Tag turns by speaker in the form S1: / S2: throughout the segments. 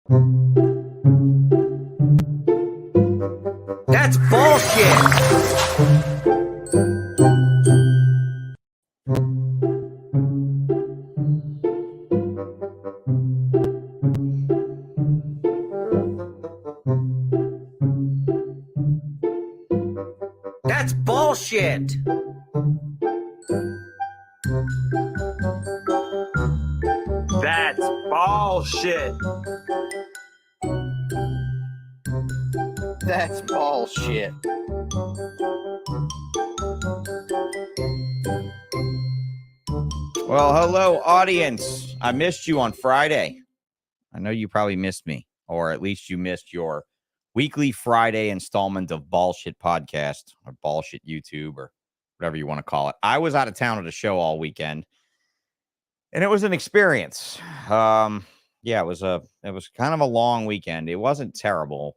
S1: That's bullshit. That's bullshit. That's bullshit.
S2: That's bullshit. Well, hello, audience. I missed you on Friday. I know you probably missed me, or at least you missed your weekly Friday installment of Bullshit Podcast or Bullshit YouTube or whatever you want to call it. I was out of town at a show all weekend, and it was an experience. Yeah, it was kind of a long weekend. It wasn't terrible.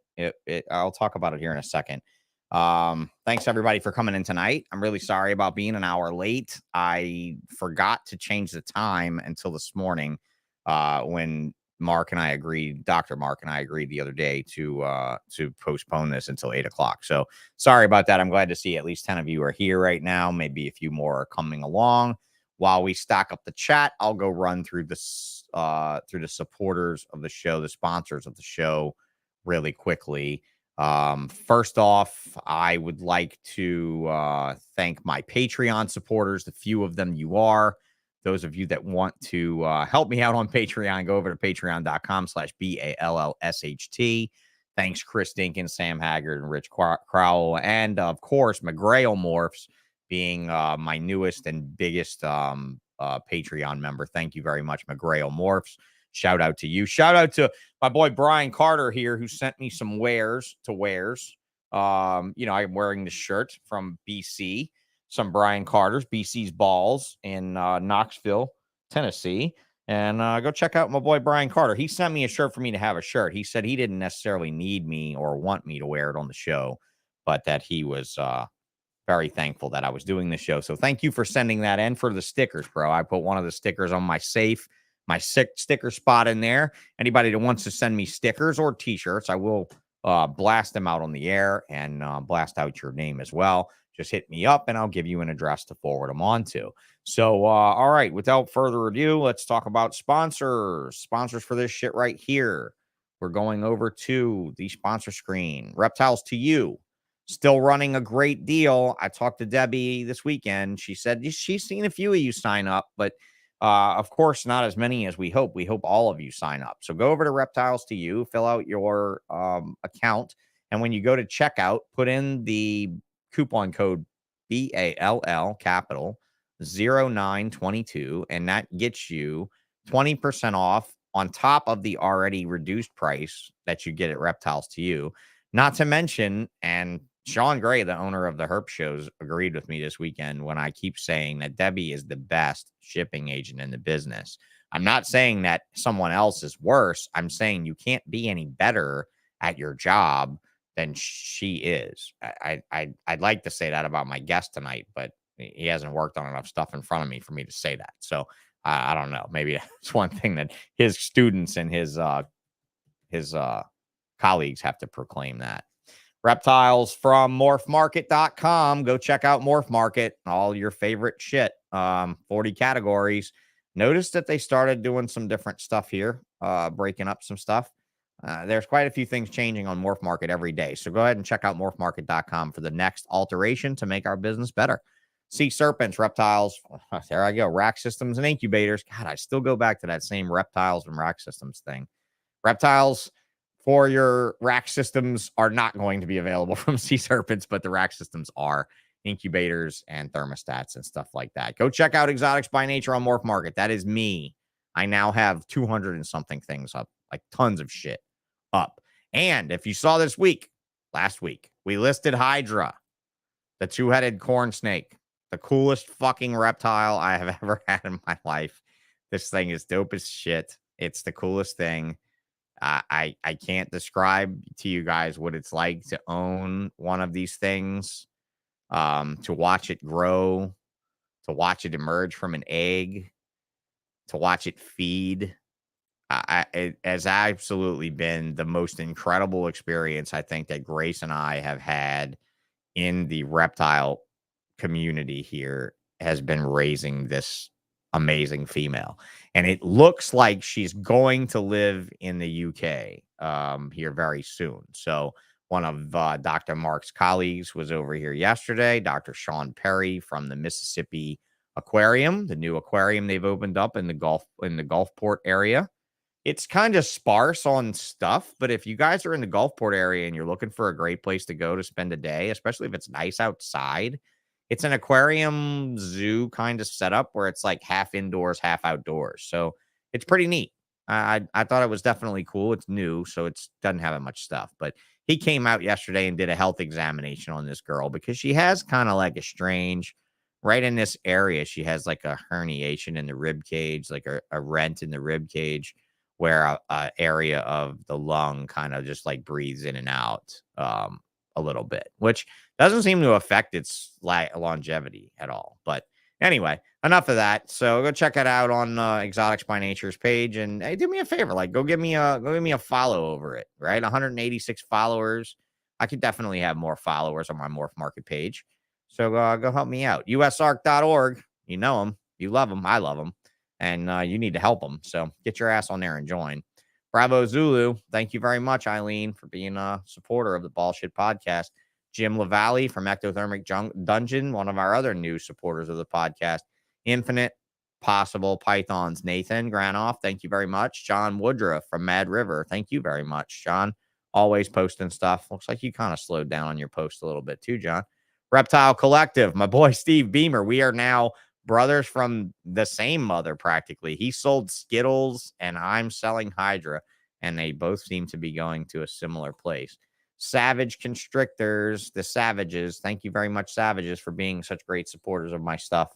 S2: I'll talk about it here in a second. Thanks everybody for coming in tonight. I'm really sorry about being an hour late. I forgot to change the time until this morning, when Mark and I agreed, Dr. Mark and I agreed the other day to postpone this until 8 o'clock. So sorry about that. I'm glad to see at least 10 of you are here right now. Maybe a few more are coming along. While we stack up the chat, I'll go run through this through the supporters of the show, the sponsors of the show, really quickly. First off, I would like to thank my Patreon supporters, the few of them you are. Those of you that want to help me out on Patreon, go over to patreon.com/BALLSHT. Thanks, Chris Dinkins, Sam Haggard, and Rich Crowell, and of course, MorPHs being my newest and biggest Patreon member. Thank you very much, MorPHs. Shout out to you. Shout out to my boy Brian Carter here, who sent me some wares to wears. I'm wearing the shirt from BC. Some Brian Carter's, BC's Balls in Knoxville, Tennessee. And go check out my boy Brian Carter. He sent me a shirt for me to have a shirt. He said he didn't necessarily need me or want me to wear it on the show, but that he was very thankful that I was doing the show. So thank you for sending that in. For the stickers, bro. I put one of the stickers on my safe, my sticker spot in there. Anybody that wants to send me stickers or t-shirts, I will blast them out on the air and blast out your name as well. Just hit me up and I'll give you an address to forward them on to. So, all right, without further ado, let's talk about sponsors. Sponsors for this shit right here. We're going over to the sponsor screen. Reptiles to You. Still running a great deal. I talked to Debbie this weekend. She said she's seen a few of you sign up, but of course, not as many as we hope. We hope all of you sign up. So go over to Reptiles to You, fill out your account, and when you go to checkout, put in the coupon code BALL capital 0922, and that gets you 20% off on top of the already reduced price that you get at Reptiles to You. Not to mention, and Sean Gray, the owner of the Herp Shows, agreed with me this weekend when I keep saying that Debbie is the best shipping agent in the business. I'm not saying that someone else is worse. I'm saying you can't be any better at your job than she is. I'd like to say that about my guest tonight, but he hasn't worked on enough stuff in front of me for me to say that. So I don't know. Maybe that's one thing that his students and his colleagues have to proclaim that. Reptiles from morphmarket.com. Go check out Morph Market, all your favorite shit. 40 categories. Notice that they started doing some different stuff here, breaking up some stuff. There's quite a few things changing on Morph Market every day. So go ahead and check out morphmarket.com for the next alteration to make our business better. C-SERPENTS, reptiles. There I go. Rack systems and incubators. God, I still go back to that same reptiles and rack systems thing. Reptiles for your rack systems are not going to be available from C-SERPENTS, but the rack systems are. Incubators and thermostats and stuff like that. Go check out Exotics by Nature on Morph Market. That is me. I now have 200 and something things up, like tons of shit up. And if you saw this week, last week, we listed Hydra, the two-headed corn snake, the coolest fucking reptile I have ever had in my life. This thing is dope as shit. It's the coolest thing. I can't describe to you guys what it's like to own one of these things, to watch it grow, to watch it emerge from an egg, to watch it feed. it has absolutely been the most incredible experience I think that Grace and I have had in the reptile community here, has been raising this amazing female. And it looks like she's going to live in the UK here very soon. So one of Dr. Mark's colleagues was over here yesterday, Dr. Sean Perry from the Mississippi Aquarium, the new aquarium they've opened up in the Gulfport area. It's kind of sparse on stuff, but if you guys are in the Gulfport area and you're looking for a great place to go to spend a day, especially if it's nice outside, it's an aquarium zoo kind of setup where it's like half indoors, half outdoors. So it's pretty neat. I thought it was definitely cool. It's new, so it doesn't have much stuff. But he came out yesterday and did a health examination on this girl because she has kind of like a strange, right in this area, she has like a herniation in the rib cage, like a rent in the rib cage, where a area of the lung kind of just like breathes in and out a little bit, which doesn't seem to affect its longevity at all. But anyway, enough of that. So go check it out on Exotics by Nature's page, and hey, do me a favor, like go give me a follow over it. Right, 186 followers. I could definitely have more followers on my Morph Market page. So go help me out. usarc.org. You know them, you love them, I love them. And you need to help them. So get your ass on there and join. Bravo Zulu. Thank you very much, Eileen, for being a supporter of the Ballshit podcast. Jim LaValle from Ectothermic Dungeon, one of our other new supporters of the podcast. Infinite Possible Pythons. Nathan Granoff, thank you very much. John Woodruff from Mad River. Thank you very much, John. Always posting stuff. Looks like you kind of slowed down on your post a little bit too, John. Reptile Collective. My boy Steve Beamer. We are now brothers from the same mother, practically. He sold Skittles and I'm selling Hydra, and they both seem to be going to a similar place. Savage Constrictors, the Savages. Thank you very much, Savages, for being such great supporters of my stuff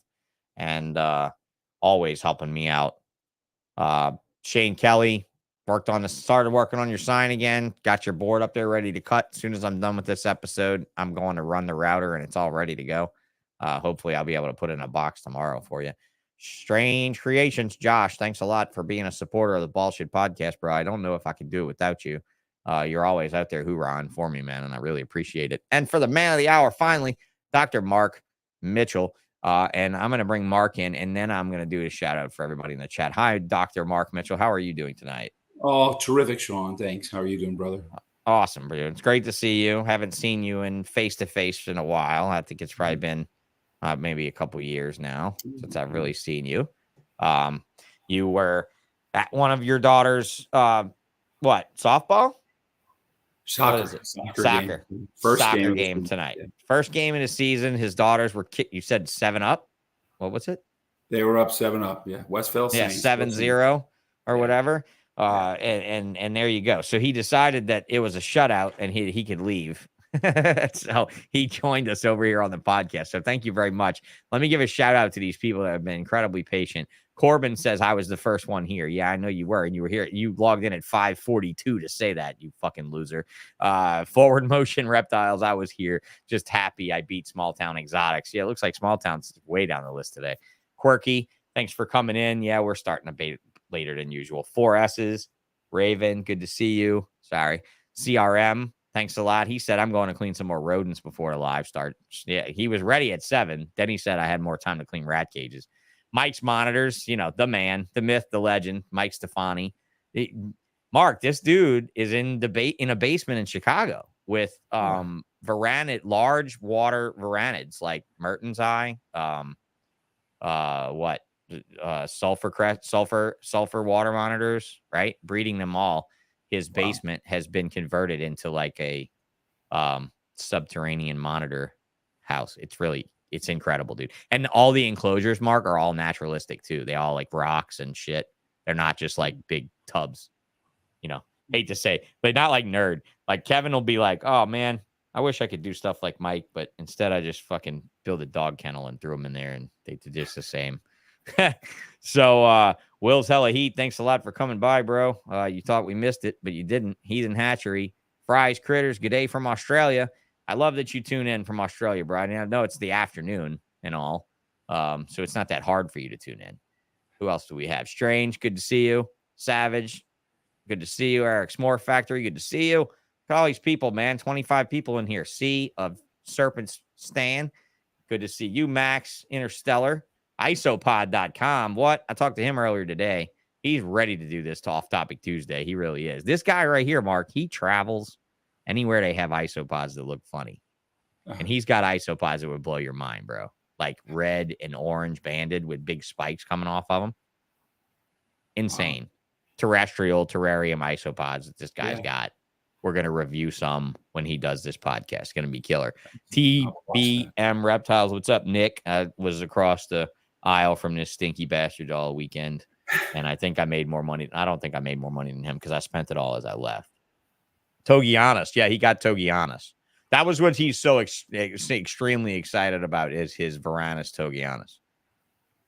S2: and always helping me out. Shane Kelly started working on your sign again. Got your board up there ready to cut. As soon as I'm done with this episode, I'm going to run the router and it's all ready to go. Hopefully I'll be able to put it in a box tomorrow for you. Strange Creations. Josh, thanks a lot for being a supporter of the Ballshit podcast, bro. I don't know if I could do it without you. You're always out there hoorahing for me, man, and I really appreciate it. And for the man of the hour, finally, Dr. Mark Mitchell. And I'm going to bring Mark in, and then I'm going to do a shout out for everybody in the chat. Hi, Dr. Mark Mitchell. How are you doing tonight?
S3: Oh, terrific, Sean. Thanks. How are you doing, brother?
S2: Awesome, bro. It's great to see you. Haven't seen you in face-to-face in a while. I think it's probably been maybe a couple years now since I've really seen you. You were at one of your daughter's, softball?
S3: Soccer.
S2: What is it?
S3: Soccer.
S2: Game.
S3: First
S2: soccer game tonight. Yeah. First game in the season. His daughters were you said 7-up. What was it?
S3: They were up 7-up. Yeah. Westville Saints.
S2: 7-0 or whatever. And there you go. So he decided that it was a shutout and he could leave. So he joined us over here on the podcast. So thank you very much. Let me give a shout out to these people that have been incredibly patient. Corbin says I was the first one here. Yeah, I know you were, and you were here. You logged in at 5:42 to say that, you fucking loser. Forward Motion Reptiles, I was here. Just happy I beat Small Town Exotics. Yeah, it looks like Small Town's way down the list today. Quirky, thanks for coming in. Yeah, we're starting a bit later than usual. 4 S's. Raven, good to see you. Sorry. CRM, thanks a lot. He said, I'm going to clean some more rodents before the live start. Yeah, he was ready at 7. Then he said I had more time to clean rat cages. Mike's Monitors, the man, the myth, the legend, Mike Stefani. Mark, this dude is in a basement in Chicago with large water varanids like Merton's Eye, sulfur water monitors, right? Breeding them all. His basement has been converted into like a subterranean monitor house. It's incredible, dude. And all the enclosures, Mark, are all naturalistic too. They all like rocks and shit. They're not just like big tubs. Hate to say, but not like nerd. Like Kevin will be like, oh man, I wish I could do stuff like Mike, but instead I just fucking build a dog kennel and threw them in there and they did just the same. So Will's Hella Heat, thanks a lot for coming by, bro. You thought we missed it, but you didn't. Heathen Hatchery, Fries Critters, good day from Australia. I love that you tune in from Australia, bro. I know it's the afternoon and all, so it's not that hard for you to tune in. Who else do we have? Strange, good to see you. Savage, Good to see you. Eric's Morph Factory. Good to see you. Look at all these people, man. 25 people in here. C of Serpents Stan. Good to see you, Max. Interstellar. Isopod.com. What? I talked to him earlier today. He's ready to do this to Off Topic Tuesday. He really is. This guy right here, Mark, he travels anywhere they have isopods that look funny. And he's got isopods that would blow your mind, bro. Like red and orange banded with big spikes coming off of them. Insane. Wow. Terrestrial terrarium isopods that this guy's got. We're going to review some when he does this podcast. It's going to be killer. TBM Reptiles. What's up, Nick? I was across the aisle from this stinky bastard all weekend. And I think I made more money. I don't think I made more money than him because I spent it all as I left. Togianus. Yeah, he got Togianus. That was what he's so extremely excited about is his Varanus Togianus.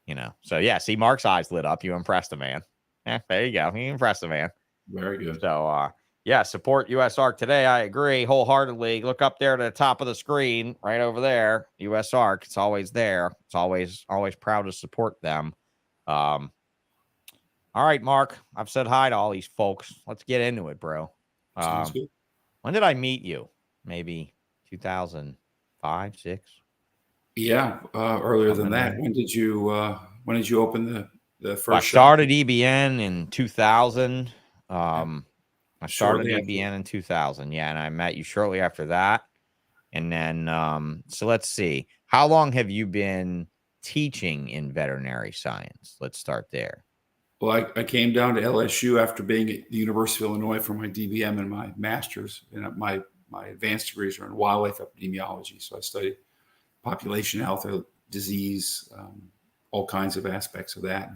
S2: You know, so yeah, see, Mark's eyes lit up. You impressed the man. Yeah, there you go. He impressed the man.
S3: Very good.
S2: So, yeah, support US Arc today. I agree wholeheartedly. Look up there to the top of the screen, right over there. US Arc. It's always there. It's always proud to support them. All right, Mark. I've said hi to all these folks. Let's get into it, bro.
S3: Sounds good.
S2: When did I meet you? Maybe 2005, 6.
S3: Yeah, earlier than that. When did you open the first?
S2: I started EBN in 2000. I started EBN in 2000. Yeah, and I met you shortly after that. And then, so let's see. How long have you been teaching in veterinary science? Let's start there.
S3: Well, I came down to LSU after being at the University of Illinois for my DVM and my master's, and my advanced degrees are in wildlife epidemiology. So I studied population health, disease, all kinds of aspects of that.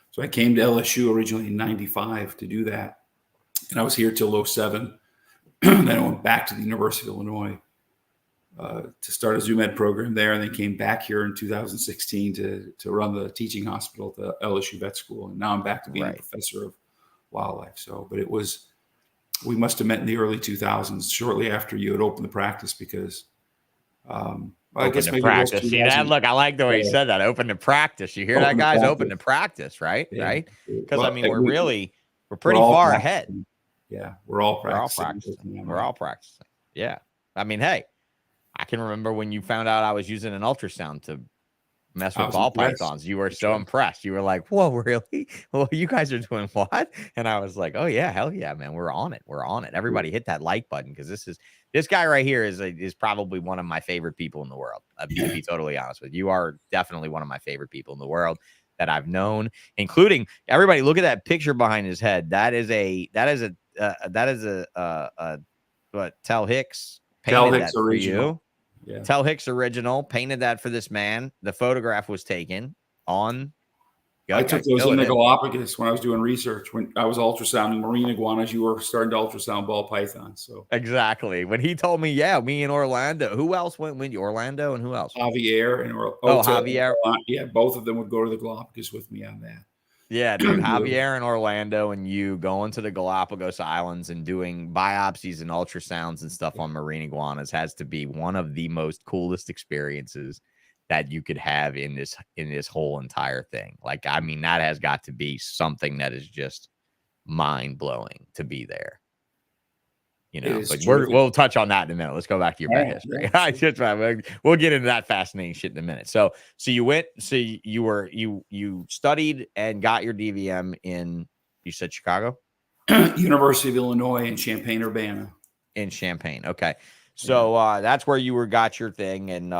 S3: So I came to LSU originally in 95 to do that. And I was here till 07. Then I went back to the University of Illinois to start a zoo med program there, and then came back here in 2016 to run the teaching hospital at the LSU Vet School. And now I'm back to being a professor of wildlife. So, but we must have met in the early 2000s, shortly after you had opened the practice, because I guess maybe
S2: practice. See that? Look, I like the way you said that. Open to practice. You hear that, guys? Open to practice, right? Yeah. Right? Because I mean, we're pretty far ahead.
S3: Yeah, we're all practicing.
S2: We're all practicing. Yeah. I mean, hey, I can remember when you found out I was using an ultrasound to mess with ball pythons. You were so impressed. You were like, whoa, really? Well, you guys are doing what? And I was like, oh, yeah, hell yeah, man. We're on it. We're on it. Everybody hit that like button, because this guy right here is probably one of my favorite people in the world. To be totally honest with you. You are definitely one of my favorite people in the world that I've known, including everybody. Look at that picture behind his head. That is what Tel Hicks painted that for you. Yeah. Tel Hicks original painted that for this man. The photograph was taken on.
S3: I took those in the Galapagos when I was doing research. When I was ultrasounding marine iguanas, you were starting to ultrasound ball pythons. So
S2: exactly when he told me, yeah, me and Orlando. Who else went with you? Orlando and who else?
S3: Javier and
S2: Javier.
S3: Yeah, both of them would go to the Galapagos with me on that.
S2: Yeah, dude, Javier and Orlando and you going to the Galapagos Islands and doing biopsies and ultrasounds and stuff on marine iguanas has to be one of the most coolest experiences that you could have in this whole entire thing. Like, I mean, that has got to be something that is just mind blowing to be there. You know, but we'll touch on that in a minute. Let's go back to your pet history. We'll get into that fascinating shit in a minute. So you studied and got your DVM in, you said Chicago?
S3: University of Illinois in Champaign-Urbana.
S2: In Champaign. Okay. So that's where you got your thing. And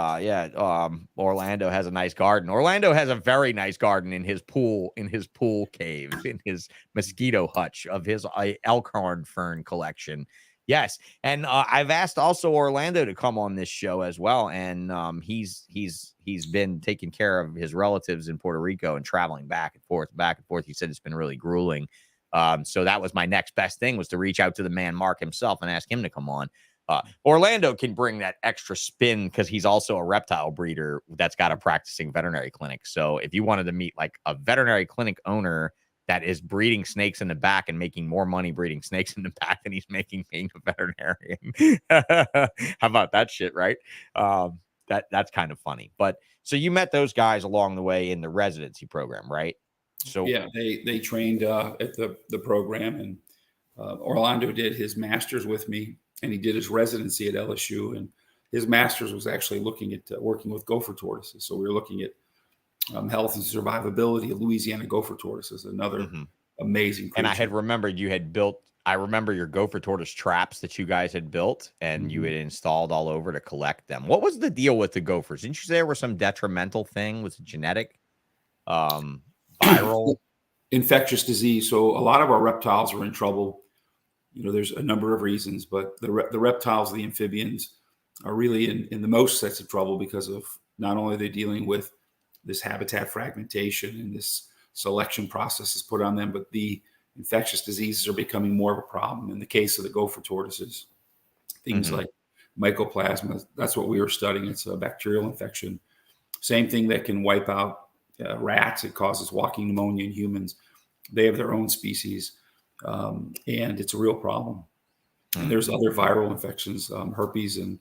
S2: Orlando has a nice garden. Orlando has a very nice garden in his pool cave, in his mosquito hutch of his elkhorn fern collection. Yes. And I've asked also Orlando to come on this show as well. And he's been taking care of his relatives in Puerto Rico and traveling back and forth. He said it's been really grueling. So that was my next best thing, was to reach out to the man, Mark himself, and ask him to come on. Orlando can bring that extra spin because he's also a reptile breeder that's got a practicing veterinary clinic. So if you wanted to meet like a veterinary clinic owner that is breeding snakes in the back and making more money breeding snakes in the back than he's making being a veterinarian. How about that shit, right? That's kind of funny. But so you met those guys along the way in the residency program, right? So
S3: yeah, they trained at the program, and Orlando did his master's with me, and he did his residency at LSU. And his master's was actually looking at working with gopher tortoises. So we were looking at health and survivability of Louisiana gopher tortoises, another amazing creature.
S2: And I had remembered you had built, I remember your gopher tortoise traps that you guys had built and you had installed all over to collect them. What was the deal with the gophers? Didn't you say there was some detrimental thing? Was it genetic, viral?
S3: Infectious disease. So a lot of our reptiles are in trouble. There's a number of reasons, but the reptiles, the amphibians, are really in the most sets of trouble because of not only are they dealing with this habitat fragmentation and this selection process is put on them, but the infectious diseases are becoming more of a problem. In the case of the gopher tortoises, things like mycoplasma, that's what we were studying. It's a bacterial infection. Same thing that can wipe out rats. It causes walking pneumonia in humans. They have their own species, and it's a real problem. And there's other viral infections, herpes and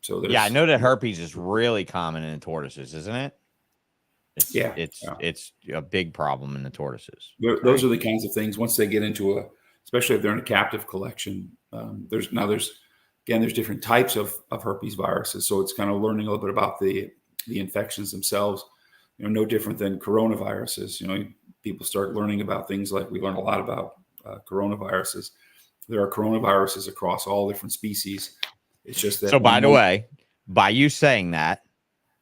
S3: so there's.
S2: Yeah, I know that herpes is really common in the tortoises, isn't it? It's a big problem in the tortoises.
S3: Those are the kinds of things once they get into especially if they're in a captive collection. There's different types of herpes viruses, so it's kind of learning a little bit about the infections themselves. No different than coronaviruses. People start learning about things like we learn a lot about coronaviruses. There are coronaviruses across all different species. It's just that.
S2: So, by the way, by you saying that,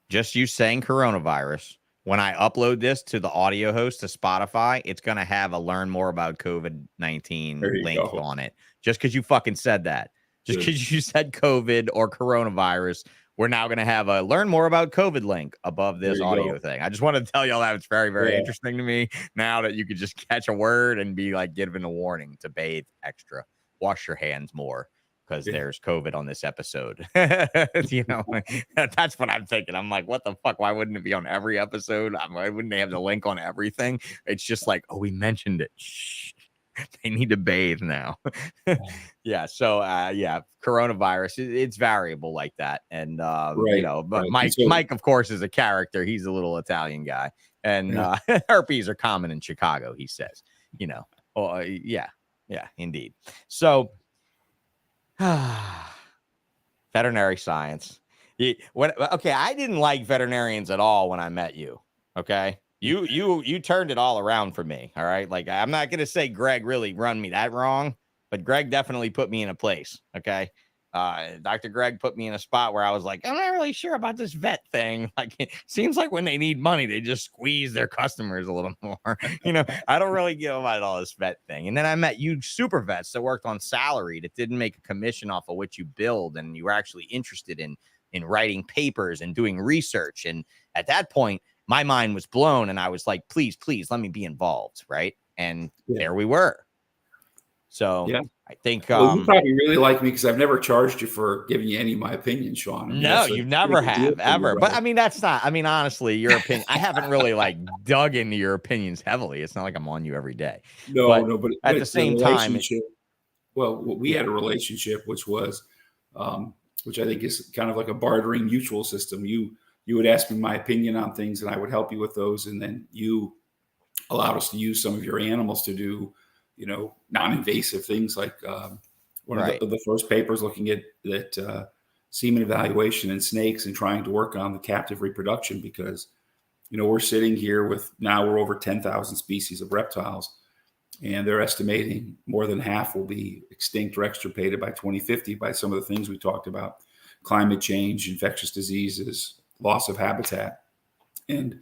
S2: just you saying coronavirus, when I upload this to the audio host to Spotify, it's going to have a learn more about COVID-19 link on it. Just because you fucking said that. Just because you said COVID or coronavirus, we're now going to have a learn more about COVID link above this audio thing. I just wanted to tell y'all that it's very, very interesting to me now that you could just catch a word and be like given a warning to bathe extra, wash your hands more. Because there's COVID on this episode. That's what I'm thinking. I'm like, what the fuck? Why wouldn't it be on every episode? Why wouldn't they have the link on everything? It's just like, oh, we mentioned it. Shh. They need to bathe now. So coronavirus, it's variable like that. And but Mike, of course, is a character. He's a little Italian guy. And herpes are common in Chicago, he says. Indeed. So veterinary science. I didn't like veterinarians at all when I met you. Okay. You turned it all around for me. All right. Like, I'm not going to say Greg really run me that wrong, but Greg definitely put me in a place. Okay. Dr. Greg put me in a spot where I was like, I'm not really sure about this vet thing. Like, it seems like when they need money, they just squeeze their customers a little more. I don't really give about all this vet thing. And then I met you super vets that worked on salary that didn't make a commission off of what you build. And you were actually interested in writing papers and doing research. And at that point, my mind was blown. And I was like, please, let me be involved. Right. And there we were. So I think
S3: you probably really like me because I've never charged you for giving you any of my opinion, Sean.
S2: No, you never have ever. But I mean, that's not. I mean, honestly, your opinion. I haven't really like dug into your opinions heavily. It's not like I'm on you every day.
S3: But
S2: at the same time,
S3: we had a relationship which was, which I think is kind of like a bartering mutual system. You would ask me my opinion on things, and I would help you with those, and then you allowed us to use some of your animals to do non-invasive things like one of the first papers looking at semen evaluation in snakes and trying to work on the captive reproduction because, we're sitting here we're over 10,000 species of reptiles and they're estimating more than half will be extinct or extirpated by 2050 by some of the things we talked about: climate change, infectious diseases, loss of habitat. And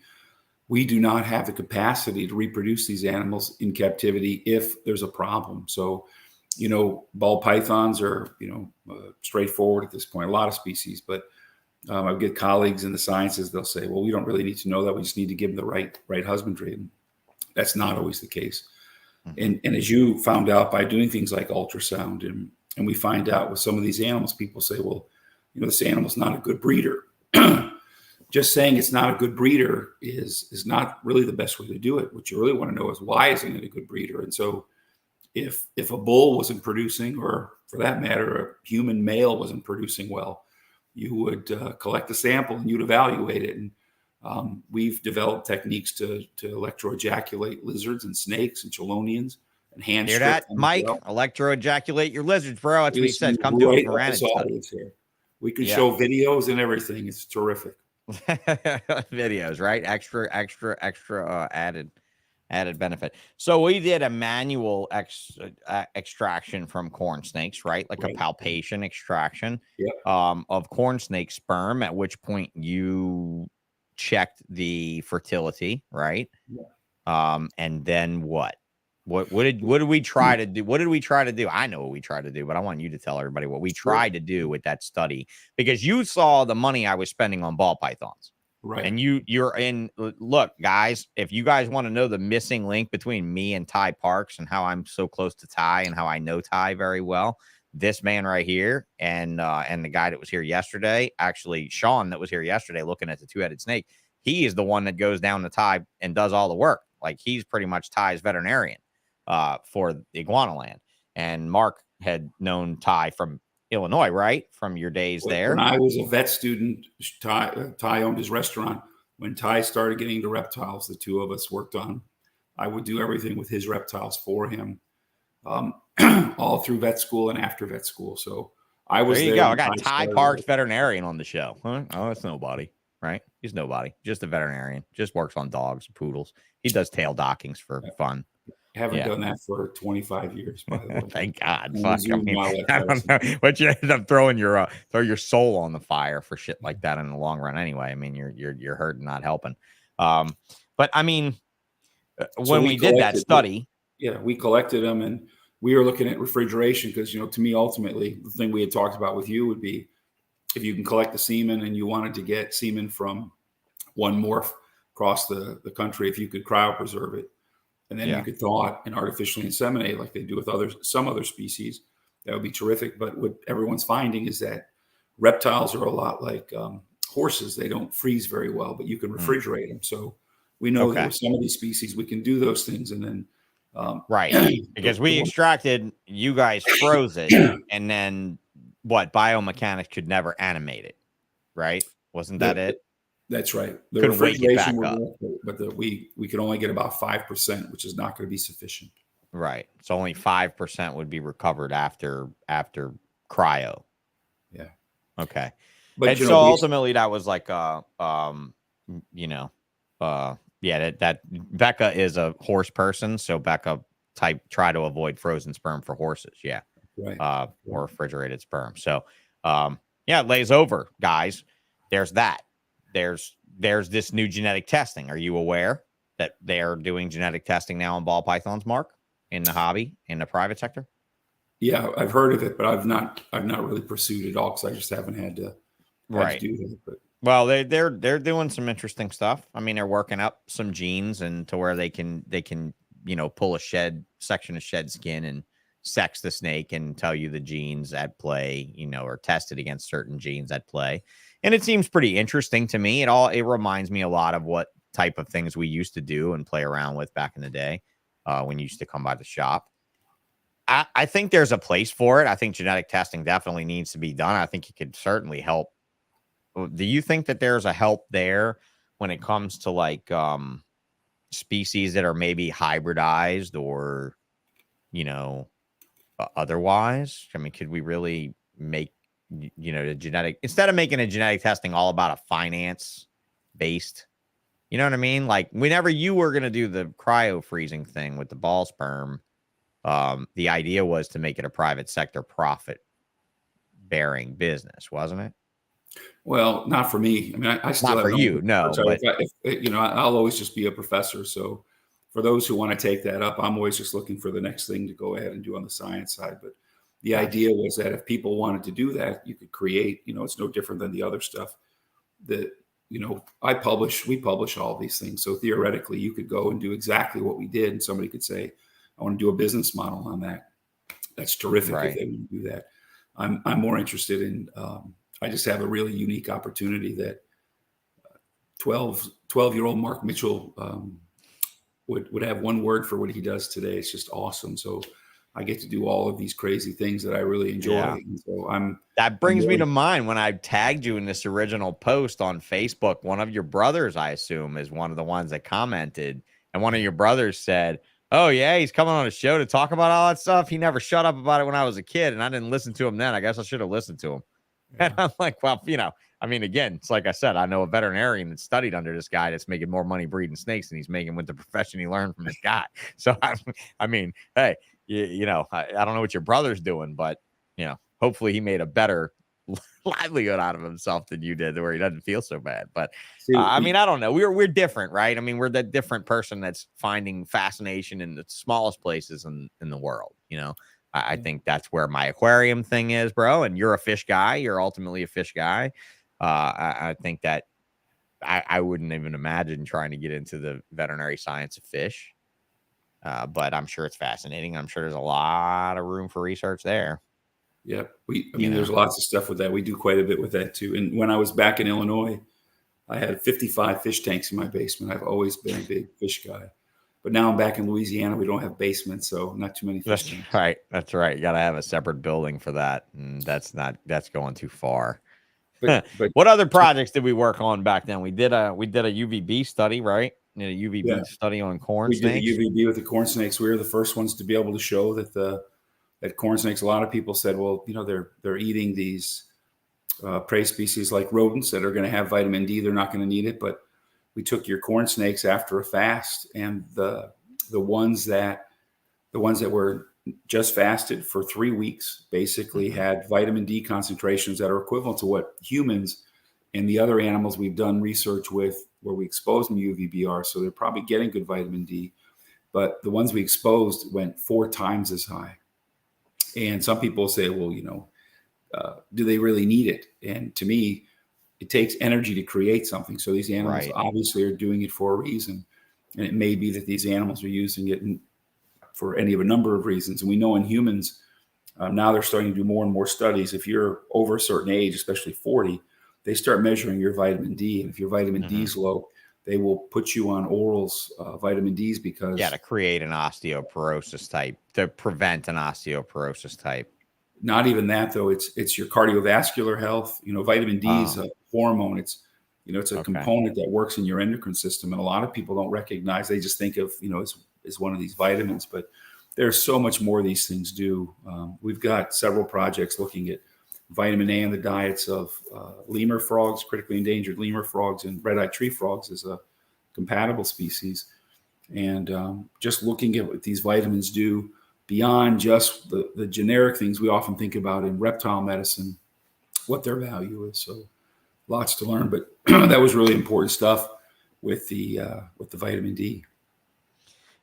S3: we do not have the capacity to reproduce these animals in captivity if there's a problem. So, ball pythons are, straightforward at this point, a lot of species, but I get colleagues in the sciences, they'll say, well, we don't really need to know that. We just need to give them the right husbandry. And that's not always the case. And as you found out by doing things like ultrasound, and we find out with some of these animals, people say, well, this animal's not a good breeder. Just saying it's not a good breeder is not really the best way to do it. What you really want to know is why isn't it a good breeder? And so if a bull wasn't producing, or for that matter, a human male wasn't producing well, you would collect the sample and you'd evaluate it. And we've developed techniques to electroejaculate lizards and snakes and chelonians and hand
S2: Hear
S3: strip
S2: that,
S3: things
S2: Mike?
S3: out.
S2: Electro-ejaculate your lizards, bro. That's what he
S3: He's
S2: says. Come do a
S3: right up
S2: forensic
S3: his
S2: study.
S3: alley here. We can
S2: Yeah.
S3: show videos and everything. It's terrific.
S2: Videos, right? Extra added benefit. So we did a manual extraction from corn snakes, right? Like
S3: Right.
S2: a palpation extraction
S3: Yep.
S2: of corn snake sperm, at which point you checked the fertility, right?
S3: Yeah.
S2: And then what? What did we try to do? What did we try to do? I know what we tried to do, but I want you to tell everybody what we tried to do with that study, because you saw the money I was spending on ball pythons.
S3: Right.
S2: And you're in. Look, guys, if you guys want to know the missing link between me and Ty Parks and how I'm so close to Ty and how I know Ty very well, this man right here and the guy that was here yesterday, actually Sean that was here yesterday looking at the two-headed snake, he is the one that goes down to Ty and does all the work. Like, he's pretty much Ty's veterinarian for the iguana land. And Mark had known Ty from Illinois, right? From your days there.
S3: When I was a vet student, Ty owned his restaurant. When Ty started getting into reptiles, the two of us worked on. I would do everything with his reptiles for him, all through vet school and after vet school. So I was there.
S2: You go. I got Ty Parks, veterinarian, on the show. Huh? Oh, it's nobody, right? He's nobody. Just a veterinarian. Just works on dogs, poodles. He does tail dockings for fun.
S3: Haven't done that for 25 years, by the way.
S2: Thank God. Fuck, I mean, I don't know, but you end up throwing your throw your soul on the fire for shit like that in the long run. Anyway, I mean, you're hurting, not helping. But I mean, when we did that study,
S3: we collected them, and we were looking at refrigeration because, to me, ultimately, the thing we had talked about with you would be if you can collect the semen and you wanted to get semen from one morph across the country, if you could cryopreserve it. And then you could thaw it and artificially inseminate like they do with some other species. That would be terrific. But what everyone's finding is that reptiles are a lot like horses. They don't freeze very well, but you can refrigerate them. So we know that with some of these species, we can do those things. And then
S2: because we extracted, you guys froze it, and then biomechanics could never animate it, right? Wasn't that it?
S3: That's right. The
S2: couldn't wake it back up.
S3: But we could only get about 5%, which is not going to be sufficient.
S2: Right. So only 5% would be recovered after cryo.
S3: Yeah.
S2: Okay.
S3: But
S2: and so ultimately that was like that Becca is a horse person, so Becca try to avoid frozen sperm for horses. Yeah.
S3: Right.
S2: Or refrigerated sperm. So it lays over, guys. There's that. There's this new genetic testing. Are you aware that they're doing genetic testing now on ball pythons, Mark, in the hobby, in the private sector?
S3: Yeah, I've heard of it, but I've not really pursued it all because I just haven't had to do that. But
S2: well, they're doing some interesting stuff. I mean, they're working up some genes and to where they can pull a section of shed skin and sex the snake and tell you the genes at play, or test it against certain genes at play. And it seems pretty interesting to me. It reminds me a lot of what type of things we used to do and play around with back in the day when you used to come by the shop. I think there's a place for it. I think genetic testing definitely needs to be done. I think it could certainly help. Do you think that there's a help there when it comes to like species that are maybe hybridized or, otherwise? I mean, could we really make the genetic, instead of making a genetic testing all about a finance based, you know what I mean? Like whenever you were going to do the cryo freezing thing with the ball sperm, the idea was to make it a private sector profit bearing business, wasn't it?
S3: Well, not for me. I mean, I still
S2: not for you, no. But
S3: I'll always just be a professor. So for those who want to take that up, I'm always just looking for the next thing to go ahead and do on the science side. But the idea was that if people wanted to do that, you could create, it's no different than the other stuff that, we publish all these things. So theoretically, you could go and do exactly what we did. And somebody could say, I want to do a business model on that. That's terrific if they would do that. I'm more interested in, I just have a really unique opportunity that 12-year-old Mark Mitchell would have one word for what he does today. It's just awesome. So I get to do all of these crazy things that I really enjoy.
S2: Yeah.
S3: And so
S2: that brings me to mind when I tagged you in this original post on Facebook. One of your brothers, I assume, is one of the ones that commented. And one of your brothers said, Oh, yeah, he's coming on a show to talk about all that stuff. He never shut up about it when I was a kid, and I didn't listen to him then. I guess I should have listened to him.
S3: Yeah.
S2: And I'm like, well, I mean, again, it's like I said, I know a veterinarian that studied under this guy that's making more money breeding snakes than he's making with the profession he learned from this guy. So, I mean, hey, I don't know what your brother's doing, but, hopefully he made a better livelihood out of himself than you did, where he doesn't feel so bad. But
S3: See,
S2: I mean, I don't know. We're different, right? I mean, we're that different person that's finding fascination in the smallest places in the world. I think that's where my aquarium thing is, bro. And you're a fish guy. You're ultimately a fish guy. I think that I wouldn't even imagine trying to get into the veterinary science of fish. But I'm sure it's fascinating. I'm sure there's a lot of room for research there.
S3: Yeah, there's lots of stuff with that. We do quite a bit with that too. And when I was back in Illinois, I had 55 fish tanks in my basement. I've always been a big fish guy. But now I'm back in Louisiana. We don't have basements, so not too many fish tanks.
S2: Right. That's right. You got to have a separate building for that. And that's going too far.
S3: But
S2: what other projects did we work on back then? We did a UVB study, right? A UVB study on corn snakes.
S3: We did the UVB with the corn snakes. We were the first ones to be able to show that corn snakes. A lot of people said, well, they're eating these prey species like rodents that are going to have vitamin D. They're not going to need it. But we took your corn snakes after a fast, and the ones that were just fasted for 3 weeks basically had vitamin D concentrations that are equivalent to what humans and the other animals we've done research with where we exposed them to UVB are. So they're probably getting good vitamin D, but the ones we exposed went 4 times as high. And some people say, well, do they really need it? And to me, it takes energy to create something. So these animals obviously are doing it for a reason. And it may be that these animals are using it for any of a number of reasons. And we know in humans, now they're starting to do more and more studies. If you're over a certain age, especially 40, they start measuring your vitamin D. And if your vitamin D is low, they will put you on orals, vitamin Ds, because
S2: to create an osteoporosis type, to prevent an osteoporosis type.
S3: Not even that, though. It's your cardiovascular health. Vitamin D is a hormone. It's a component that works in your endocrine system, and a lot of people don't recognize. They just think of as one of these vitamins, but there's so much more these things do. We've got several projects looking at vitamin A in the diets of lemur frogs, critically endangered lemur frogs, and red-eyed tree frogs as a compatible species, and just looking at what these vitamins do beyond just the generic things we often think about in reptile medicine, what their value is. So lots to learn, but that was really important stuff with the vitamin D.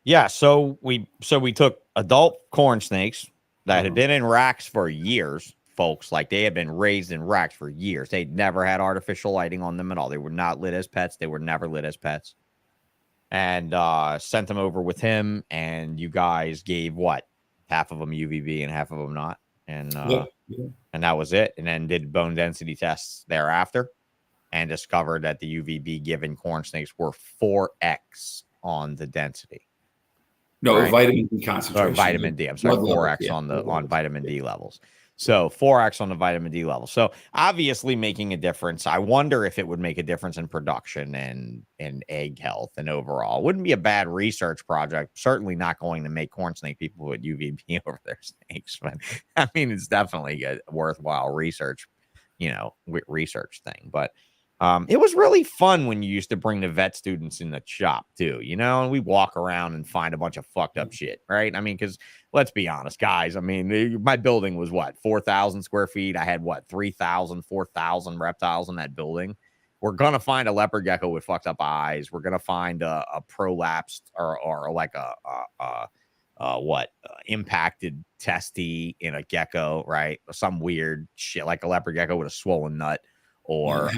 S2: Yeah. So we took adult corn snakes that had been in racks for years, folks. Like, they had been raised in racks for years. They'd never had artificial lighting on them at all. They were not lit as pets. They were never lit as pets. And sent them over with him, and you guys gave half of them UVB and half of them not, and and that was it. And then did bone density tests thereafter, and discovered that the UVB given corn snakes were 4x on the density.
S3: No, vitamin D concentration.
S2: Or vitamin D. I'm sorry, 4x on vitamin D levels. So 4x on the vitamin D level. So obviously making a difference. I wonder if it would make a difference in production and egg health and overall. Wouldn't be a bad research project. Certainly not going to make corn snake people put UVB over their snakes. But I mean, it's definitely a worthwhile research, research thing. But it was really fun when you used to bring the vet students in the shop too, and we walk around and find a bunch of fucked up shit, right? I mean, because let's be honest, guys. I mean, my building was 4,000 square feet. I had 3,000, 4,000 reptiles in that building. We're gonna find a leopard gecko with fucked up eyes. We're gonna find a prolapsed or like impacted testy in a gecko, right? Some weird shit like a leopard gecko with a swollen nut. Or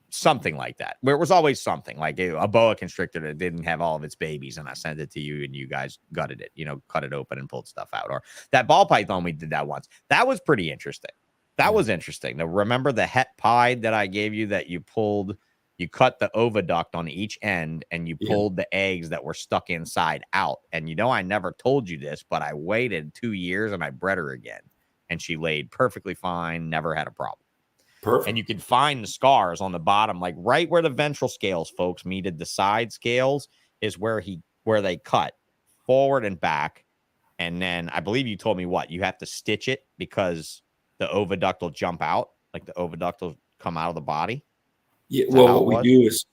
S2: something like that, where it was always something like a boa constrictor that didn't have all of its babies, and I sent it to you and you guys gutted it, cut it open and pulled stuff out. Or that ball python, we did that once. That was pretty interesting. That was interesting. Now, remember the het pied that I gave you that you cut the oviduct on each end and you pulled the eggs that were stuck inside out. And I never told you this, but I waited 2 years and I bred her again. And she laid perfectly fine, never had a problem.
S3: Perfect.
S2: And you can find the scars on the bottom, like right where the ventral scales, folks, meted the side scales. is where they cut forward and back. And then I believe you told me you have to stitch it because the oviduct will jump out, like the oviduct will come out of the body.
S3: Yeah. Well, what we do is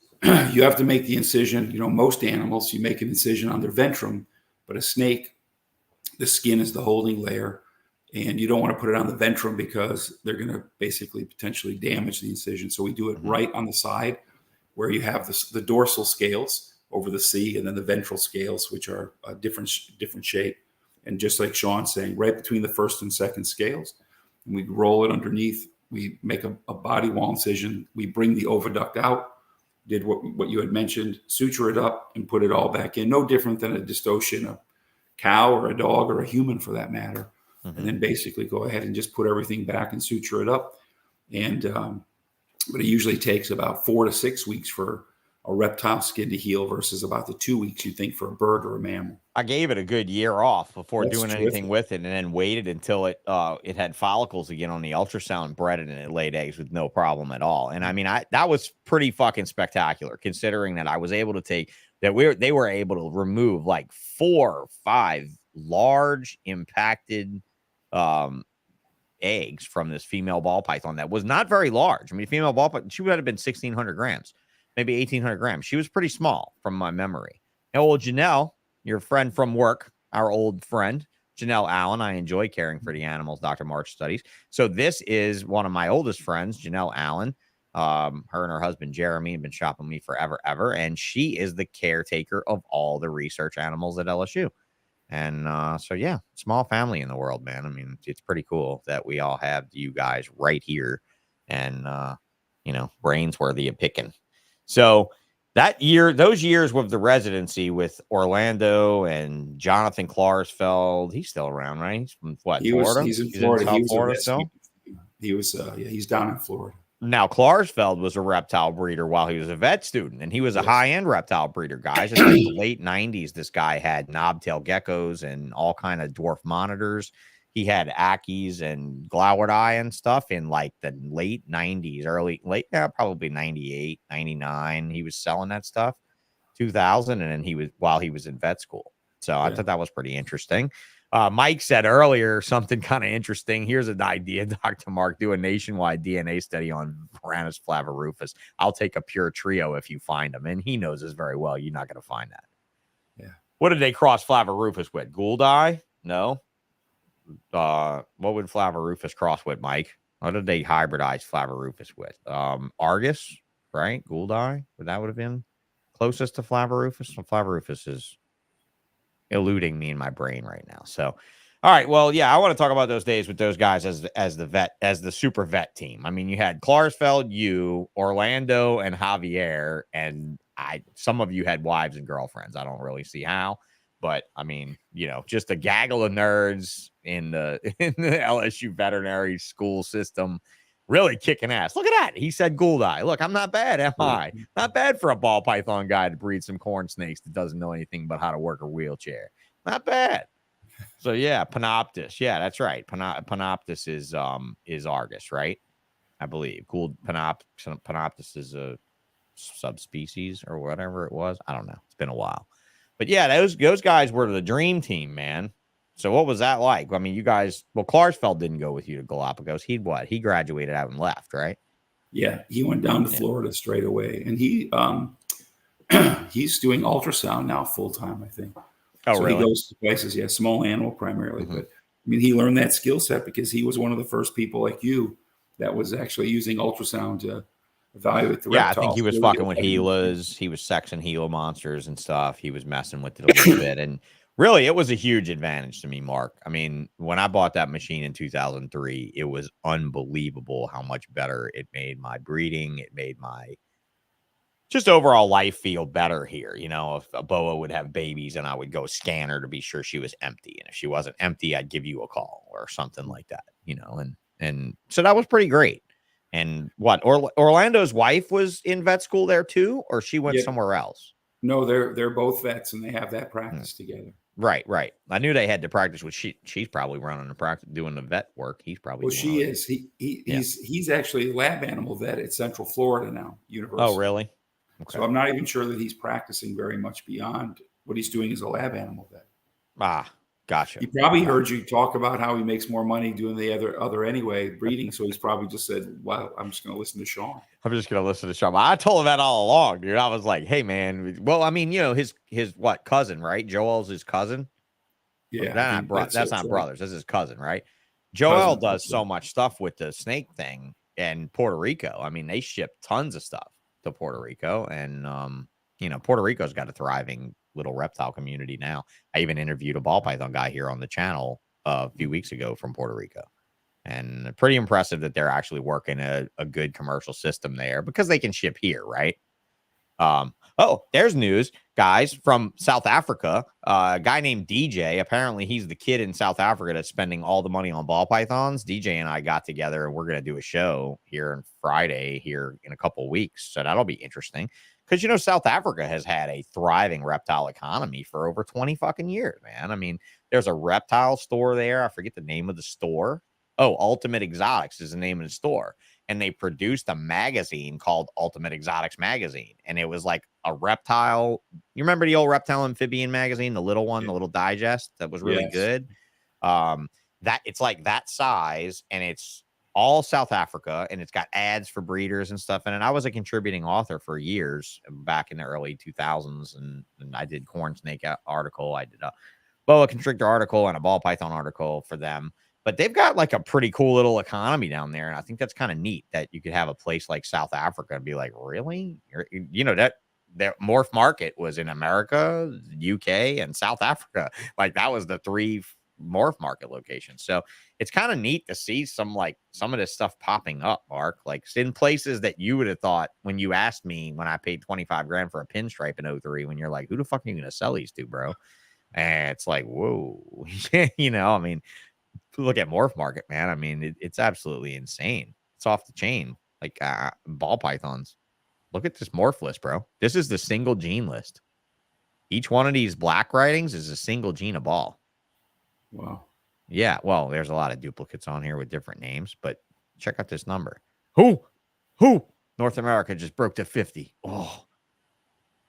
S3: you have to make the incision. Most animals, you make an incision on their ventrum, but a snake, the skin is the holding layer, and you don't want to put it on the ventrum because they're going to basically potentially damage the incision. So we do it right on the side where you have the dorsal scales over the C, and then the ventral scales, which are a different shape. And just like Sean's saying, right between the first and second scales, and we roll it underneath. We make a body wall incision. We bring the oviduct out, did what you had mentioned, suture it up, and put it all back in. No different than a dystocia in a cow or a dog or a human for that matter. And then basically go ahead and just put everything back and suture it up. And but it usually takes about 4 to 6 weeks for a reptile skin to heal versus about the 2 weeks you think for a bird or a mammal.
S2: I gave it a good year off before doing anything with it, and then waited until it had follicles again on the ultrasound, bred it, and it laid eggs with no problem at all. And I mean, that was pretty fucking spectacular, considering that I was able to they were able to remove like 4 or 5 large impacted eggs from this female ball python that was not very large. I mean, female ball python, she would have been 1,600 grams, maybe 1,800 grams. She was pretty small from my memory. Now, old Janelle, your friend from work, our old friend, Janelle Allen. I enjoy caring for the animals, Dr. March studies. So this is one of my oldest friends, Janelle Allen. Her and her husband, Jeremy, have been shopping me forever, ever. And she is the caretaker of all the research animals at LSU. And so, yeah, small family in the world, man. I mean, it's pretty cool that we all have you guys right here and, brains worthy of picking. So those years with the residency with Orlando and Jonathan Klarsfeld, he's still around, right? He's from Florida?
S3: He's in Florida.
S2: South Florida still?
S3: He was, he's down in Florida.
S2: Now, Klarsfeld was a reptile breeder while he was a vet student, and he was a high-end reptile breeder, guys. In the late 90s, this guy had knobtail geckos and all kind of dwarf monitors. He had Ackies and Glauertii and stuff in like the late 90s, probably 98, 99. He was selling that stuff, 2000, and then while he was in vet school. So I thought that was pretty interesting. Mike said earlier something kind of interesting. Here's an idea, Dr. Mark, do a nationwide DNA study on Varanus flavirufus. I'll take a pure trio if you find them. And he knows this very well. You're not going to find that.
S3: Yeah.
S2: What did they cross flavirufus with? Gouldii? No. What would flavirufus cross with, Mike? What did they hybridize flavirufus with? Argus, right? Gouldii? Would have been closest to flavirufus? Well, flavirufus is eluding me in my brain right now. So, all right. Well, yeah, I want to talk about those days with those guys as the super vet team. I mean, you had Klarsfeld, Orlando, and Javier, and some of you had wives and girlfriends. I don't really see how, but I mean, just a gaggle of nerds in the LSU veterinary school system, really kicking ass. Look at that. He said Gouldii. Look, I'm not bad, am I? Not bad for a ball python guy to breed some corn snakes that doesn't know anything but how to work a wheelchair. Not bad. So yeah, Panoptis. Yeah, that's right. Panoptis is Argus, right? I believe. Panoptis is a subspecies or whatever it was. I don't know. It's been a while. But yeah, those guys were the dream team, man. So what was that like? I mean, you guys, Klarsfeld didn't go with you to Galapagos. He graduated out and left, right?
S3: Yeah, he went down to Florida straight away. And he he's doing ultrasound now full time, I think.
S2: Oh,
S3: so
S2: really?
S3: He goes to places, small animal primarily. But I mean, he learned that skill set because he was one of the first people like you that was actually using ultrasound to evaluate the reptiles.
S2: I think he was fucking with Gilas. He was sexing Gila monsters and stuff. He was messing with it a little bit. And really, it was a huge advantage to me, Mark. I mean, when I bought that machine in 2003, it was unbelievable how much better it made my breeding. It made my just overall life feel better here. If a boa would have babies and I would go scan her to be sure she was empty. And if she wasn't empty, I'd give you a call or something like that, and so that was pretty great. And Orlando's wife was in vet school there too, or she went somewhere else?
S3: No, they're both vets and they have that practice together.
S2: Right. I knew they had to practice with she's probably running the practice, doing the vet work. He's probably
S3: she is. He's actually a lab animal vet at Central Florida now, University.
S2: Oh, really? Okay.
S3: So I'm not even sure that he's practicing very much beyond what he's doing as a lab animal vet.
S2: Ah, gotcha.
S3: He probably heard you talk about how he makes more money doing the other anyway, breeding. So he's probably just said, well, I'm just going to listen to Sean.
S2: I'm just gonna listen to Sean. I told him that all along, dude. I was like, "Hey, man." Well, I mean, his what cousin, right? Joel's his cousin.
S3: Yeah,
S2: That's not brothers. That's his cousin, right?
S3: Cousin.
S2: Joel does so much stuff with the snake thing in Puerto Rico. I mean, they ship tons of stuff to Puerto Rico, and Puerto Rico's got a thriving little reptile community now. I even interviewed a ball python guy here on the channel a few weeks ago from Puerto Rico. And pretty impressive that they're actually working a good commercial system there because they can ship here, right? There's news, guys, from South Africa. A guy named DJ. Apparently, he's the kid in South Africa that's spending all the money on ball pythons. DJ and I got together, and we're going to do a show here on Friday here in a couple of weeks. So that'll be interesting because, South Africa has had a thriving reptile economy for over 20 fucking years, man. I mean, there's a reptile store there. I forget the name of the store. Oh, Ultimate Exotics is the name of the store. And they produced a magazine called Ultimate Exotics Magazine. And it was like a reptile. You remember the old reptile amphibian magazine, the little one, the little digest that was really good? That it's like that size, and it's all South Africa, and it's got ads for breeders and stuff. And I was a contributing author for years back in the early 2000s. And I did corn snake article. I did a boa constrictor article and a ball python article for them. But they've got like a pretty cool little economy down there. And I think that's kind of neat that you could have a place like South Africa and be like, really? That MORPH market was in America, UK, and South Africa. Like that was the 3 MORPH market locations. So it's kind of neat to see some of this stuff popping up, Mark, like in places that you would have thought when you asked me when I paid 25 grand for a pinstripe in 03, when you're like, who the fuck are you going to sell these to, bro? And it's like, whoa, I mean, look at MORPH market, man. I mean, it's absolutely insane. It's off the chain, like ball pythons. Look at this MORPH list, bro. This is the single gene list. Each one of these black writings is a single gene of ball.
S3: Wow.
S2: Yeah. Well, there's a lot of duplicates on here with different names, but check out this number. Who? North America just broke to 50. Oh,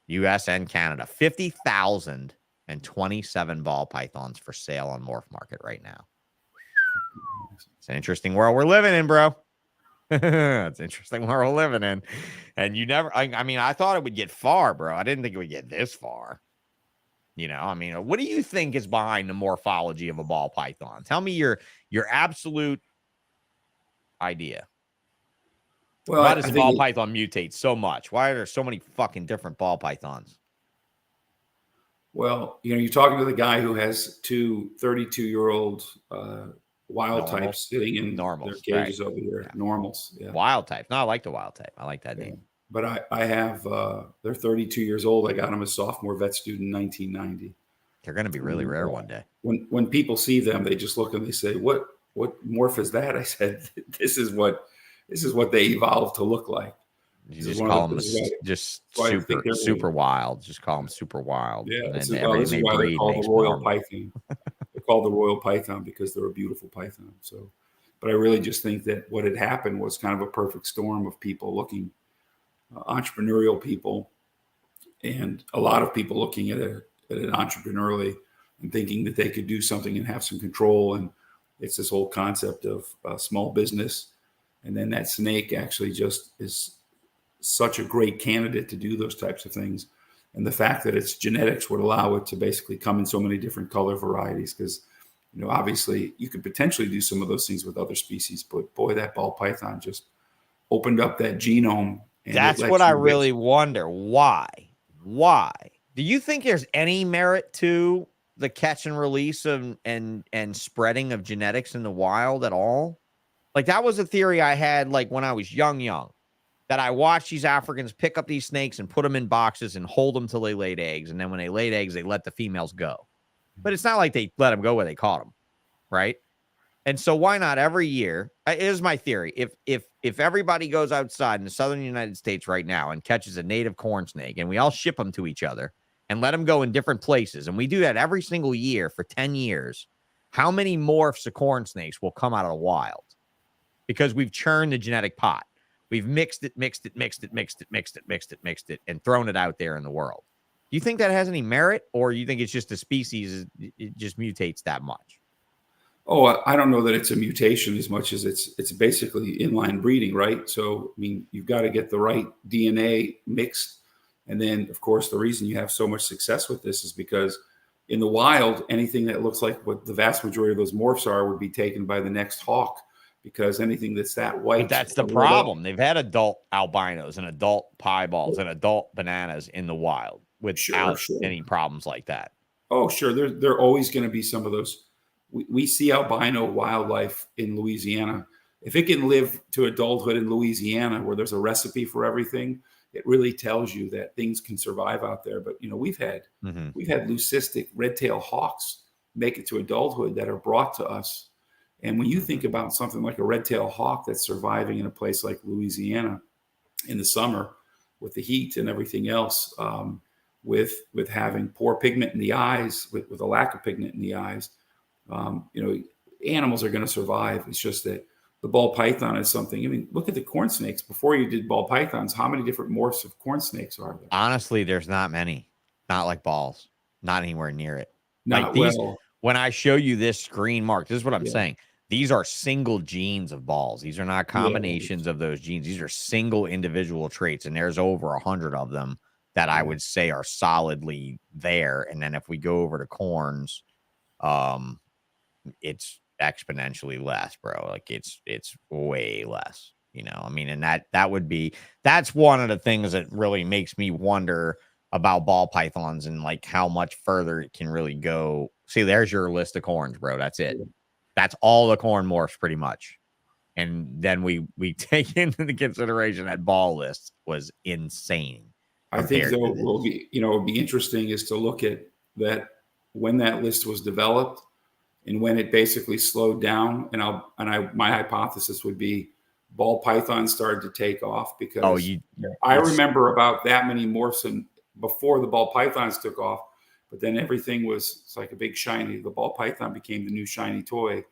S2: U.S. and Canada, 50,027 ball pythons for sale on MORPH market right now. It's an interesting world we're living in, bro. It's an interesting world we're living in. And you never, I mean, I thought it would get far, bro. I didn't think it would get this far. I mean, what do you think is behind the morphology of a ball python? Tell me your absolute idea.
S3: Well,
S2: why does a ball python mutate so much? Why are there so many fucking different ball pythons?
S3: Well, you're talking to the guy who has 2 32-year-old wild types sitting in
S2: normals,
S3: their cages over here.
S2: Yeah.
S3: Normals. Yeah.
S2: Wild type. No, I like the wild type. I like that name.
S3: But I have, they're 32 years old. I got them as sophomore vet student in 1990.
S2: They're going to be really rare one day.
S3: When people see them, they just look and they say, what morph is that? I said, this is what they evolved to look like.
S2: You just call them super wild. Just call them super wild.
S3: Yeah, this is why they're called the royal python. They're called the royal python because they're a beautiful python. So, but I really just think that what had happened was kind of a perfect storm of people looking, entrepreneurial people, and a lot of people looking at it entrepreneurially and thinking that they could do something and have some control. And it's this whole concept of small business. And then that snake actually just is such a great candidate to do those types of things. And the fact that its genetics would allow it to basically come in so many different color varieties, because, obviously you could potentially do some of those things with other species, but boy, that ball python just opened up that genome. And
S2: that's what I really wonder. Why? Do you think there's any merit to the catch and release of and spreading of genetics in the wild at all? Like that was a theory I had like when I was young, that I watched these Africans pick up these snakes and put them in boxes and hold them till they laid eggs. And then when they laid eggs, they let the females go. But it's not like they let them go where they caught them, right? And so why not every year? Here's my theory. If everybody goes outside in the southern United States right now and catches a native corn snake and we all ship them to each other and let them go in different places, and we do that every single year for 10 years, how many morphs of corn snakes will come out of the wild? Because we've churned the genetic pot. We've mixed it, and thrown it out there in the world. Do you think that has any merit, or you think it's just a species, it just mutates that much?
S3: Oh, I don't know that it's a mutation as much as it's basically inline breeding, right? So, I mean, you've got to get the right DNA mixed. And then, of course, the reason you have so much success with this is because in the wild, anything that looks like what the vast majority of those morphs are would be taken by the next hawk, because anything that's that white.
S2: But that's the problem. They've had adult albinos and adult pieballs and adult bananas in the wild without any problems like that.
S3: Oh, sure. There are always going to be some of those. We see albino wildlife in Louisiana. If it can live to adulthood in Louisiana, where there's a recipe for everything, it really tells you that things can survive out there. But, you know, we've had leucistic red-tailed hawks make it to adulthood that are brought to us. And when you think about something like a red-tailed hawk that's surviving in a place like Louisiana in the summer with the heat and everything else, with having poor pigment in the eyes, with a lack of pigment in the eyes, you know, animals are going to survive. It's just that the ball python is something. I mean, look at the corn snakes. Before you did ball pythons, how many different morphs of corn snakes are there?
S2: Honestly, there's not many. Not like balls. Not anywhere near it.
S3: Not
S2: like these,
S3: well.
S2: When I show you this screen mark, this is what I'm saying. These are single genes of balls. These are not combinations of those genes. These are single individual traits, and there's over 100 of them that I would say are solidly there. And then if we go over to corns, it's exponentially less, bro. Like it's way less, you know. I mean, and that's one of the things that really makes me wonder about ball pythons and like how much further it can really go. See, there's your list of corns, bro. That's it. That's all the corn morphs pretty much. And then we take into the consideration that ball list was insane.
S3: I think though will be, you know, it'll be interesting is to look at that when that list was developed and when it basically slowed down. And my hypothesis would be ball pythons started to take off because I remember about that many morphs and before the ball pythons took off, but then everything it's like a big shiny. The ball python became the new shiny toy,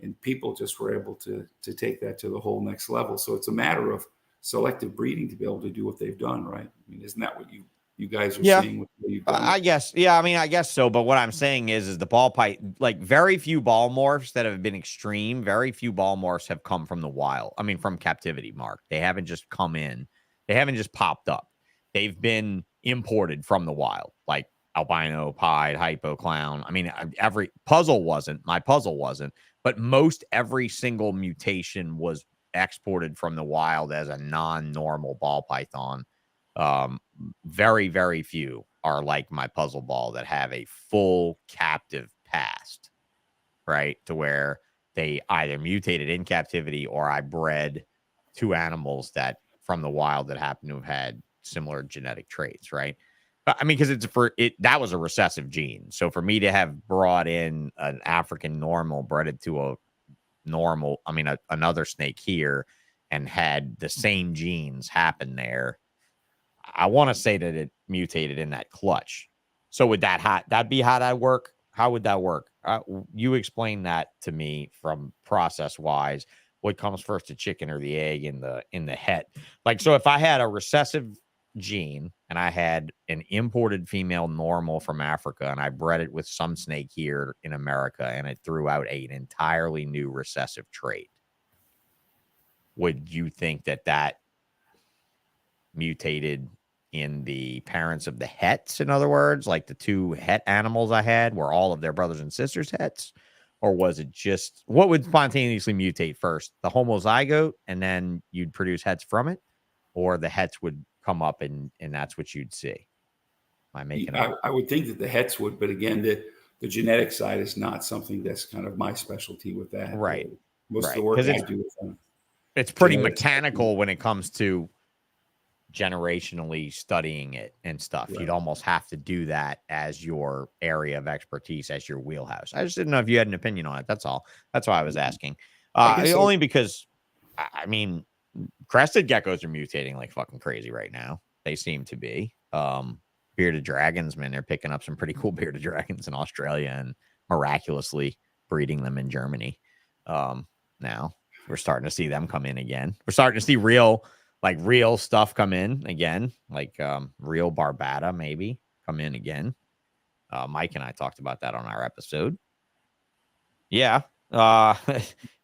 S3: and people just were able to take that to the whole next level. So it's a matter of selective breeding to be able to do what they've done, right? I mean, isn't that what you guys are seeing with what you've done?
S2: I guess. Yeah, I mean, I guess so. But what I'm saying is the ball python, like very few ball morphs that have been extreme, very few ball morphs have come from the wild. I mean, from captivity, Mark. They haven't just come in. They haven't just popped up. They've been imported from the wild, like albino, pied, hypo, clown. I mean, my puzzle wasn't, but most every single mutation was exported from the wild as a non-normal ball python. Very, very few are like my puzzle ball that have a full captive past, right? To where they either mutated in captivity or I bred two animals that from the wild that happen to have had similar genetic traits, right? I mean, because that was a recessive gene. So for me to have brought in an African normal, bred it to a normal, another snake here and had the same genes happen there, I want to say that it mutated in that clutch. So would that'd be how that work? How would that work? You explain that to me from process wise. What comes first, the chicken or the egg in the head? Like, so if I had a recessive gene and I had an imported female normal from Africa and I bred it with some snake here in America and it threw out an entirely new recessive trait, would you think that mutated in the parents of the hets? In other words, like the two het animals I had were all of their brothers and sisters hets? Or was it just, what would spontaneously mutate first? The homozygote and then you'd produce hets from it? Or the hets would come up and that's what you'd see? Am I making up?
S3: I would think that the hets would, but again, the genetic side is not something that's kind of my specialty with that.
S2: Right.
S3: Most of the work I do with them.
S2: It's pretty mechanical when it comes to generationally studying it and stuff. Right. You'd almost have to do that as your area of expertise, as your wheelhouse. I just didn't know if you had an opinion on it. That's all. That's why I was asking. Only because, I mean, crested geckos are mutating like fucking crazy right now. They seem to be. Bearded dragons, man, they're picking up some pretty cool bearded dragons in Australia and miraculously breeding them in Germany. Now we're starting to see them come in again. We're starting to see real like real stuff come in again, like real Barbata maybe come in again. Mike and I talked about that on our episode. Yeah.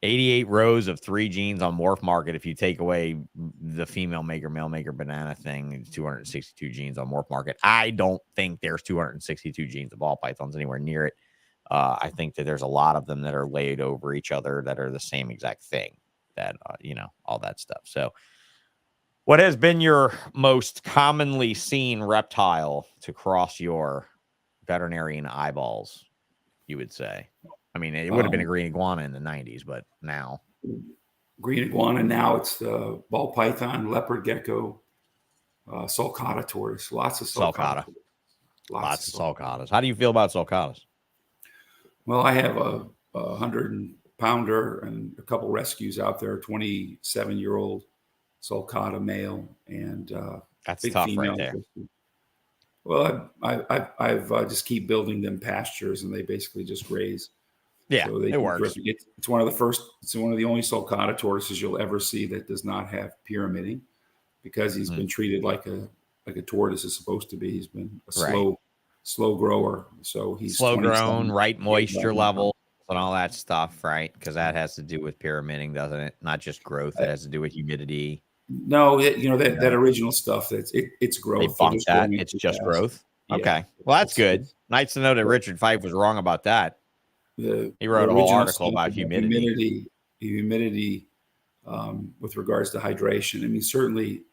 S2: 88 rows of 3 genes on Morph Market. If you take away the female maker, male maker banana thing, it's 262 genes on Morph Market. I don't think there's 262 genes of ball pythons anywhere near it. I think that there's a lot of them that are laid over each other that are the same exact thing, that, all that stuff. So what has been your most commonly seen reptile to cross your veterinarian eyeballs, you would say? I mean, it would have been a green iguana in the 90s, but now.
S3: Green iguana, now it's the ball python, leopard gecko, sulcata tortoise. Lots of sulcata.
S2: Lots of sulcatas. How do you feel about sulcatas?
S3: Well, I have a 100-pounder and a couple rescues out there, 27-year-old sulcata male and
S2: that's
S3: big
S2: tough
S3: female.
S2: right there.
S3: Well, I've just keep building them pastures, and they basically just graze.
S2: Yeah,
S3: so it works. It's one of the only sulcata tortoises you'll ever see that does not have pyramiding, because he's been treated like a tortoise is supposed to be. He's been a slow grower. So he's
S2: slow grown, right moisture level and all that stuff, right? Because that has to do with pyramiding, doesn't it? Not just growth. It has to do with humidity.
S3: No, that original stuff. It's growth.
S2: They bumped that. It's just growth. Yeah. Okay. Well, that's good. Nice to know that Richard Fife was wrong about that. He wrote a whole article about humidity.
S3: Humidity with regards to hydration. I mean, certainly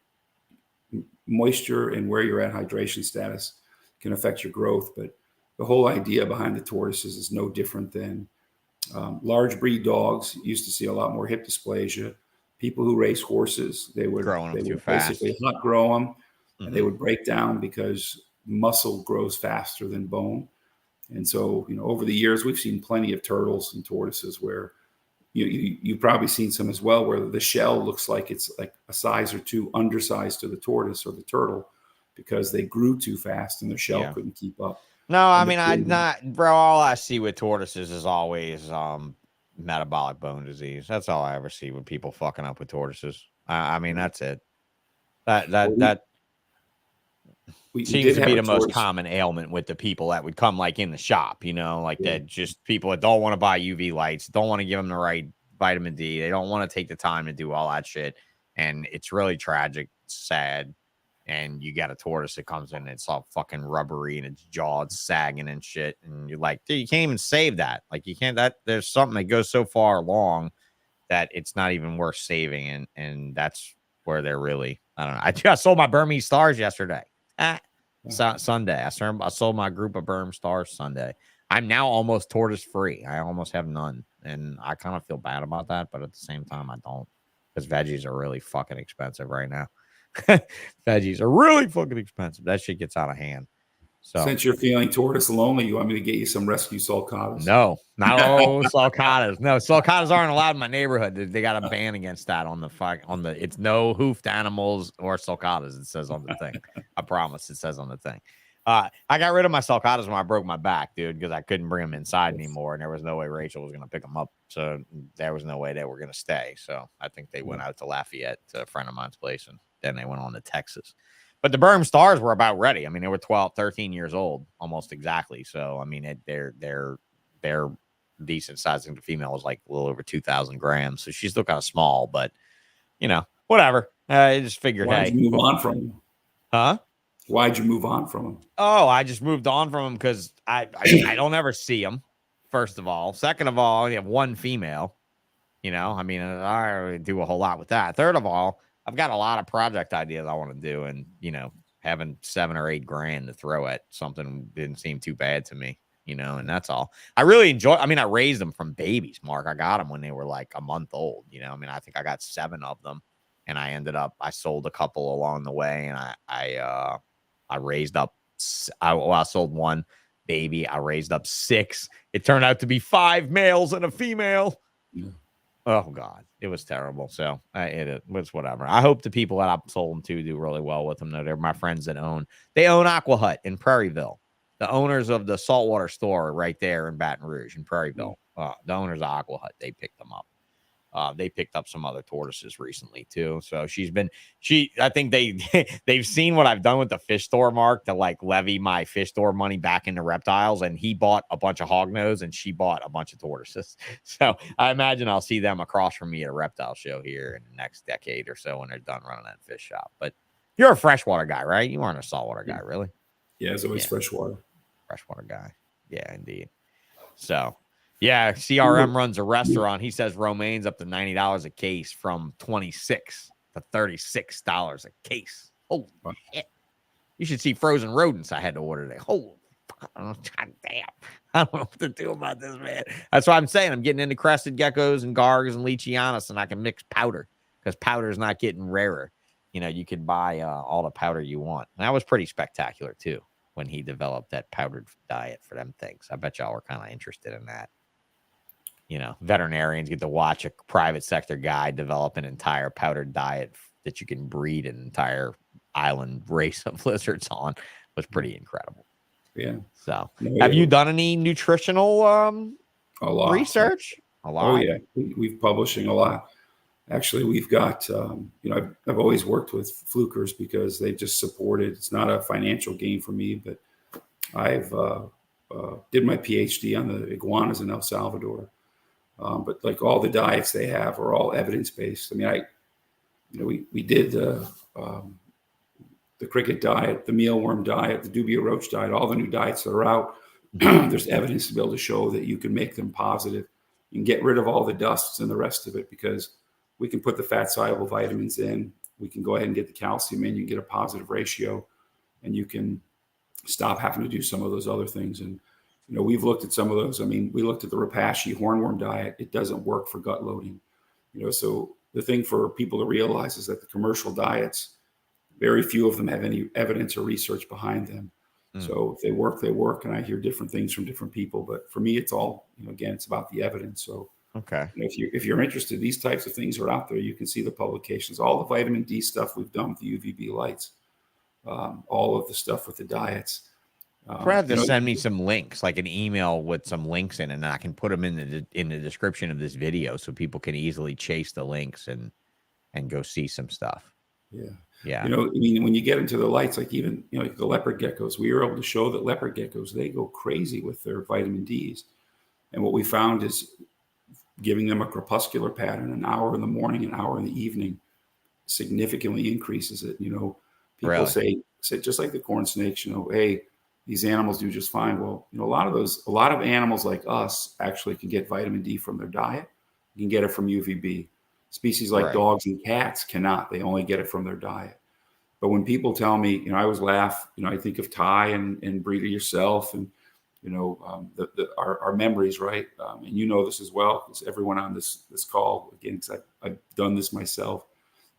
S3: moisture and where you're at hydration status can affect your growth, but the whole idea behind the tortoises is no different than large breed dogs. Used to see a lot more hip dysplasia. People who race horses, they would basically hot grow them, and they would break down because muscle grows faster than bone. And so, over the years, we've seen plenty of turtles and tortoises where you've probably seen some as well, where the shell looks like it's like a size or two undersized to the tortoise or the turtle because they grew too fast and their shell couldn't keep up.
S2: No, I mean, all I see with tortoises is always metabolic bone disease. That's all I ever see with people fucking up with tortoises. I mean, that's it. That seems to be the most common ailment with the people that would come like in the shop, that just people that don't want to buy UV lights, don't want to give them the right vitamin D. They don't want to take the time to do all that shit. And it's really tragic, sad. And you got a tortoise that comes in and it's all fucking rubbery and its jaw is sagging and shit. And you're like, dude, you can't even save that. Like, you can't, there's something that goes so far along that it's not even worth saving. And that's where they're really, I don't know. I sold my Burmese stars yesterday. Sunday. I sold my group of Burm stars Sunday. I'm now almost tortoise free. I almost have none. And I kind of feel bad about that. But at the same time, I don't. Because veggies are really fucking expensive right now. Veggies are really fucking expensive. That shit gets out of hand. So
S3: since you're feeling tortoise lonely, you want me to get you some rescue sulcatas?
S2: No, not all sulcatas. No, sulcatas aren't allowed in my neighborhood. They got a ban against that on the it's no hoofed animals or sulcatas. It says on the thing. I promise it says on the thing. I got rid of my sulcatas when I broke my back, dude, because I couldn't bring them inside anymore, and there was no way Rachel was going to pick them up. So there was no way they were going to stay. So I think they went out to Lafayette to a friend of mine's place, and then they went on to Texas. But the Burm stars were about ready. I mean, they were 12, 13 years old, almost exactly. So, I mean, they're decent size. I think the female was like a little over 2,000 grams. So she's still kind of small, but, whatever. I just figured,
S3: Why'd you move on from them?
S2: Huh?
S3: Why'd you move on from them?
S2: Oh, I just moved on from them because I don't ever see them, first of all. Second of all, you have one female. I mean, I don't really do a whole lot with that. Third of all, I've got a lot of project ideas I want to do, and having $7 or $8 grand to throw at something didn't seem too bad to me, and that's all. I really enjoy. I mean, I raised them from babies, Mark. I got them when they were like a month old. I mean, I think I got 7 of them, and I sold a couple along the way, and I raised up. I sold one baby. I raised up 6. It turned out to be 5 males and a female. Yeah. Oh, God, it was terrible. So it was whatever. I hope the people that I sold them to do really well with them. They're my friends that own Aqua Hut in Prairieville. The owners of the saltwater store right there in Baton Rouge in Prairieville. The owners of Aqua Hut, they picked them up. They picked up some other tortoises recently too. So I think they've seen what I've done with the fish store, Mark, to like levy my fish store money back into reptiles. And he bought a bunch of hognose and she bought a bunch of tortoises. So I imagine I'll see them across from me at a reptile show here in the next decade or so when they're done running that fish shop. But you're a freshwater guy, right? You aren't a saltwater guy, really?
S3: Yeah, it's always freshwater.
S2: Freshwater guy. Yeah, indeed. So, yeah, CRM runs a restaurant. He says romaine's up to $90 a case from $26 to $36 a case. Holy shit. You should see frozen rodents I had to order today. Holy God damn. I don't know what to do about this, man. That's why I'm saying I'm getting into crested geckos and gargs and leachianus, and I can mix powder because powder is not getting rarer. You know, you could buy all the powder you want. And that was pretty spectacular, too, when he developed that powdered diet for them things. I bet y'all were kind of interested in that. You know, veterinarians get to watch a private sector guy develop an entire powdered diet that you can breed an entire island race of lizards on. Was pretty incredible.
S3: Yeah.
S2: So, have you done any nutritional
S3: a lot
S2: research? A lot.
S3: Oh, yeah. We've publishing a lot. Actually, we've got, you know, I've always worked with flukers because they've just supported. It's not a financial gain for me, but I've did my PhD on the iguanas in El Salvador. But like all the diets they have are all evidence-based. I mean, we did the cricket diet, the mealworm diet, the dubia roach diet, all the new diets that are out. There's evidence to be able to show that you can make them positive. You can get rid of all the dusts and the rest of it because we can put the fat soluble vitamins in. We can go ahead and get the calcium in. You can get a positive ratio, and you can stop having to do some of those other things. And you know, we've looked at some of those. I mean, we looked at the Rapashi hornworm diet. It doesn't work for gut loading. You know, so the thing for people to realize is that the commercial diets, very few of them have any evidence or research behind them. So if they work, they work. And I hear different things from different people. But for me, it's all, you know, again, it's about the evidence. So
S2: okay,
S3: you know, if you're interested, these types of things are out there. You can see the publications, all the vitamin D stuff we've done with the UVB lights, all of the stuff with the diets.
S2: Brad, to send me some links, like an email with some links in, and I can put them in the description of this video so people can easily chase the links and go see some stuff.
S3: Yeah.
S2: Yeah.
S3: You know, I mean, when you get into the lights, like even, you know, like the leopard geckos, we were able to show that leopard geckos, they go crazy with their vitamin Ds. And what we found is giving them a crepuscular pattern, an hour in the morning, an hour in the evening, significantly increases it. You know, people say just like the corn snakes, you know, hey, these animals do just fine. Well, you know, a lot of animals like us actually can get vitamin D from their diet. You can get it from UVB. Species like dogs and cats cannot. They only get it from their diet. But when people tell me, you know, I always laugh. You know, I think of Ty and Breeder yourself, and you know, our memories, right? And you know this as well, because everyone on this call, again, because I've done this myself.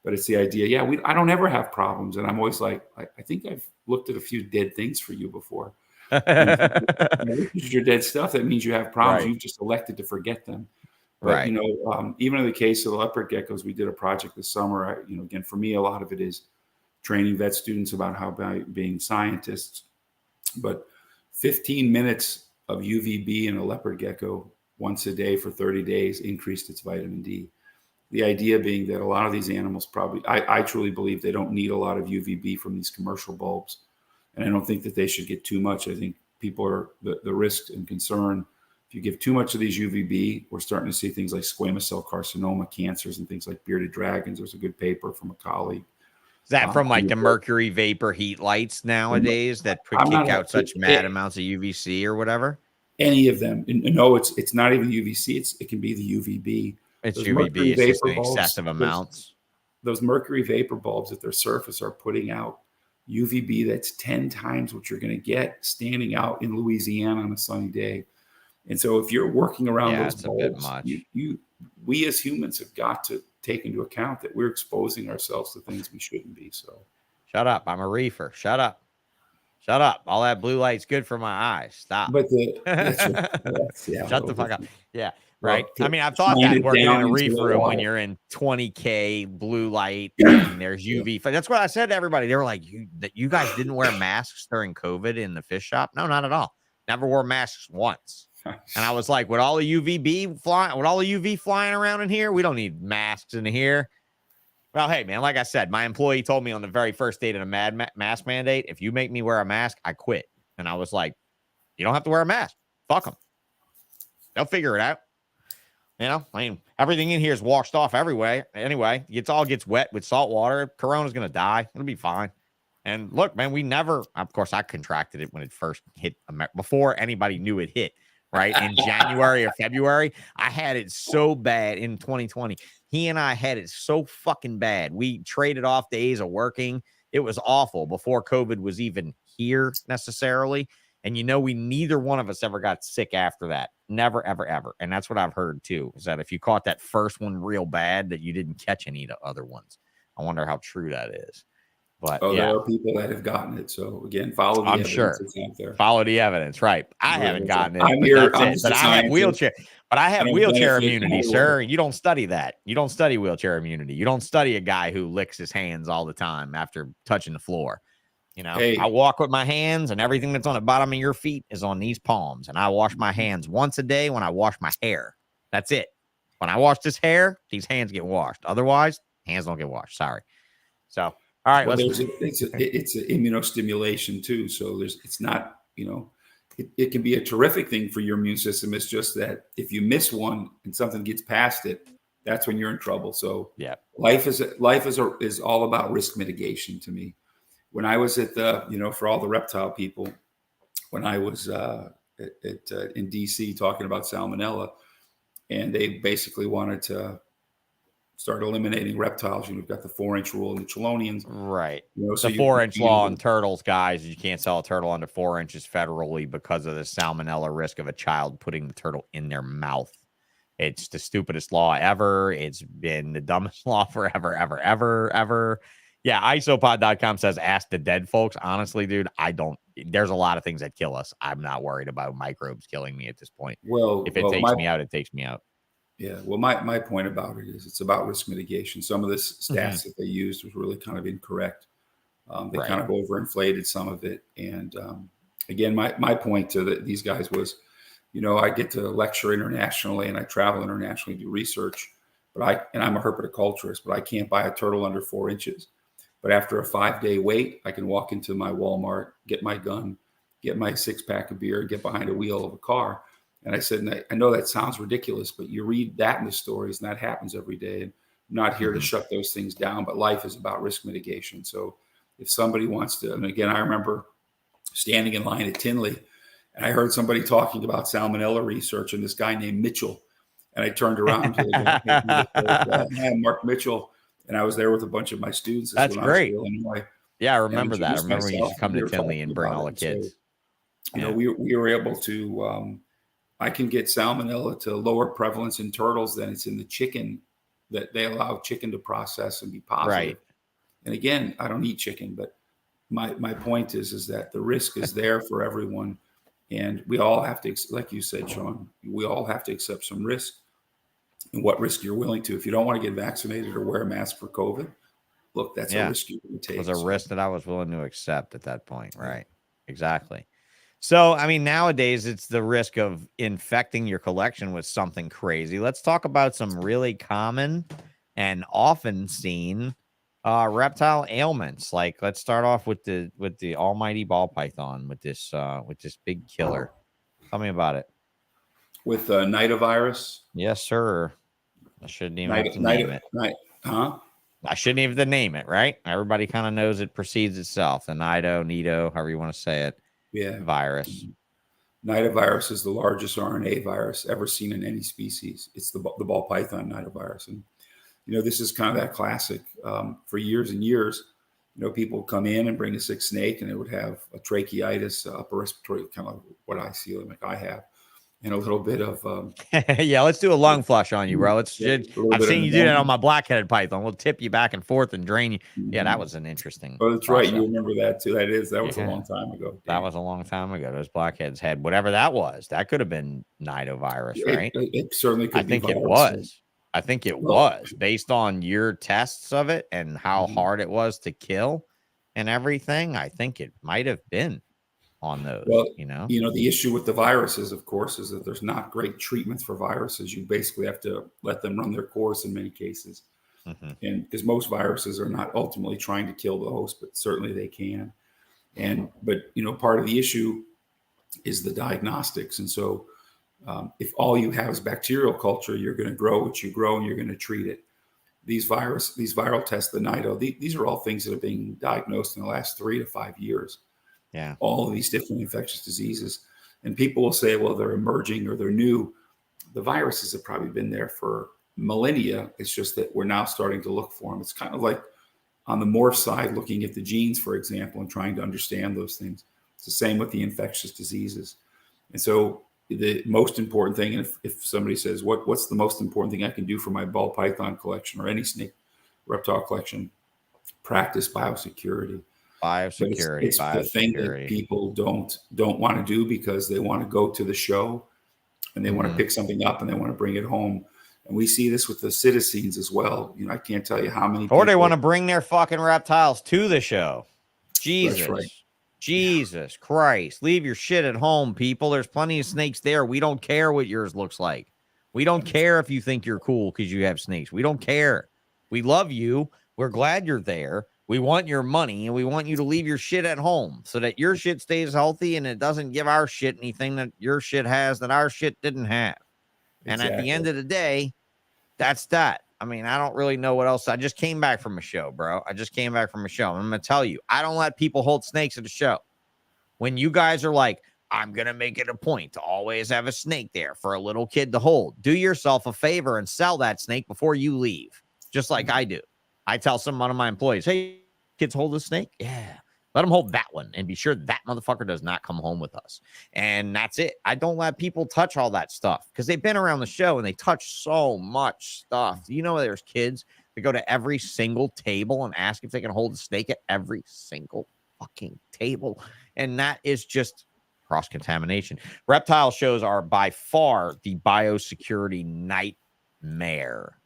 S3: But it's the idea, yeah, I don't ever have problems, and I'm always like, I think I've looked at a few dead things for you before. This is your dead stuff. That means you have problems. You've just elected to forget them. But, you know, even in the case of the leopard geckos, we did a project this summer. You know, again, for me, a lot of it is training vet students about how being scientists. But 15 minutes of UVB in a leopard gecko once a day for 30 days increased its vitamin D. The idea being that a lot of these animals probably, I truly believe they don't need a lot of UVB from these commercial bulbs. And I don't think that they should get too much. I think people are, the risk and concern, if you give too much of these UVB, we're starting to see things like squamous cell carcinoma, cancers, and things like bearded dragons. There's a good paper from a colleague.
S2: Is that from like the mercury vapor heat lights nowadays that could kick out such mad amounts of UVC or whatever?
S3: Any of them. No, it's not even UVC. It can be the UVB.
S2: It's UVB. It's just excessive amounts.
S3: Those mercury vapor bulbs at their surface are putting out UVB that's 10 times what you're going to get standing out in Louisiana on a sunny day. And so if you're working around those bulbs, we as humans have got to take into account that we're exposing ourselves to things we shouldn't be. So
S2: shut up. I'm a reefer. Shut up. Shut up. All that blue light's good for my eyes. Stop.
S3: But
S2: shut the fuck up. Yeah. Right. Well, I mean, I've thought that working in a reef room when you're in 20K blue light and there's UV. That's what I said to everybody. They were like, you guys didn't wear masks during COVID in the fish shop? No, not at all. Never wore masks once. And I was like, with all the UV flying around in here, we don't need masks in here. Well, hey, man, like I said, my employee told me on the very first day of the mask mandate, if you make me wear a mask, I quit. And I was like, you don't have to wear a mask. Fuck them. They'll figure it out. You know, I mean, everything in here is washed off everywhere. Anyway, it all gets wet with salt water. Corona's going to die. It'll be fine. And look, man, we never, of course, I contracted it when it first hit America, before anybody knew it hit, right? In January or February, I had it so bad in 2020. He and I had it so fucking bad. We traded off days of working. It was awful before COVID was even here necessarily. And you know, we neither one of us ever got sick after that. Never, ever, ever. And that's what I've heard too, is that if you caught that first one real bad, that you didn't catch any of the other ones. I wonder how true that is. But
S3: there are people that have gotten it. So again, follow the evidence that's out there.
S2: Follow the evidence, right? I haven't gotten it.
S3: I'm here.
S2: But I have wheelchair. But I have wheelchair immunity, sir. You don't study that. You don't study wheelchair immunity. You don't study a guy who licks his hands all the time after touching the floor. You know, I walk with my hands, and everything that's on the bottom of your feet is on these palms. And I wash my hands once a day when I wash my hair. That's it. When I wash this hair, these hands get washed. Otherwise, hands don't get washed. Sorry. So, all right.
S3: Well, it's an immunostimulation too. So it's not, you know, it can be a terrific thing for your immune system. It's just that if you miss one and something gets past it, that's when you're in trouble. So
S2: yeah,
S3: life is all about risk mitigation to me. When I was at for all the reptile people, when I was in DC talking about salmonella, and they basically wanted to start eliminating reptiles. You know, we've got the 4-inch rule in the chelonians.
S2: Right.
S3: You know,
S2: the 4-inch law on turtles, guys. You can't sell a turtle under 4 inches federally because of the salmonella risk of a child putting the turtle in their mouth. It's the stupidest law ever. It's been the dumbest law forever, ever, ever, ever. Yeah, isopod.com says ask the dead folks. Honestly, dude, there's a lot of things that kill us. I'm not worried about microbes killing me at this point.
S3: Well,
S2: if it takes me out, it takes me out.
S3: Yeah, well, my point about it is it's about risk mitigation. Some of the stats that they used was really kind of incorrect. They kind of overinflated some of it. And again, my point to these guys was, you know, I get to lecture internationally and I travel internationally, do research, and I'm a herpetoculturist, but I can't buy a turtle under 4 inches. But after a 5-day wait, I can walk into my Walmart, get my gun, get my 6-pack of beer, get behind a wheel of a car. And I said, and I know that sounds ridiculous, but you read that in the stories, and that happens every day. And I'm not here to shut those things down, but life is about risk mitigation. So if somebody wants to, and again, I remember standing in line at Tinley, and I heard somebody talking about salmonella research, and this guy named Mitchell. And I turned around to the guy, Mark Mitchell, and I was there with a bunch of my students.
S2: That's great.
S3: Illinois.
S2: Yeah, I remember that. I remember when you used to come to Tinley and bring all the kids.
S3: So, you know, we were able to, I can get salmonella to lower prevalence in turtles than it's in the chicken, that they allow chicken to process and be positive. Right. And again, I don't eat chicken, but my point is that the risk is there for everyone. And we all have to, like you said, Sean, we all have to accept some risk and what risk you're willing to. If you don't want to get vaccinated or wear a mask for COVID, look, that's a risk you can take.
S2: It was a risk that I was willing to accept at that point. Right. Exactly. So, I mean, nowadays it's the risk of infecting your collection with something crazy. Let's talk about some really common and often seen reptile ailments. Like, let's start off with the almighty ball python, with this big killer. Tell me about it.
S3: With nitovirus?
S2: Yes, sir. I shouldn't even have to name it. I shouldn't even have to name it, right? Everybody kind of knows it precedes itself. The nito, however you want to say it.
S3: Yeah.
S2: Virus.
S3: Nitovirus is the largest RNA virus ever seen in any species. It's the ball python nitovirus. And, you know, this is kind of that classic. For years and years, you know, people come in and bring a sick snake, and it would have a tracheitis, upper respiratory, kind of what I see like I have, and a little bit of
S2: yeah, let's do a lung flush on you, bro. I've seen you do that on my black-headed python. We'll tip you back and forth and drain you. Yeah, that was an interesting.
S3: Oh, that's process. Right. You remember that too. That was a long time ago.
S2: That was a long time ago. Those blackheads had whatever that was. That could have been nitovirus, right?
S3: It certainly could.
S2: I think it was. I think it was based on your tests of it and how hard it was to kill and everything. I think it might have been. on those,
S3: Well,
S2: you know?
S3: the issue with the viruses, of course, is that there's not great treatments for viruses. You basically have to let them run their course in many cases.
S2: Mm-hmm.
S3: And because most viruses are not ultimately trying to kill the host, but certainly they can. But part of the issue is the diagnostics. And so if all you have is bacterial culture, you're going to grow what you grow and you're going to treat it. These viral tests, the NIDO, these are all things that are being diagnosed in the last 3 to 5 years.
S2: Yeah.
S3: All of these different infectious diseases. And people will say, well, they're emerging or they're new. The viruses have probably been there for millennia. It's just that we're now starting to look for them. It's kind of like on the MORPH side, looking at the genes, for example, and trying to understand those things. It's the same with the infectious diseases. And so the most important thing, and if somebody says, what's the most important thing I can do for my ball python collection or any snake reptile collection? Practice biosecurity.
S2: Biosecurity.
S3: It's the thing that people don't want to do because they want to go to the show and they want to pick something up and they want to bring it home. And we see this with the citizens as well. I can't tell you how many.
S2: Or they want to bring their fucking reptiles to the show. Jesus.
S3: That's right.
S2: Jesus Christ. Leave your shit at home, people. There's plenty of snakes there. We don't care what yours looks like. We don't care if you think you're cool because you have snakes. We don't care. We love you. We're glad you're there. We want your money, and we want you to leave your shit at home so that your shit stays healthy and it doesn't give our shit anything that your shit has that our shit didn't have. And at the end of the day, that's that. I mean, I don't really know what else. I just came back from a show, bro. I just came back from a show. I'm going to tell you, I don't let people hold snakes at a show. When you guys are like, I'm going to make it a point to always have a snake there for a little kid to hold, do yourself a favor and sell that snake before you leave, just like I do. I tell one of my employees, hey, kids hold a snake? Yeah. Let them hold that one and be sure that motherfucker does not come home with us. And that's it. I don't let people touch all that stuff because they've been around the show and they touch so much stuff. There's kids that go to every single table and ask if they can hold a snake at every single fucking table. And that is just cross-contamination. Reptile shows are by far the biosecurity nightmare.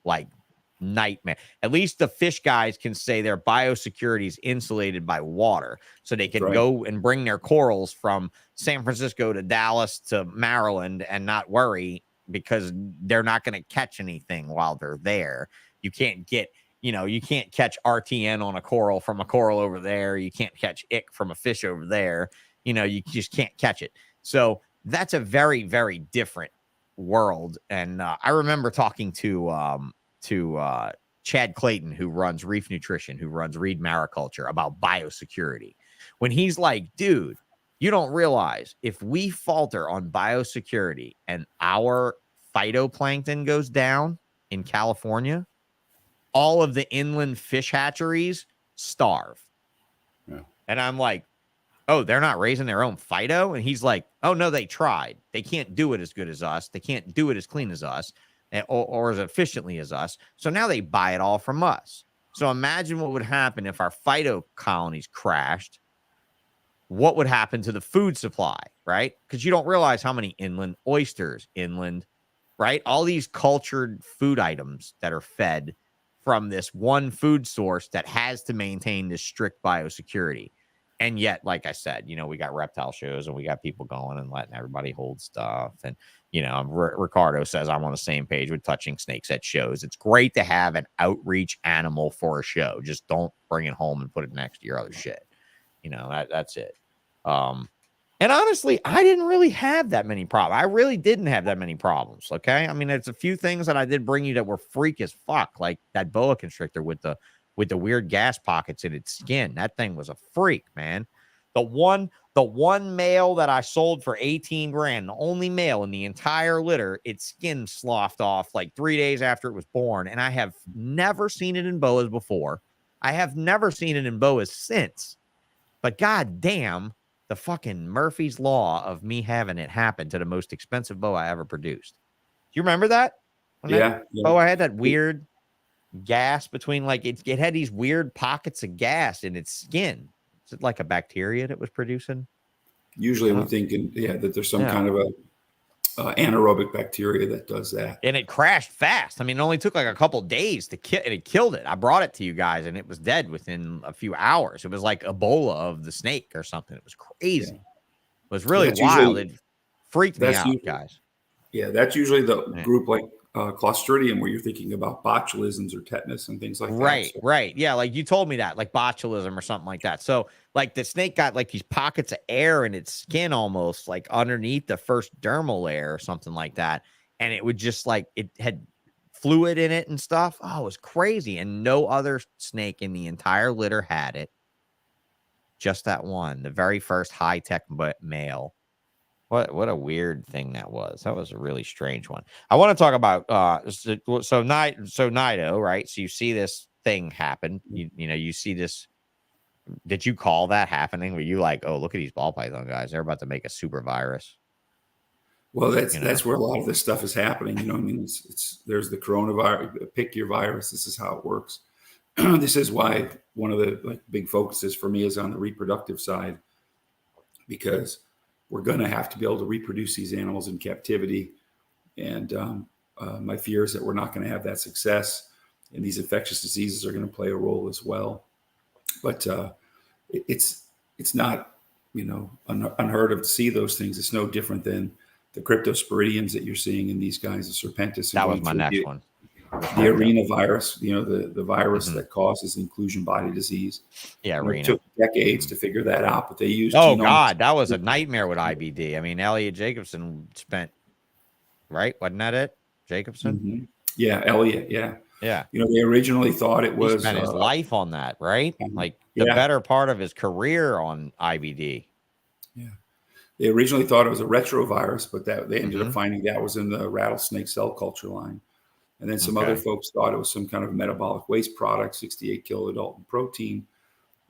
S2: Nightmare. At least the fish guys can say their biosecurity is insulated by water, so they can go and bring their corals from San Francisco to Dallas to Maryland and not worry because they're not going to catch anything while they're there. You can't get, you can't catch RTN on a coral from a coral over there. You can't catch ick from a fish over there. You just can't catch it. So that's a very, very different world. And I remember talking to Chad Clayton, who runs Reef Nutrition, who runs Reed Mariculture, about biosecurity. When he's like, dude, you don't realize if we falter on biosecurity and our phytoplankton goes down in California, all of the inland fish hatcheries starve. Yeah. And I'm like, oh, they're not raising their own phyto? And he's like, oh, no, they tried. They can't do it as good as us. They can't do it as clean as us. Or as efficiently as us. So now they buy it all from us. So imagine what would happen if our phyto colonies crashed. What would happen to the food supply, right? Because you don't realize how many inland oysters, right? All these cultured food items that are fed from this one food source that has to maintain this strict biosecurity. And yet, like I said, we got reptile shows and we got people going and letting everybody hold stuff. And, Ricardo says I'm on the same page with touching snakes at shows. It's great to have an outreach animal for a show. Just don't bring it home and put it next to your other shit. That's it. And honestly, I didn't really have that many problems. I really didn't have that many problems. Okay. I mean, it's a few things that I did bring you that were freak as fuck, like that boa constrictor with the weird gas pockets in its skin. That thing was a freak, man. The one male that I sold for 18 grand, the only male in the entire litter, its skin sloughed off like 3 days after it was born. And I have never seen it in boas before. I have never seen it in boas since. But goddamn, the fucking Murphy's Law of me having it happen to the most expensive boa I ever produced. Do you remember that?
S3: Yeah.
S2: Boa had that weird gas between, like, it had these weird pockets of gas in its skin. Is it like a bacteria that was producing?
S3: Usually we're thinking, that there's some kind of a anaerobic bacteria that does that.
S2: And it crashed fast. I mean, it only took like a couple days to kill, and it killed it. I brought it to you guys, and it was dead within a few hours. It was like Ebola of the snake or something. It was crazy. was really
S3: That's
S2: wild.
S3: usually
S2: It freaked me
S3: that's
S2: out,
S3: usually
S2: guys.
S3: yeah, that's usually the
S2: Yeah.
S3: group like Clostridium, where you're thinking about botulisms or tetanus and things like that.
S2: Right,
S3: So,
S2: right. Yeah, like you told me that, like botulism or something like that. So, like the snake got like these pockets of air in its skin almost like underneath the first dermal layer or something like that. And it would just like it had fluid in it and stuff. Oh, it was crazy. And no other snake in the entire litter had it. Just that one, the very first high-tech male. What a weird thing that was. That was a really strange one. I want to talk about Nido, right? So you see this thing happen. You know, you see this. Did you call that happening? Were you like, oh, look at these ball python guys? They're about to make a super virus.
S3: well,
S2: You know?
S3: that's where a lot of this stuff is happening. You know, I mean, it's there's the coronavirus, pick your virus. This is how it works. This is why one of the big focuses for me is on the reproductive side, because we're going to have to be able to reproduce these animals in captivity. And my fear is that we're not going to have that success, and these infectious diseases are going to play a role as well. But it's not, you know, unheard of to see those things. It's no different than the cryptosporidiums that you're seeing in these guys, the Serpentis.
S2: That was my next one.
S3: The arena virus, you know, the virus that causes inclusion body disease.
S2: Yeah,
S3: It
S2: arena.
S3: took decades to figure that out, but they used.
S2: Oh God, that was a nightmare with IBD. I mean, Elliot Jacobson spent, right? Wasn't that it, Jacobson?
S3: Mm-hmm. Yeah, Elliot. Yeah,
S2: yeah.
S3: You know, they originally thought it was
S2: he spent his life on that, right? Like the
S3: yeah.
S2: better part of his career on IBD.
S3: Yeah, they originally thought it was a retrovirus, but that they ended up finding that was in the rattlesnake cell culture line. And then some other folks thought it was some kind of metabolic waste product, 68 kilodalton protein.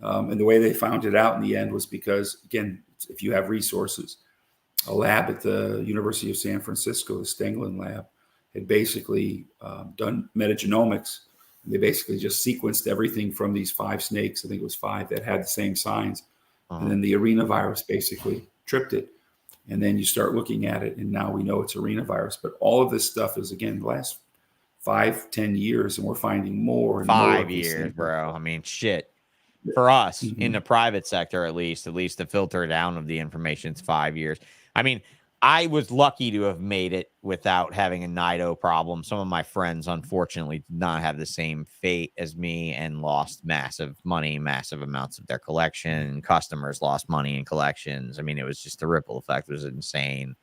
S3: And the way they found it out in the end was because, again, if you have resources, a lab at the University of San Francisco, the Stenglin lab, had basically done metagenomics. And they basically just sequenced everything from these 5 snakes. I think it was 5 that had the same signs. And then the arena virus basically tripped it. And then you start looking at it, and now we know it's arena virus. But all of this stuff is, again, the last 5-10 years, and we're finding more and more.
S2: 5 years, bro. I mean, shit. For us in the private sector, at least the filter down of the information, it's 5 years. I mean, I was lucky to have made it without having a Nido problem. Some of my friends, unfortunately, did not have the same fate as me and lost massive money, massive amounts of their collection. Customers lost money in collections. I mean, it was just the ripple effect was insane.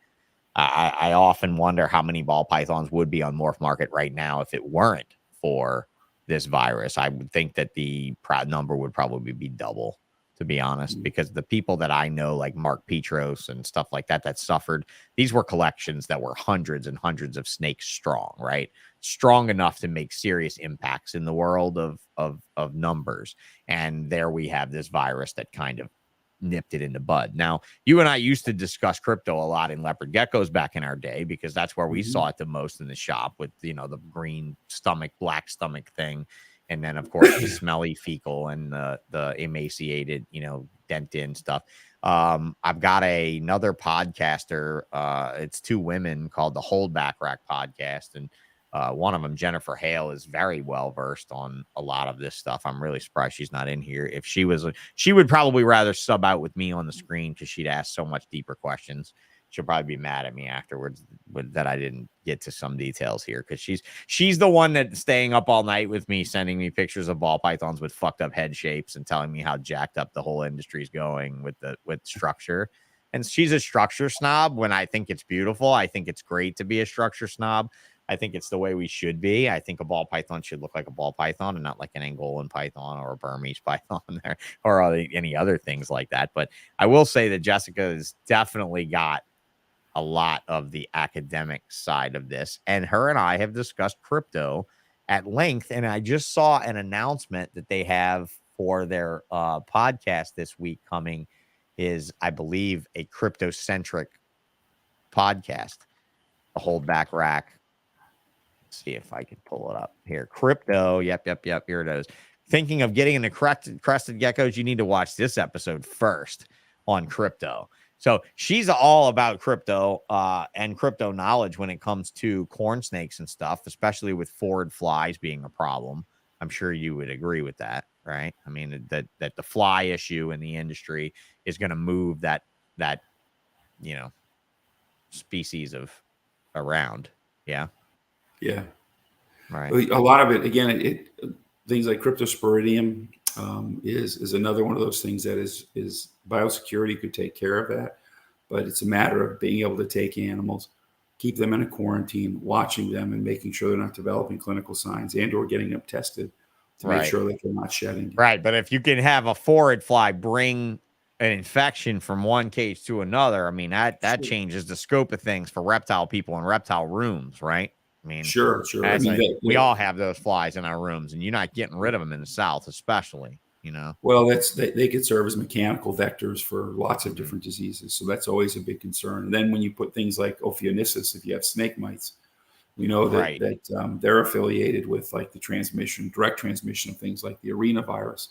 S2: I often wonder how many ball pythons would be on Morph Market right now if it weren't for this virus. I would think that the number would probably be double, to be honest, because the people that I know, like Mark Petros and stuff like that, that suffered, these were collections that were hundreds and hundreds of snakes strong, right? Strong enough to make serious impacts in the world of numbers. And there we have this virus that kind of nipped it in the bud. Now, you and I used to discuss crypto a lot in leopard geckos back in our day, because that's where we saw it the most in the shop with, you know, the green stomach, black stomach thing. And then, of course, the smelly fecal and the emaciated, you know, dent in stuff. I've got another podcaster. It's 2 women called the Holdback Rack podcast. And one of them, Jennifer Hale, is very well versed on a lot of this stuff. I'm really surprised she's not in here. If she was, she would probably rather sub out with me on the screen because she'd ask so much deeper questions. She'll probably be mad at me afterwards that I didn't get to some details here, because she's the one that's staying up all night with me, sending me pictures of ball pythons with fucked up head shapes and telling me how jacked up the whole industry is going with structure. And she's a structure snob when I think it's beautiful. I think it's great to be a structure snob. I think it's the way we should be. I think a ball python should look like a ball python and not like an Angolan python or a Burmese python or any other things like that. But I will say that Jessica has definitely got a lot of the academic side of this. And her and I have discussed crypto at length. And I just saw an announcement that they have for their podcast this week coming is, I believe, a crypto-centric podcast, a Holdback Rack. Let's see if I can pull it up here. Crypto. Yep. Here it is. Thinking of getting into crested geckos, you need to watch this episode first on crypto. So she's all about crypto and crypto knowledge when it comes to corn snakes and stuff, especially with forward flies being a problem. I'm sure you would agree with that, right? I mean, that the fly issue in the industry is going to move that you know, species of around. Yeah.
S3: Yeah.
S2: Right.
S3: A lot of it, again, things like cryptosporidium is another one of those things that is biosecurity could take care of that, but it's a matter of being able to take animals, keep them in a quarantine, watching them, and making sure they're not developing clinical signs and/or getting them tested to make sure that they're not shedding.
S2: Right, but if you can have a phorid fly bring an infection from one cage to another, I mean that changes the scope of things for reptile people in reptile rooms, right? I mean,
S3: Sure. I mean,
S2: we all have those flies in our rooms, and you're not getting rid of them in the South, especially. You know.
S3: Well, they could serve as mechanical vectors for lots of different diseases, so that's always a big concern. And then when you put things like Ophionisis, if you have snake mites, we know that they're affiliated with like the direct transmission of things like the arenavirus,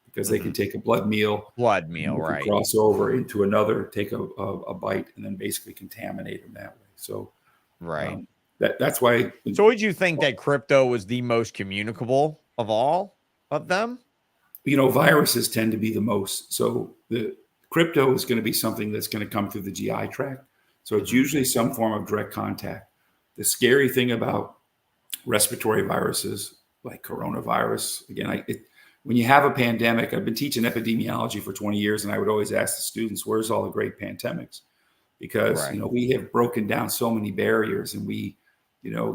S3: because they can take a blood meal,
S2: right?
S3: Cross over into another, take a bite, and then basically contaminate them that way. So,
S2: right.
S3: That's why.
S2: So, would you think that crypto was the most communicable of all of them?
S3: You know, viruses tend to be the most. So the crypto is going to be something that's going to come through the GI tract. So it's usually some form of direct contact. The scary thing about respiratory viruses like coronavirus, again, when you have a pandemic, I've been teaching epidemiology for 20 years, and I would always ask the students, where's all the great pandemics? Because, we have broken down so many barriers, and we,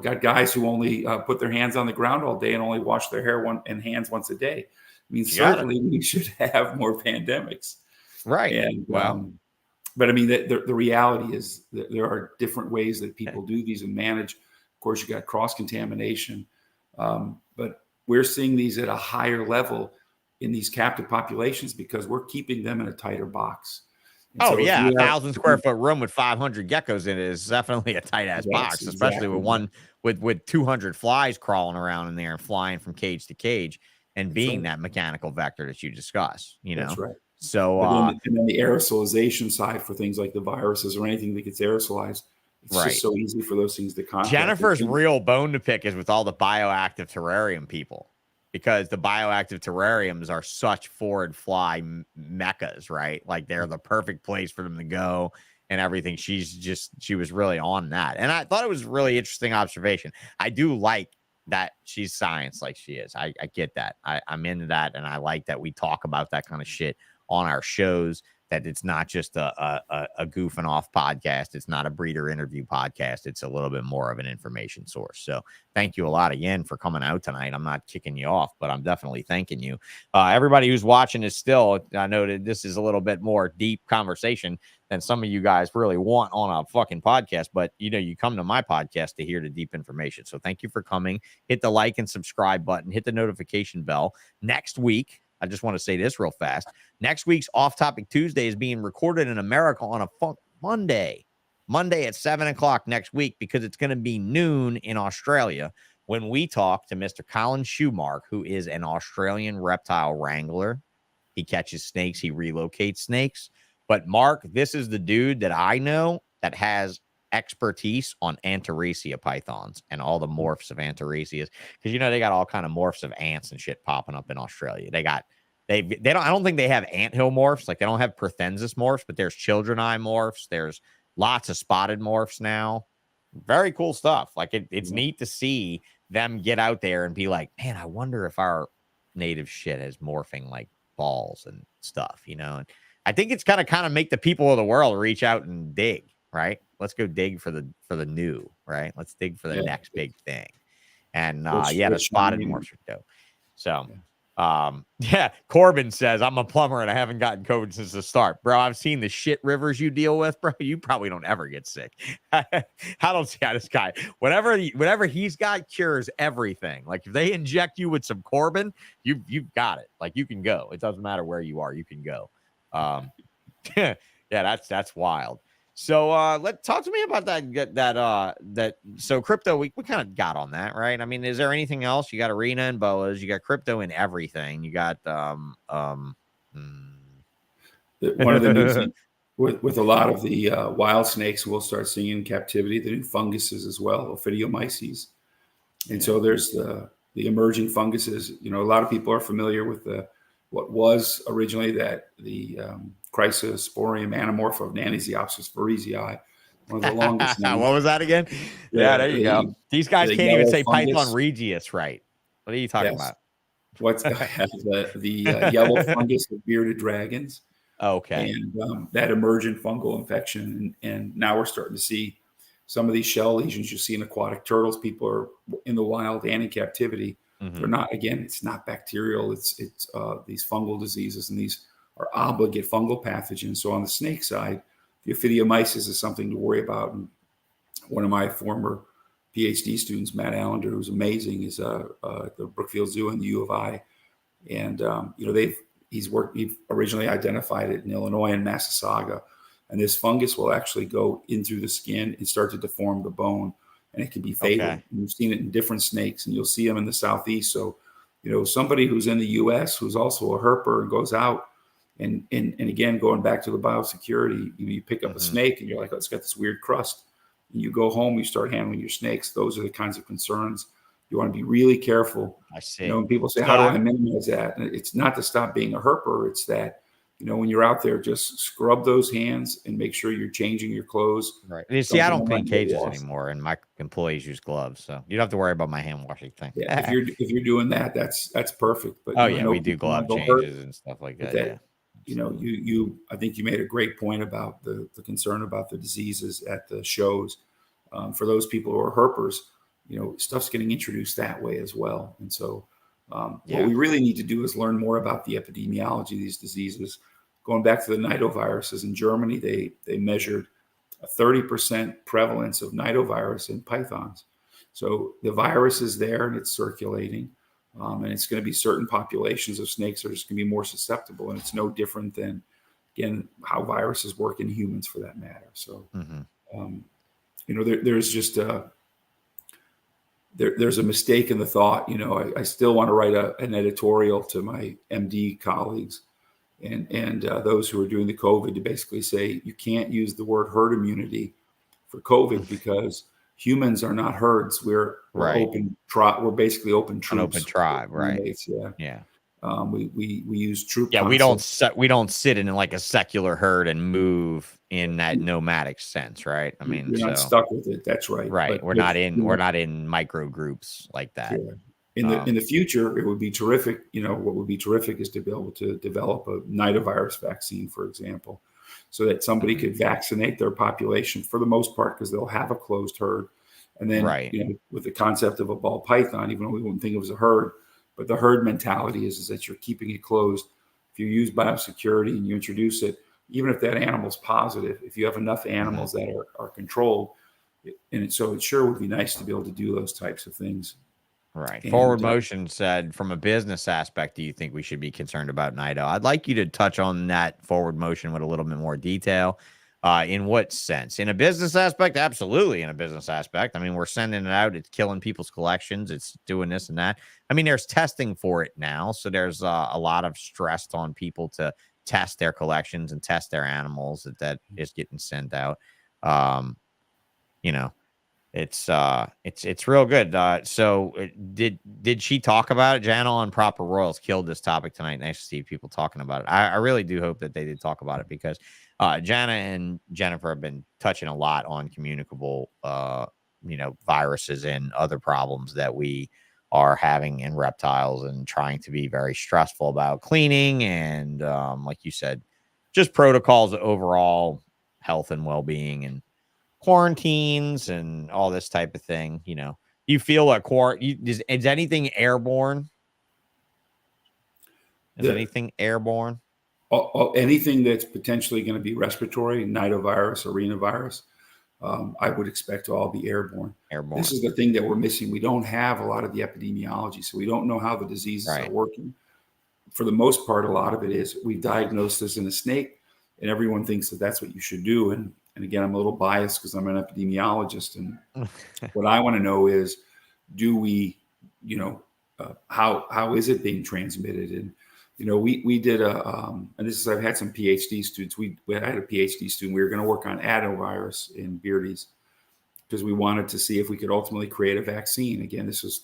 S3: got guys who only put their hands on the ground all day and only wash their hair and hands once a day. I mean, certainly we should have more pandemics.
S2: Right.
S3: And, but I mean, the reality is that there are different ways that people do these and manage. Of course, you got cross-contamination, but we're seeing these at a higher level in these captive populations because we're keeping them in a tighter box.
S2: And a 1,000 square foot room with 500 geckos in it is definitely a tight ass box, especially with 200 flies crawling around in there and flying from cage to cage. And being that mechanical vector that you discuss,
S3: That's right.
S2: So,
S3: and then the aerosolization side for things like the viruses or anything that gets aerosolized, it's just so easy for those things to contact.
S2: Jennifer's real bone to pick is with all the bioactive terrarium people, because the bioactive terrariums are such forward fly meccas, right? Like they're the perfect place for them to go and everything. She was really on that. And I thought it was a really interesting observation. I do like that she's science like she is. I get that. I'm into that. And I like that we talk about that kind of shit on our shows, that it's not just a goofing off podcast. It's not a breeder interview podcast. It's a little bit more of an information source. So thank you a lot again for coming out tonight. I'm not kicking you off, but I'm definitely thanking you. Everybody who's watching is still, I know that this is a little bit more deep conversation than some of you guys really want on a fucking podcast, but you come to my podcast to hear the deep information. So thank you for coming. Hit the like and subscribe button, hit the notification bell. Next week, I just want to say this real fast. Next week's Off-Topic Tuesday is being recorded in America on a Monday at 7:00 next week, because it's going to be noon in Australia when we talk to Mr. Colin Schumark, who is an Australian reptile wrangler. He catches snakes. He relocates snakes. But Mark, this is the dude that I know that has expertise on Antaresia pythons and all the morphs of Antaresias, because they got all kind of morphs of ants and shit popping up in Australia. I don't think they have anthill morphs, like they don't have Perthensis morphs, but there's children eye morphs. There's lots of spotted morphs now. Very cool stuff. Like it's neat to see them get out there and be like, man, I wonder if our native shit is morphing like balls and stuff, and I think it's kind of make the people of the world reach out and dig. Right. Let's go dig for the new, right? Let's dig for the next big thing. And the spotted morphs are dope. So Corbin says, I'm a plumber and I haven't gotten COVID since the start. Bro, I've seen the shit rivers you deal with, bro. You probably don't ever get sick. I don't see how this guy, whatever he's got cures everything. Like if they inject you with some Corbin, you've got it. Like you can go. It doesn't matter where you are, you can go. That's wild. So talk to me about that. So crypto, we kind of got on that, right? I mean, is there anything else? You got arena and boas, you got crypto in everything. You got
S3: one of the new things with a lot of the wild snakes we'll start seeing in captivity, the new funguses as well, Ophidiomyces. And so there's the emerging funguses. A lot of people are familiar with the what was originally the Chrysosporium anamorpha of Naniziopsis varizii, one of the longest
S2: What
S3: names.
S2: was that again? Yeah, there you go. These guys
S3: the
S2: can't even
S3: yellow
S2: say Python
S3: fungus.
S2: regius right. What are you talking
S3: Yes.
S2: about?
S3: What's the yellow fungus of bearded dragons,
S2: Okay.
S3: and that emergent fungal infection, and now we're starting to see some of these shell lesions you see in aquatic turtles. People are in the wild and in captivity.
S2: Mhm.
S3: They're not, again, it's not bacterial. It's these fungal diseases, and these are obligate fungal pathogens. So on the snake side, the ophidiomyces is something to worry about. And one of my former PhD students, Matt Allender, who's amazing, is at the Brookfield Zoo in the U of I. And, he's originally identified it in Illinois and Massasauga. And this fungus will actually go in through the skin and start to deform the bone, and it can be fatal.
S2: Okay.
S3: And you've seen it in different snakes, and you'll see them in the Southeast. So, somebody who's in the US who's also a herper and goes out and again, going back to the biosecurity, you pick up a snake and you're like, oh, it's got this weird crust. And you go home, you start handling your snakes. Those are the kinds of concerns. You want to be really careful.
S2: I see.
S3: When people say,
S2: So
S3: how do I minimize that? And it's not to stop being a herper. It's that, when you're out there, just scrub those hands and make sure you're changing your clothes.
S2: Right. You see, I don't clean cages
S3: lost.
S2: anymore, and my employees use gloves, so you don't have to worry about my hand washing thing.
S3: Yeah, if you're doing that, that's perfect. But
S2: we do glove changes and stuff like that. Yeah.
S3: I think you made a great point about the concern about the diseases at the shows. For those people who are herpers, stuff's getting introduced that way as well. And so what we really need to do is learn more about the epidemiology of these diseases. Going back to the nidoviruses in Germany, they measured a 30% prevalence of nidovirus in pythons. So the virus is there and it's circulating. And it's going to be certain populations of snakes are just going to be more susceptible. And it's no different than, again, how viruses work in humans for that matter. So, there's just there's a mistake in the thought. I still want to write an editorial to my MD colleagues and those who are doing the COVID to basically say you can't use the word herd immunity for COVID because humans are not herds. We're open tribe. We're basically open troops.
S2: An open tribe, right?
S3: Yeah. We use troop.
S2: Yeah, we don't sit in like a secular herd and move in that nomadic sense, right? I mean,
S3: you're not stuck with it. That's right.
S2: Right.
S3: But
S2: we're not in micro groups like that.
S3: Yeah. In the future, it would be terrific. What would be terrific is to be able to develop a nidovirus vaccine, for example, so that somebody could vaccinate their population for the most part because they'll have a closed herd. And then, with the concept of a ball python, even though we wouldn't think it was a herd, but the herd mentality is that you're keeping it closed. If you use biosecurity and you introduce it, even if that animal's positive, if you have enough animals that are controlled, and so it sure would be nice to be able to do those types of things.
S2: Right. And, Forward Motion said, from a business aspect, do you think we should be concerned about NIDO? I'd like you to touch on that Forward Motion with a little bit more detail. In what sense? In a business aspect? Absolutely in a business aspect. I mean, we're sending it out. It's killing people's collections. It's doing this and that. I mean, there's testing for it now. So there's a lot of stress on people to test their collections and test their animals that is getting sent out. It's real good. So did she talk about it? Jana on Proper Royals killed this topic tonight. Nice to see people talking about it. I really do hope that they did talk about it because Jana and Jennifer have been touching a lot on communicable, viruses and other problems that we are having in reptiles and trying to be very stressful about cleaning and, like you said, just protocols of overall health and well-being and quarantines and all this type of thing. You feel like is anything airborne? Anything airborne?
S3: Anything that's potentially going to be respiratory, nidovirus, arenavirus, I would expect to all be airborne. This is the thing that we're missing. We don't have a lot of the epidemiology, so we don't know how the diseases are working. For the most part, a lot of it is we diagnosed this in a snake, and everyone thinks that that's what you should do. And again, I'm a little biased because I'm an epidemiologist, and what I want to know is, do we, how is it being transmitted? And we did and this is, I've had some PhD students. I had a PhD student. We were going to work on adenovirus in beardies because we wanted to see if we could ultimately create a vaccine. Again, this was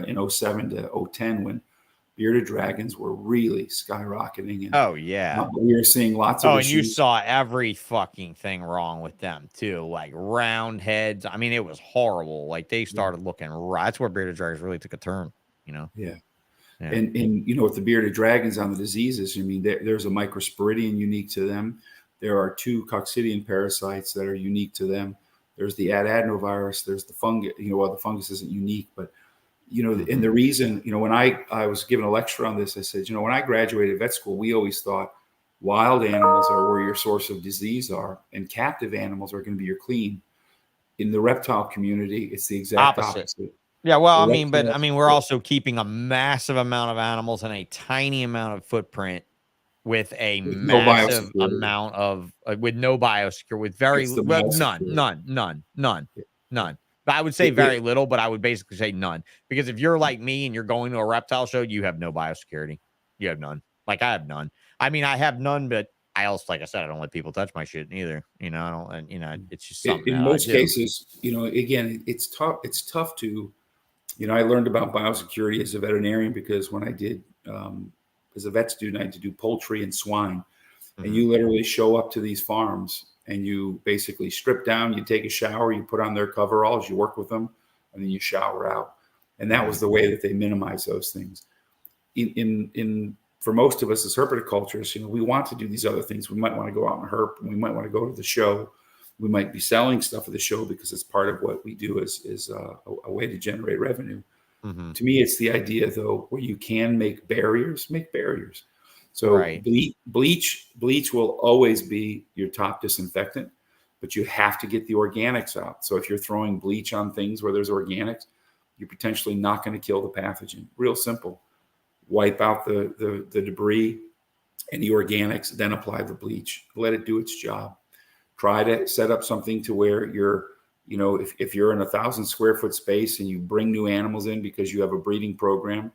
S3: in 07 to 010 when bearded dragons were really skyrocketing. And
S2: Oh yeah.
S3: we were seeing lots of
S2: Oh, and you
S3: issues.
S2: saw every fucking thing wrong with them too, like round heads. I mean, it was horrible. Like they started looking right. That's where bearded dragons really took a turn. You know.
S3: Yeah.
S2: Yeah.
S3: And with the bearded dragons on the diseases, I mean, there's a microsporidian unique to them. There are 2 coccidian parasites that are unique to them. There's the adenovirus. There's the fungus. Well, the fungus isn't unique, but and the reason, when I was giving a lecture on this, I said, when I graduated vet school, we always thought wild animals are where your source of disease are, and captive animals are going to be your clean. In the reptile community, it's the exact opposite.
S2: Yeah, well, we're also keeping a massive amount of animals in a tiny amount of footprint with a massive amount of with no biosecurity, with none. But I would say very little, but I would basically say none. Because if you're like me and you're going to a reptile show, you have no biosecurity. You have none. Like I have none. I mean, I have none, but I also, like I said, I don't let people touch my shit either. I don't, and it's just something.
S3: In most cases, again, it's tough. It's tough to, I learned about biosecurity as a veterinarian because when I did, as a vet student, I had to do poultry and swine, and you literally show up to these farms and you basically strip down, you take a shower, you put on their coveralls, you work with them, and then you shower out. And that was the way that they minimize those things. For most of us as herpetoculturists, we want to do these other things. We might want to go out and herp, and we might want to go to the show. We might be selling stuff at the show because it's part of what we do is a way to generate revenue. To me, it's the idea, though, where you can make barriers. So bleach will always be your top disinfectant, but you have to get the organics out. So if you're throwing bleach on things where there's organics, you're potentially not going to kill the pathogen. Real simple. Wipe out the debris and the organics, then apply the bleach. Let it do its job. Try to set up something to where you're, if you're in 1,000 square foot space and you bring new animals in because you have a breeding program,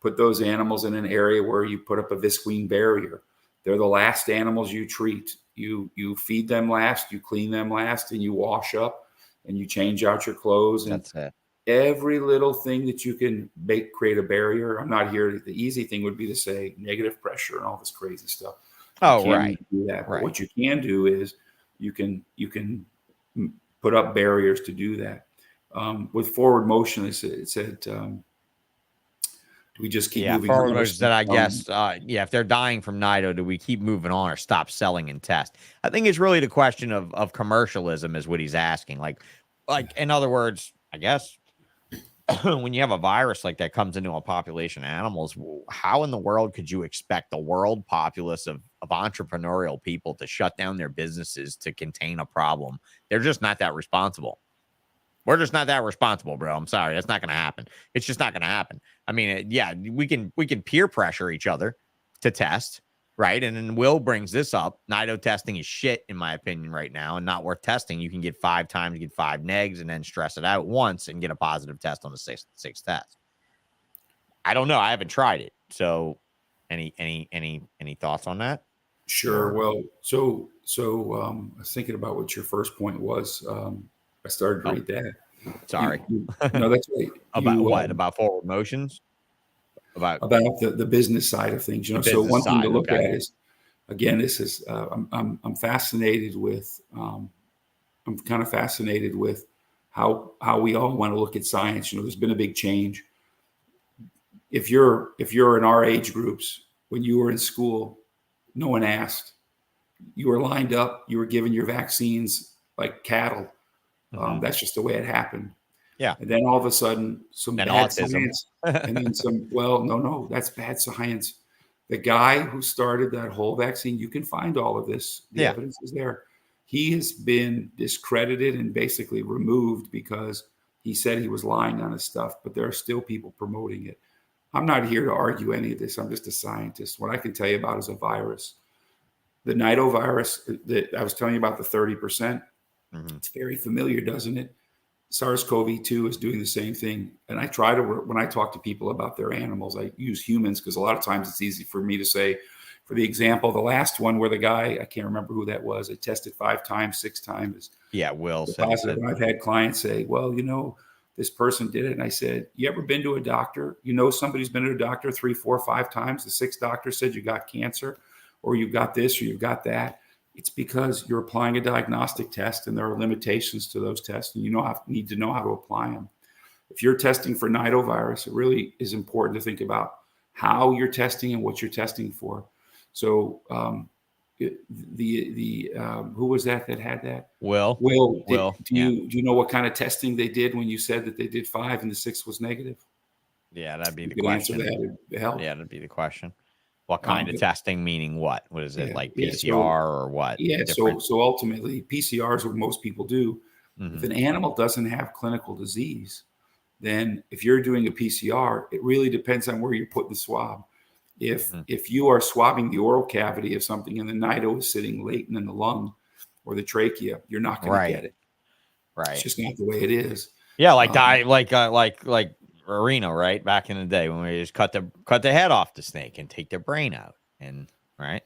S3: put those animals in an area where you put up a visqueen barrier. They're the last animals you treat. You feed them last, you clean them last, and you wash up and you change out your clothes. And
S2: that's it.
S3: Every little thing that you can create a barrier. I'm not here. The easy thing would be to say negative pressure and all this crazy stuff.
S2: Oh, right.
S3: Do that. But what you can do is you can put up barriers to do that. With forward motion, it said, do we just keep moving on?
S2: Forward motion that I guess, if they're dying from Nido, do we keep moving on or stop selling and test? I think it's really the question of commercialism is what he's asking. Like in other words, I guess, when you have a virus like that comes into a population of animals, how in the world could you expect the world populace of entrepreneurial people to shut down their businesses to contain a problem? They're just not that responsible. We're just not that responsible, bro. I'm sorry. That's not going to happen. It's just not going to happen. I mean, we can peer pressure each other to test, right? And then Will brings this up. Nido testing is shit, in my opinion, right now, and not worth testing. You can get 5 times, get 5 negs, and then stress it out once and get a positive test on the sixth test. I don't know. I haven't tried it. So, any thoughts on that?
S3: Sure. Well, so I was thinking about what your first point was. I started to read that.
S2: Sorry.
S3: No, that's right.
S2: About what? About forward motions? About
S3: the business side of things. So one thing to look at is, again, this is I'm fascinated with I'm kind of fascinated with how we all want to look at science. There's been a big change. If you're in our age groups, when you were in school, no one asked. You were lined up. You were given your vaccines like cattle. That's just the way it happened.
S2: Yeah.
S3: And then all of a sudden, some
S2: and
S3: bad
S2: autism.
S3: science, and then some. Well, no, that's bad science. The guy who started that whole vaccine, you can find all of this. The evidence is there. He has been discredited and basically removed because he said he was lying on his stuff. But there are still people promoting it. I'm not here to argue any of this. I'm just a scientist. What I can tell you about is a virus. The Nido virus that I was telling you about, the 30%. It's very familiar, doesn't it? SARS-CoV-2 is doing the same thing. And I try to, when I talk to people about their animals, I use humans because a lot of times it's easy for me to say, for the example, the last one where the guy, I can't remember who that was, it tested 5 times, 6 times.
S2: Yeah, Will
S3: said. And I've had clients say, well, this person did it. And I said, you ever been to a doctor? You know, somebody's been to a doctor 3, 4, 5 times. The 6th doctor said you got cancer, or you've got this, or you've got that. It's because you're applying a diagnostic test, and there are limitations to those tests, and you need to know how to apply them. If you're testing for nidovirus, it really is important to think about how you're testing and what you're testing for. So who was that had that?
S2: Will.
S3: Do you know what kind of testing they did when you said that they did 5 and the 6th was negative?
S2: Yeah, that'd be the
S3: Answer
S2: question.
S3: that, it'd help.
S2: Yeah, that'd be the question. What kind of testing? Meaning what? What is it, like PCR or what?
S3: Yeah. So ultimately, PCR is what most people do.
S2: Mm-hmm.
S3: If an animal doesn't have clinical disease, then if you're doing a PCR, it really depends on where you're putting the swab. If you are swabbing the oral cavity of something and the nido is sitting latent in the lung or the trachea, you're not going to get it.
S2: Right.
S3: It's just not the way it is.
S2: Yeah, like Reno, right? Back in the day when we just cut the head off the snake and take the brain out, and right.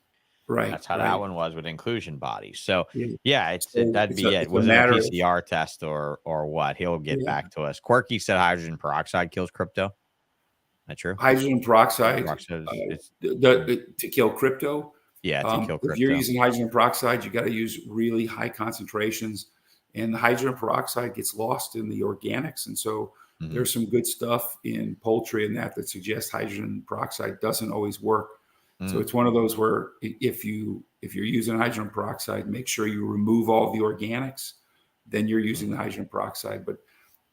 S2: That's how that one was with inclusion bodies. So that'd be it. Was it a PCR test or what? He'll get back to us. Quirky said hydrogen peroxide kills crypto. That true?
S3: Hydrogen peroxide to kill crypto.
S2: Yeah, to kill crypto.
S3: If you're using hydrogen peroxide, you got to use really high concentrations, and the hydrogen peroxide gets lost in the organics, and so there's some good stuff in poultry and that suggests hydrogen peroxide doesn't always work. So it's one of those where if you're using hydrogen peroxide, make sure you remove all the organics, then you're using the hydrogen peroxide. But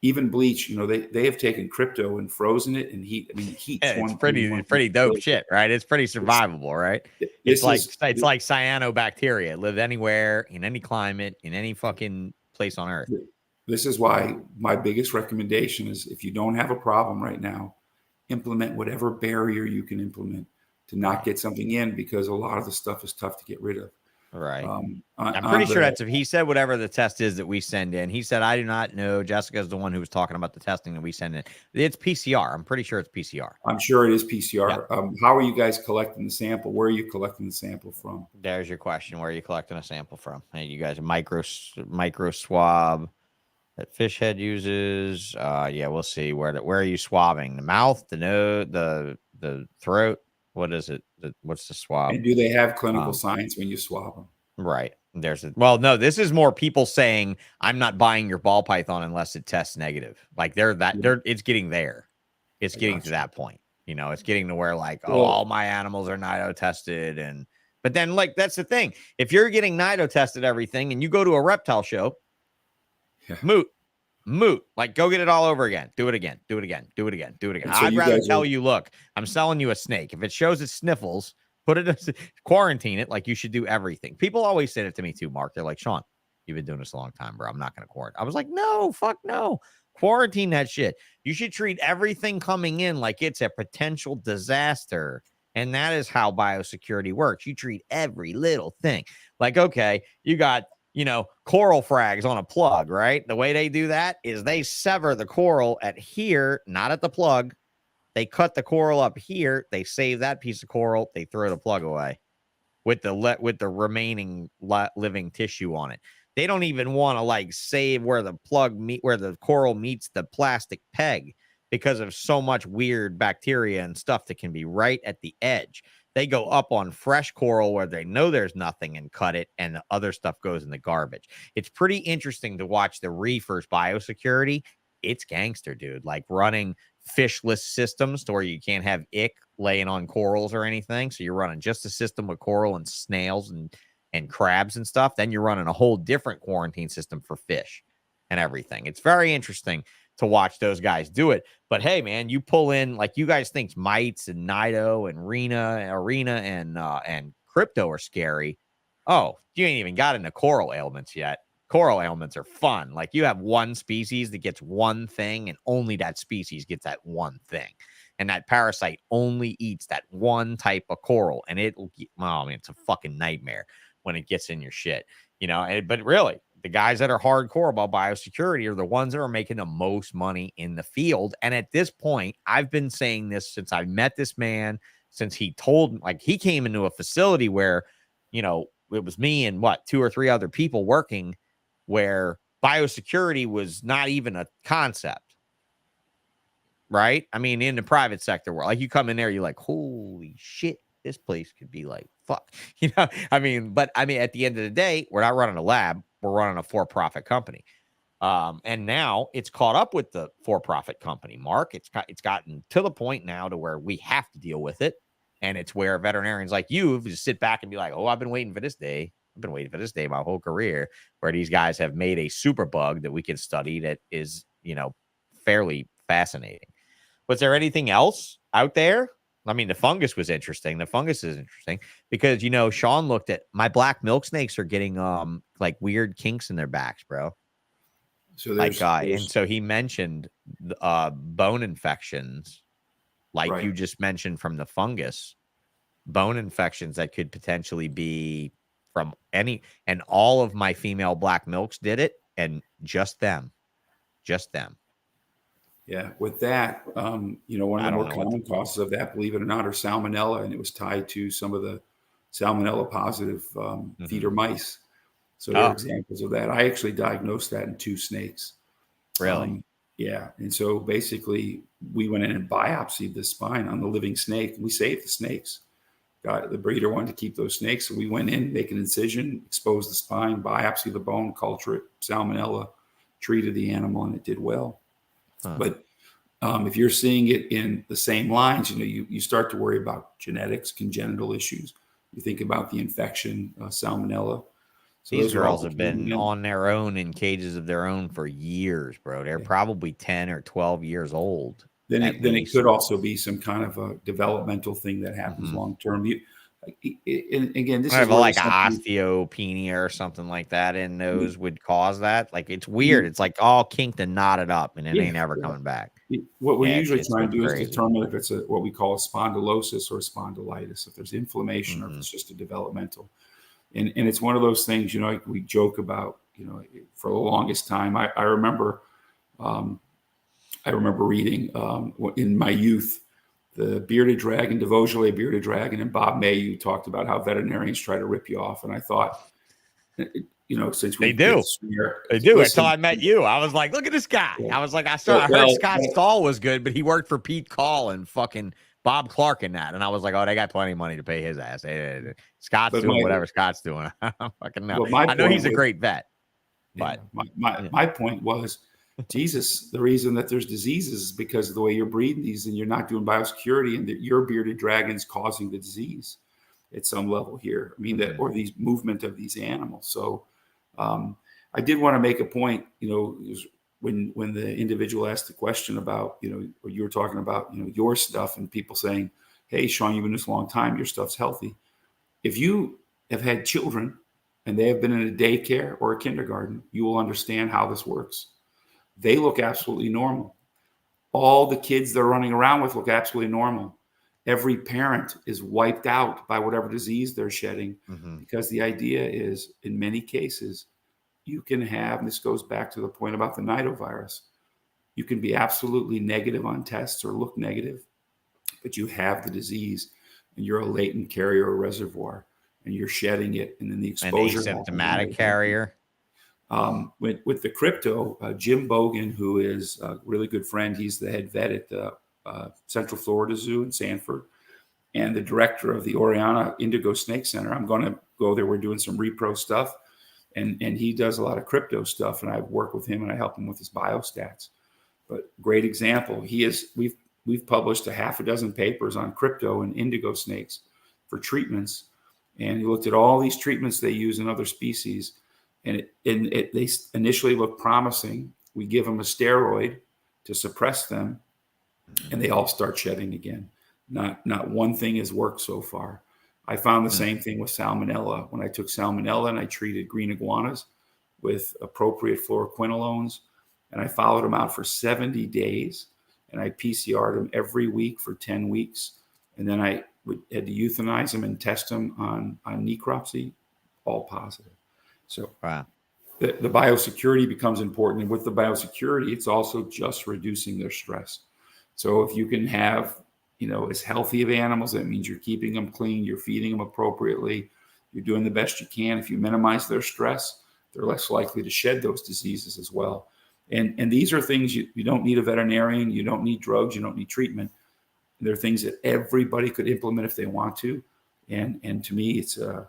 S3: even bleach, they have taken crypto and frozen it and heat. I mean, heat.
S2: It's pretty dope shit, right? It's pretty survivable, right? It's like cyanobacteria. It lives anywhere, in any climate, in any fucking place on earth.
S3: This is why my biggest recommendation is, if you don't have a problem right now, implement whatever barrier you can implement to not get something in, because a lot of the stuff is tough to get rid of.
S2: Right. I'm pretty sure he said whatever the test is that we send in. He said, I do not know. Jessica's the one who was talking about the testing that we send in. It's PCR. I'm pretty sure it's PCR.
S3: I'm sure it is PCR. Yeah. How are you guys collecting the sample? Where are you collecting the sample from?
S2: There's your question. Where are you collecting a sample from? Hey, you guys, micro swab that fish head uses. We'll see. Where are you swabbing? The mouth, the nose, the throat? What is it? What's the swab?
S3: And do they have clinical science when you swab them?
S2: Right. No, this is more people saying, I'm not buying your ball python unless it tests negative. Like it's getting there. It's getting to that point. It's getting to where all my animals are nido tested. But then that's the thing. If you're getting nido tested everything and you go to a reptile show, moot, go get it all over again. Do it again. So I'd rather tell you, look, I'm selling you a snake. If it shows it sniffles, quarantine it. Like, you should do everything. People always say it to me too, Mark. They're like, Sean, you've been doing this a long time, bro. I'm not going to quarantine. I was like, no, fuck no. Quarantine that shit. You should treat everything coming in like it's a potential disaster. And that is how biosecurity works. You treat every little thing. Like, okay, you got coral frags on a plug, right? The way they do that is they sever the coral at here, not at the plug. They cut the coral up here. They save that piece of coral. They throw the plug away with the remaining living tissue on it. They don't even want to save where the coral meets the plastic peg, because of so much weird bacteria and stuff that can be right at the edge. They go up on fresh coral where they know there's nothing and cut it, and the other stuff goes in the garbage. It's pretty interesting to watch the reefers biosecurity. It's gangster, dude. Running fishless systems to where you can't have ick laying on corals or anything. So you're running just a system with coral and snails and crabs and stuff. Then you're running a whole different quarantine system for fish and everything. It's very interesting to watch those guys do it. But hey, man, you pull in, you guys think mites and nido and arena and crypto are scary. Oh, you ain't even got into coral ailments yet. Coral ailments are fun. You have one species that gets one thing, and only that species gets that one thing. And that parasite only eats that one type of coral. And it's a fucking nightmare when it gets in your shit, but really, the guys that are hardcore about biosecurity are the ones that are making the most money in the field. And at this point, I've been saying this since I met this man, since he told, he came into a facility where, it was me and 2 or 3 other people working, where biosecurity was not even a concept. right? I mean, in the private sector world, like you come in there, you're like, holy shit, this place could be like, fuck, I mean, but I mean, at the end of the day, we're not running a lab, we're running a for-profit company. And now it's caught up with the for-profit company, Mark. It's gotten to the point now to where we have to deal with it. And it's where veterinarians like you just sit back and be like, oh, I've been waiting for this day. I've been waiting for this day my whole career, where these guys have made a super bug that we can study that is, fairly fascinating. Was there anything else out there? I mean, the fungus was interesting. The fungus is interesting because, Sean looked at my black milk snakes are getting like weird kinks in their backs, bro.
S3: So
S2: And so he mentioned bone infections, like
S3: right.
S2: you just mentioned from the fungus, bone infections that could potentially be from any, and all of my female black milks did it, and just them.
S3: Yeah, with that, one of the more common causes of that, believe it or not, are salmonella, and it was tied to some of the salmonella positive feeder mice. So there are examples of that. I actually diagnosed that in 2 snakes.
S2: Really?
S3: Yeah. And so basically we went in and biopsied the spine on the living snake. We saved the snakes. The breeder wanted to keep those snakes. So we went in, make an incision, expose the spine, biopsy the bone, culture it, salmonella, treated the animal, and it did well. But if you're seeing it in the same lines, you start to worry about genetics, congenital issues. You think about the infection, salmonella. So
S2: these girls have been on their own in cages of their own for years, bro. They're probably 10 or 12 years old.
S3: Then it could also be some kind of a developmental thing that happens long term. Again, this is
S2: like osteopenia or something like that in those would cause that. Like, it's weird. It's like all kinked and knotted up, and it ain't ever coming back.
S3: What we're usually trying to do is determine if it's what we call a spondylosis or a spondylitis, if there's inflammation or if it's just a developmental. And it's one of those things, like we joke about, for the longest time. I remember reading in my youth, the bearded dragon, the Vosgelay bearded dragon, and Bob Mayu talked about how veterinarians try to rip you off. And I thought, since we
S2: do until I met you. I was like, look at this guy.
S3: Yeah.
S2: I was like, I heard Scott Stahl was good, but he worked for Pete Call and fucking Bob Clark in that. And I was like, oh, they got plenty of money to pay his ass. Scott's doing whatever Scott's doing. I don't fucking know. I know he's a great vet. But
S3: my point was, Jesus, the reason that there's diseases is because of the way you're breeding these and you're not doing biosecurity, and that your bearded dragon's causing the disease at some level here. I mean, or the movement of these animals. So I did want to make a point, when the individual asked the question about, or you were talking about, your stuff, and people saying, hey, Sean, you've been this a long time, your stuff's healthy. If you have had children and they have been in a daycare or a kindergarten, you will understand how this works. They look absolutely normal. All the kids they're running around with look absolutely normal. Every parent is wiped out by whatever disease they're shedding, because the idea is, in many cases, you can have, and this goes back to the point about the nidovirus, you can be absolutely negative on tests or look negative, but you have the disease and you're a latent carrier or reservoir, and you're shedding it, and then the exposure.
S2: An asymptomatic carrier.
S3: With the crypto, Jim Bogan, who is a really good friend, he's the head vet at the Central Florida Zoo in Sanford, and the director of the Oriana Indigo Snake Center. I'm going to go there. We're doing some repro stuff, and he does a lot of crypto stuff, and I work with him and I help him with his biostats. But great example, we've published a half a dozen papers on crypto and indigo snakes for treatments, and he looked at all these treatments they use in other species. And they initially look promising. We give them a steroid to suppress them, and they all start shedding again. Not one thing has worked so far. I found the same thing with salmonella. When I took salmonella and I treated green iguanas with appropriate fluoroquinolones, and I followed them out for 70 days, and I PCR'd them every week for 10 weeks, and then I had to euthanize them and test them on necropsy, all positive. So the biosecurity becomes important. And with the biosecurity, it's also just reducing their stress. So if you can have, as healthy of animals, that means you're keeping them clean, you're feeding them appropriately, you're doing the best you can. If you minimize their stress, they're less likely to shed those diseases as well. And these are things you don't need a veterinarian, you don't need drugs, you don't need treatment. They're things that everybody could implement if they want to. And to me, it's the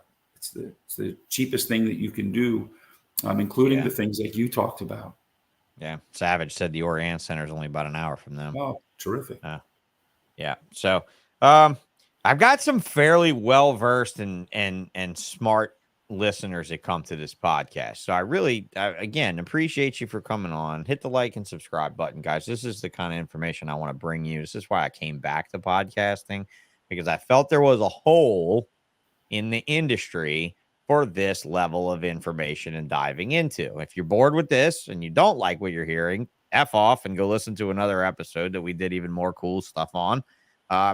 S3: cheapest thing that you can do, including the things like you talked about.
S2: Yeah. Savage said the Orient Center is only about an hour from them.
S3: Oh, terrific.
S2: Yeah. So I've got some fairly well-versed and smart listeners that come to this podcast. So I really, again, appreciate you for coming on. Hit the like and subscribe button, guys. This is the kind of information I want to bring you. This is why I came back to podcasting, because I felt there was a hole in the industry for this level of information and diving into. If you're bored with this and you don't like what you're hearing, F off and go listen to another episode that we did even more cool stuff on,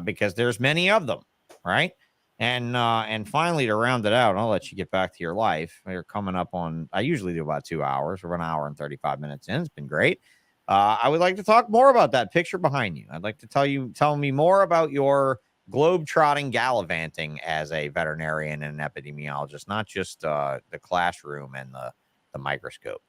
S2: because there's many of them, right? And finally, to round it out, I'll let you get back to your life. We're coming up on, I usually do about 2 hours. We're 1 hour and 35 minutes in. It's been great. I would like to talk more about that picture behind you. I'd like to tell me more about your globe-trotting gallivanting as a veterinarian and an epidemiologist, not just the classroom and the microscope.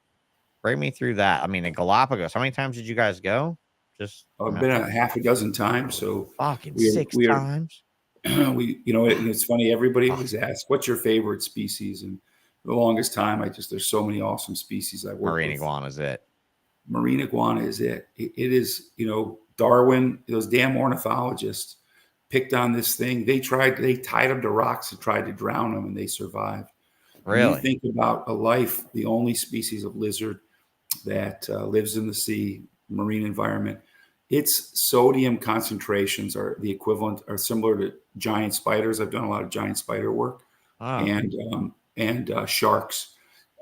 S2: Bring me through that. I mean, in Galapagos, how many times did you guys go? Just
S3: I've been a half a dozen times. So
S2: fucking six times.
S3: It's funny. Everybody always asks, "What's your favorite species?" And for the longest time, there's so many awesome species I work with.
S2: Marine iguana is it.
S3: Marine iguana is it. It is. Darwin, those damn ornithologists picked on this thing. They tied them to rocks and tried to drown them, and they survived.
S2: Really?
S3: When you think about a life, the only species of lizard that lives in the sea, marine environment, its sodium concentrations are similar to giant spiders. I've done a lot of giant spider work, and sharks.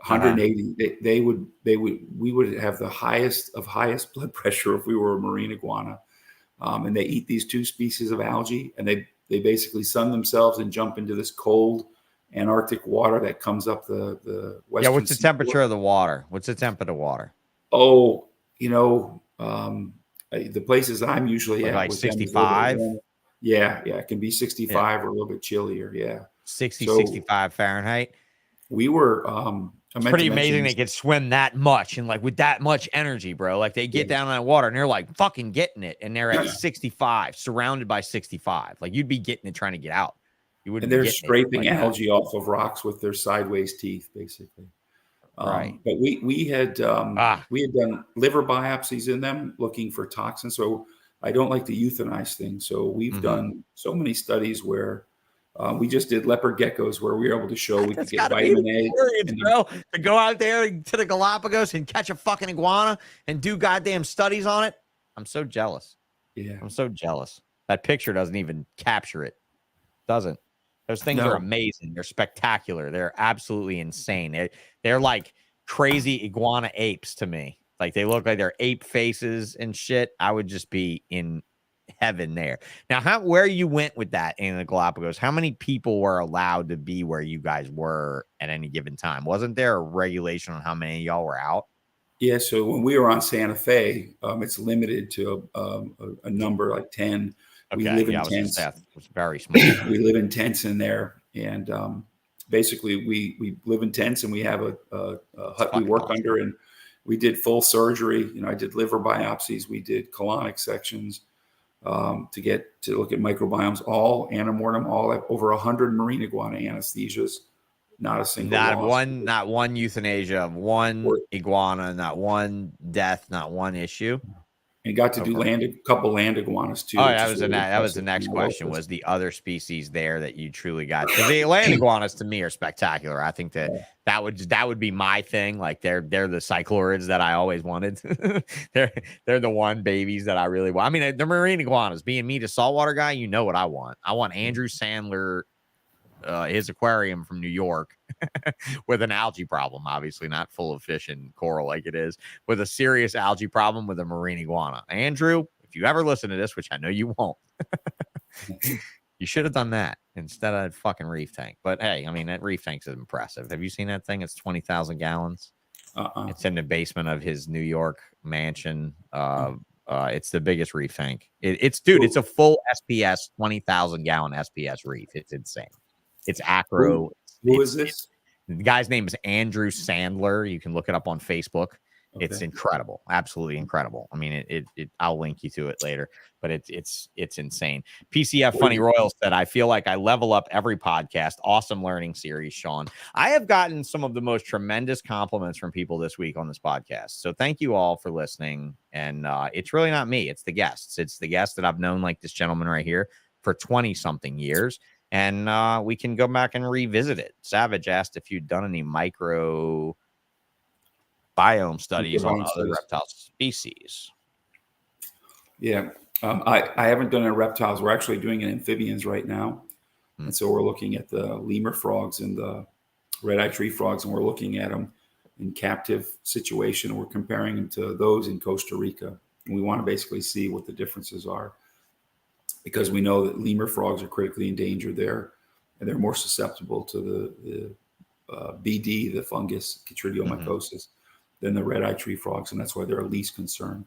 S3: 180. We would have the highest blood pressure if we were a marine iguana. And they eat these two species of algae, and they basically sun themselves and jump into this cold Antarctic water that comes up the western.
S2: Yeah, what's the temperature of the water? What's the temperature of the water?
S3: Oh, the places I'm usually at,
S2: like 65.
S3: Yeah, it can be 65 or a little bit chillier. Yeah,
S2: 65 Fahrenheit.
S3: We were.
S2: It's pretty amazing they could swim that much and with that much energy, bro. Like they get down in that water and they're like fucking getting it, and they're at 65, surrounded by 65. Like you'd be getting it trying to get out. You wouldn't.
S3: And they're scraping algae off of rocks with their sideways teeth, basically.
S2: Right.
S3: But we had done liver biopsies in them looking for toxins. So I don't like to euthanize things. So we've done so many studies where we just did leopard geckos where we were able to show we could get vitamin A.
S2: Bro, to go out there to the Galapagos and catch a fucking iguana and do goddamn studies on it. I'm so jealous.
S3: Yeah.
S2: I'm so jealous. That picture doesn't even capture it. Doesn't. Those things are amazing. They're spectacular. They're absolutely insane. They're like crazy iguana apes to me. Like they look like they're ape faces and shit. I would just be in heaven there. Now, where you went with that in the Galapagos, how many people were allowed to be where you guys were at any given time? Wasn't there a regulation on how many of y'all were out?
S3: Yeah. So when we were on Santa Fe, it's limited to a number like 10.
S2: Okay,
S3: we live in tents.
S2: It was very small.
S3: We live in tents in there, and basically we live in tents, and we have a hut we work under, and we did full surgery. I did liver biopsies, we did colonic sections to look at microbiomes, all antemortem, all over 100 marine iguana anesthesias. Not a single
S2: not one euthanasia of one iguana, not one death, not one issue.
S3: And got to do a couple land iguanas too.
S2: Oh, that was the next question. Was the other species there that you truly got? Because the land iguanas to me are spectacular. I think that would be my thing. Like they're the cyclorids that I always wanted. they're the one babies that I really want. I mean, the marine iguanas. Being me, the saltwater guy, you know what I want. I want Andrew Sandler, his aquarium from New York, with an algae problem, obviously not full of fish and coral like it is, with a serious algae problem with a marine iguana. Andrew, if you ever listen to this, which I know you won't, you should have done that instead of fucking reef tank. But hey, I mean, that reef tank is impressive. Have you seen that thing? It's 20,000 gallons. It's in the basement of his New York mansion. It's the biggest reef tank. It's a full SPS, 20,000 gallon SPS reef. It's insane. It's acro.
S3: Who is this?
S2: The guy's name is Andrew Sandler. You can look it up on Facebook. It's
S3: Okay.
S2: incredible, absolutely incredible. I mean, I'll link you to it later, but it's insane. PCF Funny Royal said, I feel like I level up every podcast. Awesome learning series, Sean. I have gotten some of the most tremendous compliments from people this week on this podcast. So thank you all for listening. And it's really not me, it's the guests. It's the guests that I've known, like this gentleman right here, for 20 something years. And we can go back and revisit it. Savage asked if you'd done any microbiome studies on other reptile species.
S3: Yeah. I haven't done it in reptiles. We're actually doing it in amphibians right now. And so we're looking at the lemur frogs and the red-eye tree frogs, and we're looking at them in captive situation. We're comparing them to those in Costa Rica. And we want to basically see what the differences are, because we know that lemur frogs are critically endangered there, and they're more susceptible to the BD, the fungus, chytridiomycosis, than the red-eye tree frogs, and that's why they're least concerned.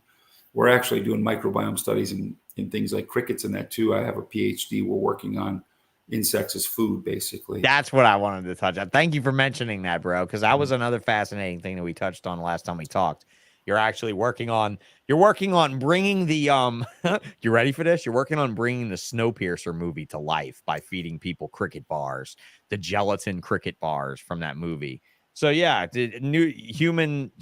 S3: We're actually doing microbiome studies in things like crickets and that too. I have a PhD. We're working on insects as food, basically.
S2: That's what I wanted to touch on. Thank you for mentioning that, bro, because that was another fascinating thing that we touched on last time we talked. You're actually working on bringing the you ready for this? You're working on bringing the Snowpiercer movie to life by feeding people cricket bars, the gelatin cricket bars from that movie. So yeah, the new human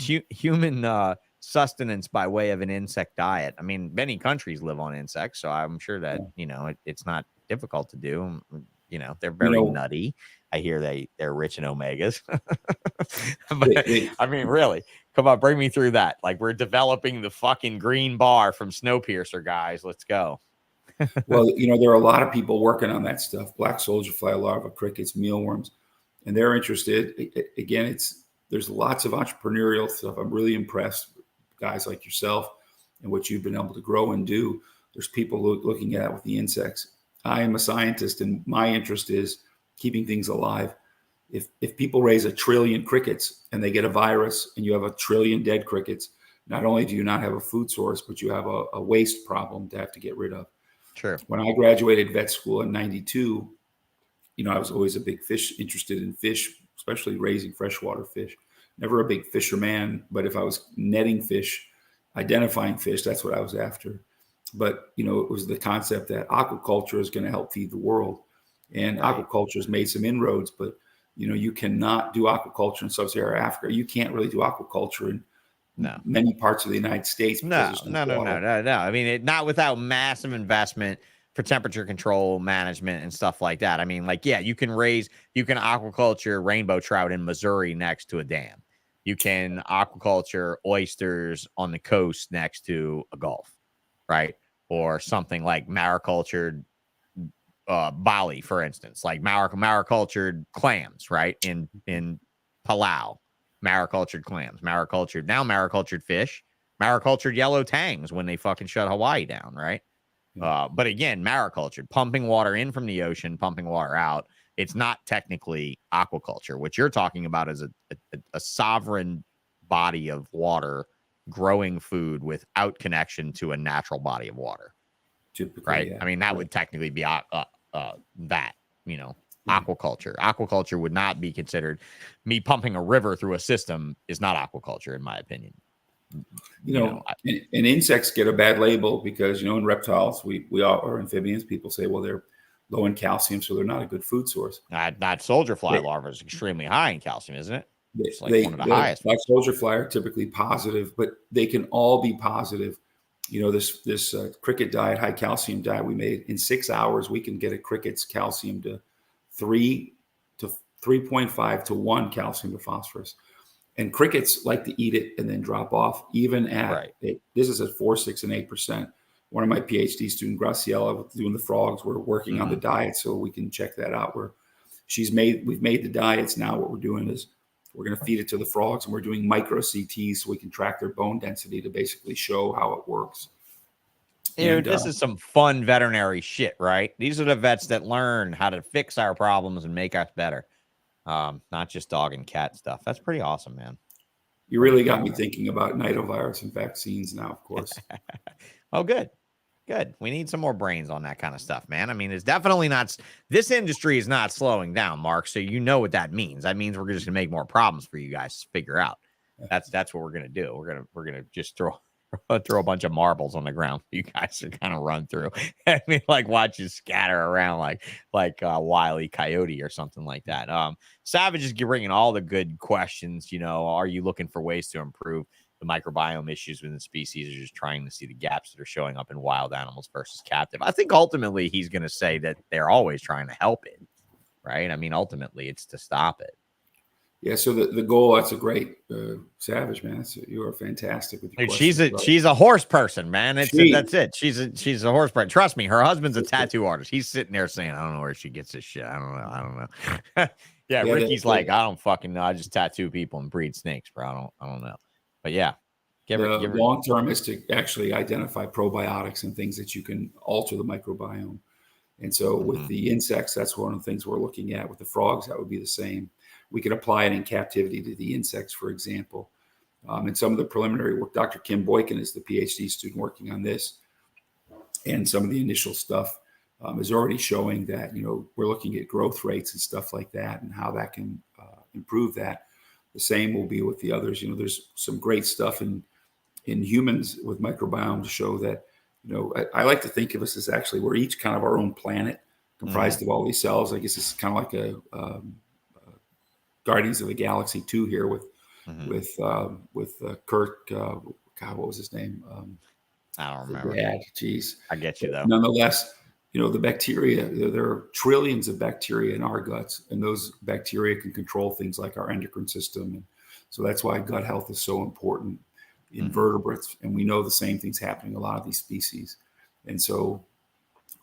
S2: sustenance by way of an insect diet. I mean, many countries live on insects, so I'm sure that it's not difficult to do. You know, they're very nutty. I hear they're rich in omegas. But I mean, really, come on, bring me through that. Like, we're developing the fucking green bar from Snowpiercer, guys. Let's go.
S3: Well, there are a lot of people working on that stuff. Black soldier fly, larva, crickets, mealworms, and they're interested. Again, there's lots of entrepreneurial stuff. I'm really impressed with guys like yourself and what you've been able to grow and do. There's people looking at it with the insects. I am a scientist, and my interest is keeping things alive. If people raise 1 trillion crickets and they get a virus and you have 1 trillion dead crickets, not only do you not have a food source, but you have a waste problem to have to get rid of.
S2: Sure.
S3: When I graduated vet school in '92, I was always a big interested in fish, especially raising freshwater fish. Never a big fisherman, but if I was netting fish, identifying fish, that's what I was after. But, it was the concept that aquaculture is going to help feed the world. And aquaculture has made some inroads, but, you cannot do aquaculture in sub-Saharan Africa. You can't really do aquaculture in many parts of the United States.
S2: No. I mean, not without massive investment for temperature control management and stuff like that. I mean, you can aquaculture rainbow trout in Missouri next to a dam. You can aquaculture oysters on the coast next to a gulf, right? Or something like maricultured Bali, for instance, like maricultured clams, right? In Palau, maricultured clams, maricultured fish, maricultured yellow tangs when they fucking shut Hawaii down, right? But again, maricultured, pumping water in from the ocean, pumping water out. It's not technically aquaculture. What you're talking about is a sovereign body of water growing food without connection to a natural body of water. Typically, right? Yeah. I mean, that would technically be aquaculture. Aquaculture would not be considered. Me pumping a river through a system is not aquaculture, in my opinion.
S3: And insects get a bad label because, in reptiles, we all are amphibians. People say, well, they're low in calcium, so they're not a good food source.
S2: That soldier fly larva is extremely high in calcium, isn't it? It's like one of the highest.
S3: Black soldier fly are typically positive, but they can all be positive. This cricket diet, high calcium diet we made, in 6 hours, we can get a cricket's calcium to 3 to 3.5 to 1 calcium to phosphorus. And crickets like to eat it and then drop off, even at this is at 4, 6, and 8%. One of my PhD students, Graciela, doing the frogs, we're working on the diet, so we can check that out. We've made the diets now. What we're doing is we're going to feed it to the frogs, and we're doing micro CTs so we can track their bone density to basically show how it works.
S2: This is some fun veterinary shit, right? These are the vets that learn how to fix our problems and make us better. Not just dog and cat stuff. That's pretty awesome, man.
S3: You really got me thinking about nidovirus and vaccines now, of course.
S2: Oh, good. We need some more brains on that kind of stuff, man. I mean, it's definitely not. This industry is not slowing down, Mark. So you know what that means. That means we're just gonna make more problems for you guys to figure out. That's what we're gonna do. We're gonna just throw a bunch of marbles on the ground. You guys are kind of run through. I mean, like watch you scatter around like Wile E. Coyote or something like that. Savage is bringing all the good questions. You know, are you looking for ways to improve the microbiome issues within species, or just trying to see the gaps that are showing up in wild animals versus captive? I think ultimately he's going to say that they're always trying to help it, right? I mean, ultimately it's to stop it.
S3: Yeah, so the goal, that's a great Savage, man. You are fantastic with your
S2: Dude, she's a horse person, man. That's it. She's a horse person. Trust me, her husband's a tattoo artist. He's sitting there saying, I don't know where she gets this shit. I don't know. Yeah, Ricky's like, I don't fucking know. I just tattoo people and breed snakes, bro. I don't know. But yeah.
S3: Give her long term is to actually identify probiotics and things that you can alter the microbiome. And so with the insects, that's one of the things we're looking at. With the frogs, that would be the same. We could apply it in captivity to the insects, for example. And some of the preliminary work, Dr. Kim Boykin is the PhD student working on this. And some of the initial stuff is already showing that, you know, we're looking at growth rates and stuff like that and how that can improve that. The same will be with the others. You know, there's some great stuff in humans with microbiome to show that, you know, I like to think of us as actually, we're each kind of our own planet comprised of all these cells. I guess it's kind of like a Guardians of the Galaxy 2 here with Kirk. God, what was his name?
S2: I don't remember.
S3: Yeah, geez.
S2: I get you though.
S3: Nonetheless, you know, the bacteria, there are trillions of bacteria in our guts, and those bacteria can control things like our endocrine system. And so that's why gut health is so important in vertebrates. And we know the same thing's happening in a lot of these species. And so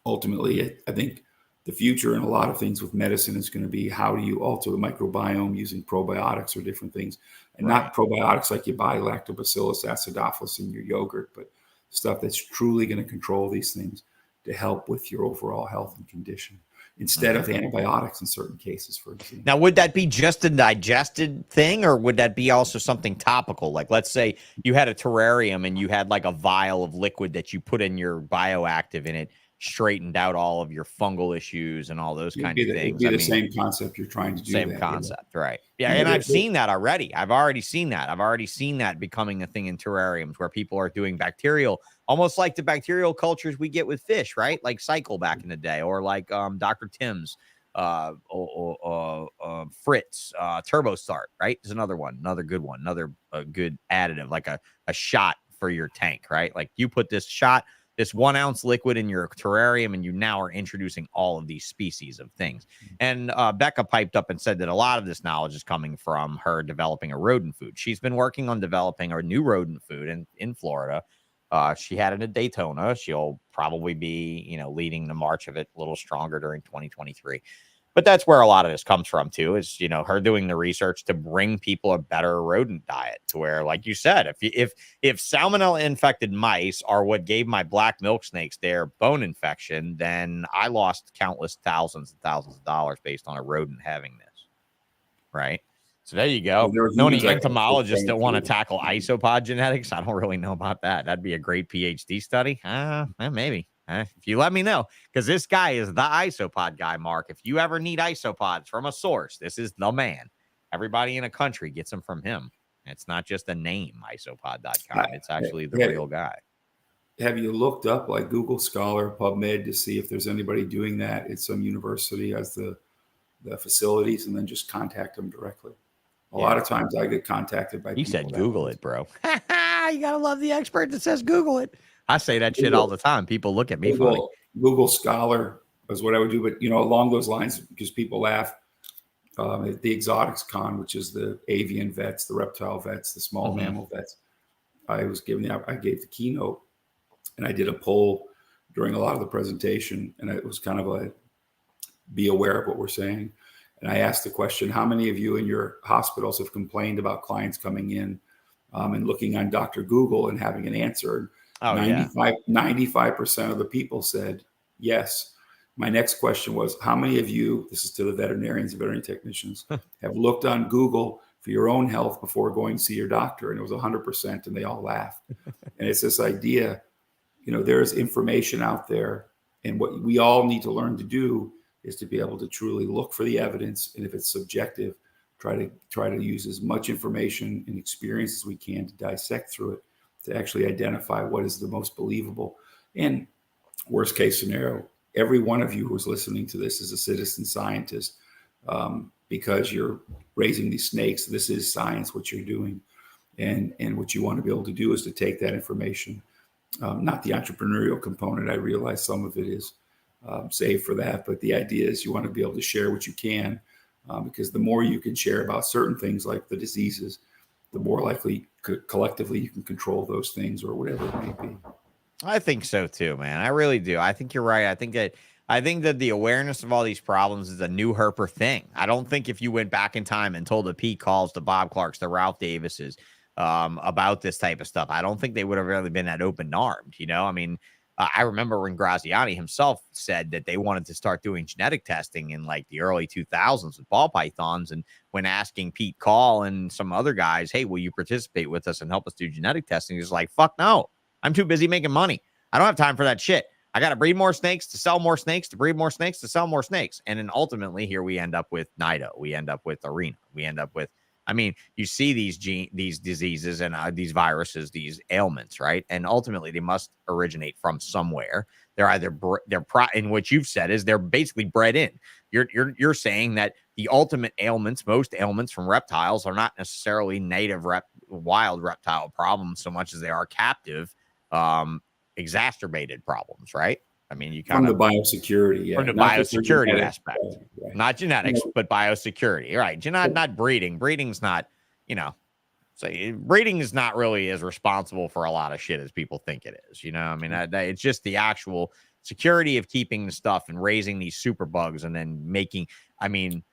S3: ultimately, I think the future in a lot of things with medicine is going to be, how do you alter the microbiome using probiotics or different things, and not probiotics like you buy Lactobacillus acidophilus in your yogurt, but stuff that's truly going to control these things to help with your overall health and condition instead of antibiotics in certain cases, for example.
S2: Now, would that be just a digested thing, or would that be also something topical? Like, let's say you had a terrarium and you had like a vial of liquid that you put in your bioactive and it straightened out all of your fungal issues and all those kinds of things.
S3: It'd be the same concept you're trying to do.
S2: Same concept, right? Yeah, and I've seen that already. I've already seen that becoming a thing in terrariums where people are doing bacterial, almost like the bacterial cultures we get with fish, right? Like Cycle back in the day, or like Dr. Tim's, Fritz, Turbo Start, right? Is another one, another good one, another good additive, like a shot for your tank, right? Like you put this 1 ounce liquid in your terrarium, and you now are introducing all of these species of things. And Becca piped up and said that a lot of this knowledge is coming from her developing a rodent food. She's been working on developing a new rodent food in Florida. She had it at Daytona. She'll probably be, you know, leading the march of it a little stronger during 2023. But that's where a lot of this comes from too, is, you know, her doing the research to bring people a better rodent diet, to where, like you said, if salmonella infected mice are what gave my black milk snakes their bone infection, then I lost countless thousands and thousands of dollars based on a rodent having this. Right. So there you go. No any entomologists that want to tackle isopod genetics. I don't really know about that. That'd be a great PhD study. Maybe. If you let me know, because this guy is the isopod guy, Mark. If you ever need isopods from a source, this is the man. Everybody in a country gets them from him. It's not just a name, isopod.com. It's actually the real guy.
S3: Have you looked up like Google Scholar, PubMed, to see if there's anybody doing that at some university as the facilities, and then just contact them directly? A lot of times I get contacted by people.
S2: He said Google it, bro. You got to love the expert that says Google it. I say that shit all the time. People look at me funny.
S3: Google Scholar is what I would do. But, you know, along those lines, because people laugh, at the Exotics Con, which is the avian vets, the reptile vets, the small mammal vets, I gave the keynote, and I did a poll during a lot of the presentation. And it was kind of a, be aware of what we're saying. And I asked the question, how many of you in your hospitals have complained about clients coming in and looking on Dr. Google and having an answer? 95% of the people said yes. My next question was, how many of you, this is to the veterinarians and veterinary technicians, have looked on Google for your own health before going to see your doctor? And it was 100%, and they all laughed. And it's this idea, you know, there's information out there, and what we all need to learn to do is to be able to truly look for the evidence, and if it's subjective, try to use as much information and experience as we can to dissect through it, to actually identify what is the most believable. And worst case scenario, every one of you who's listening to this is a citizen scientist, because you're raising these snakes. This is science, what you're doing. And what you want to be able to do is to take that information, not the entrepreneurial component. I realize some of it is saved for that, but the idea is you want to be able to share what you can, because the more you can share about certain things like the diseases, the more likely collectively you can control those things or whatever it may be.
S2: I think so too, man. I really do. I think you're right. I think that the awareness of all these problems is a new Herper thing. I don't think if you went back in time and told the Pete Calls, the Bob Clarks, the Ralph Davises about this type of stuff, I don't think they would have really been that open-armed. You know, I mean, I remember when Graziani himself said that they wanted to start doing genetic testing in like the early 2000s with ball pythons. And when asking Pete Call and some other guys, hey, will you participate with us and help us do genetic testing? He's like, fuck no, I'm too busy making money. I don't have time for that shit. I got to breed more snakes to sell more snakes, to breed more snakes to sell more snakes. And then ultimately here we end up with Nido. We end up with Arena. We end up with, I mean, you see these diseases and these viruses, these ailments, right? And ultimately they must originate from somewhere. They're either in what you've said is they're basically bred in. You're saying that the ultimate ailments, most ailments from reptiles are not necessarily native wild reptile problems so much as they are captive, exacerbated problems, right? I mean, you kind
S3: of the biosecurity, yeah,
S2: from the biosecurity aspect, right. Not genetics, but biosecurity, right? Not breeding. Breeding's not, you know, so breeding is not really as responsible for a lot of shit as people think it is. You know, I mean, it's just the actual security of keeping the stuff and raising these super bugs and then making. I mean,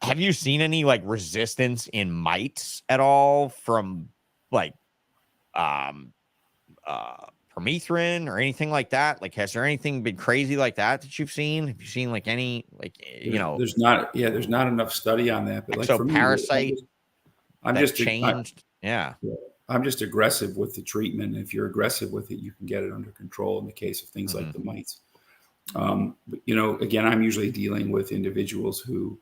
S2: have you seen any like resistance in mites at all from like, permethrin or anything like that? Like, has there anything been crazy like that you've seen? Have you seen like any, like, you know,
S3: there's not enough study on that, but like
S2: so
S3: for me,
S2: parasite
S3: I'm just
S2: changed.
S3: I'm just aggressive with the treatment. If you're aggressive with it, you can get it under control in the case of things like the mites. But, you know, again, I'm usually dealing with individuals who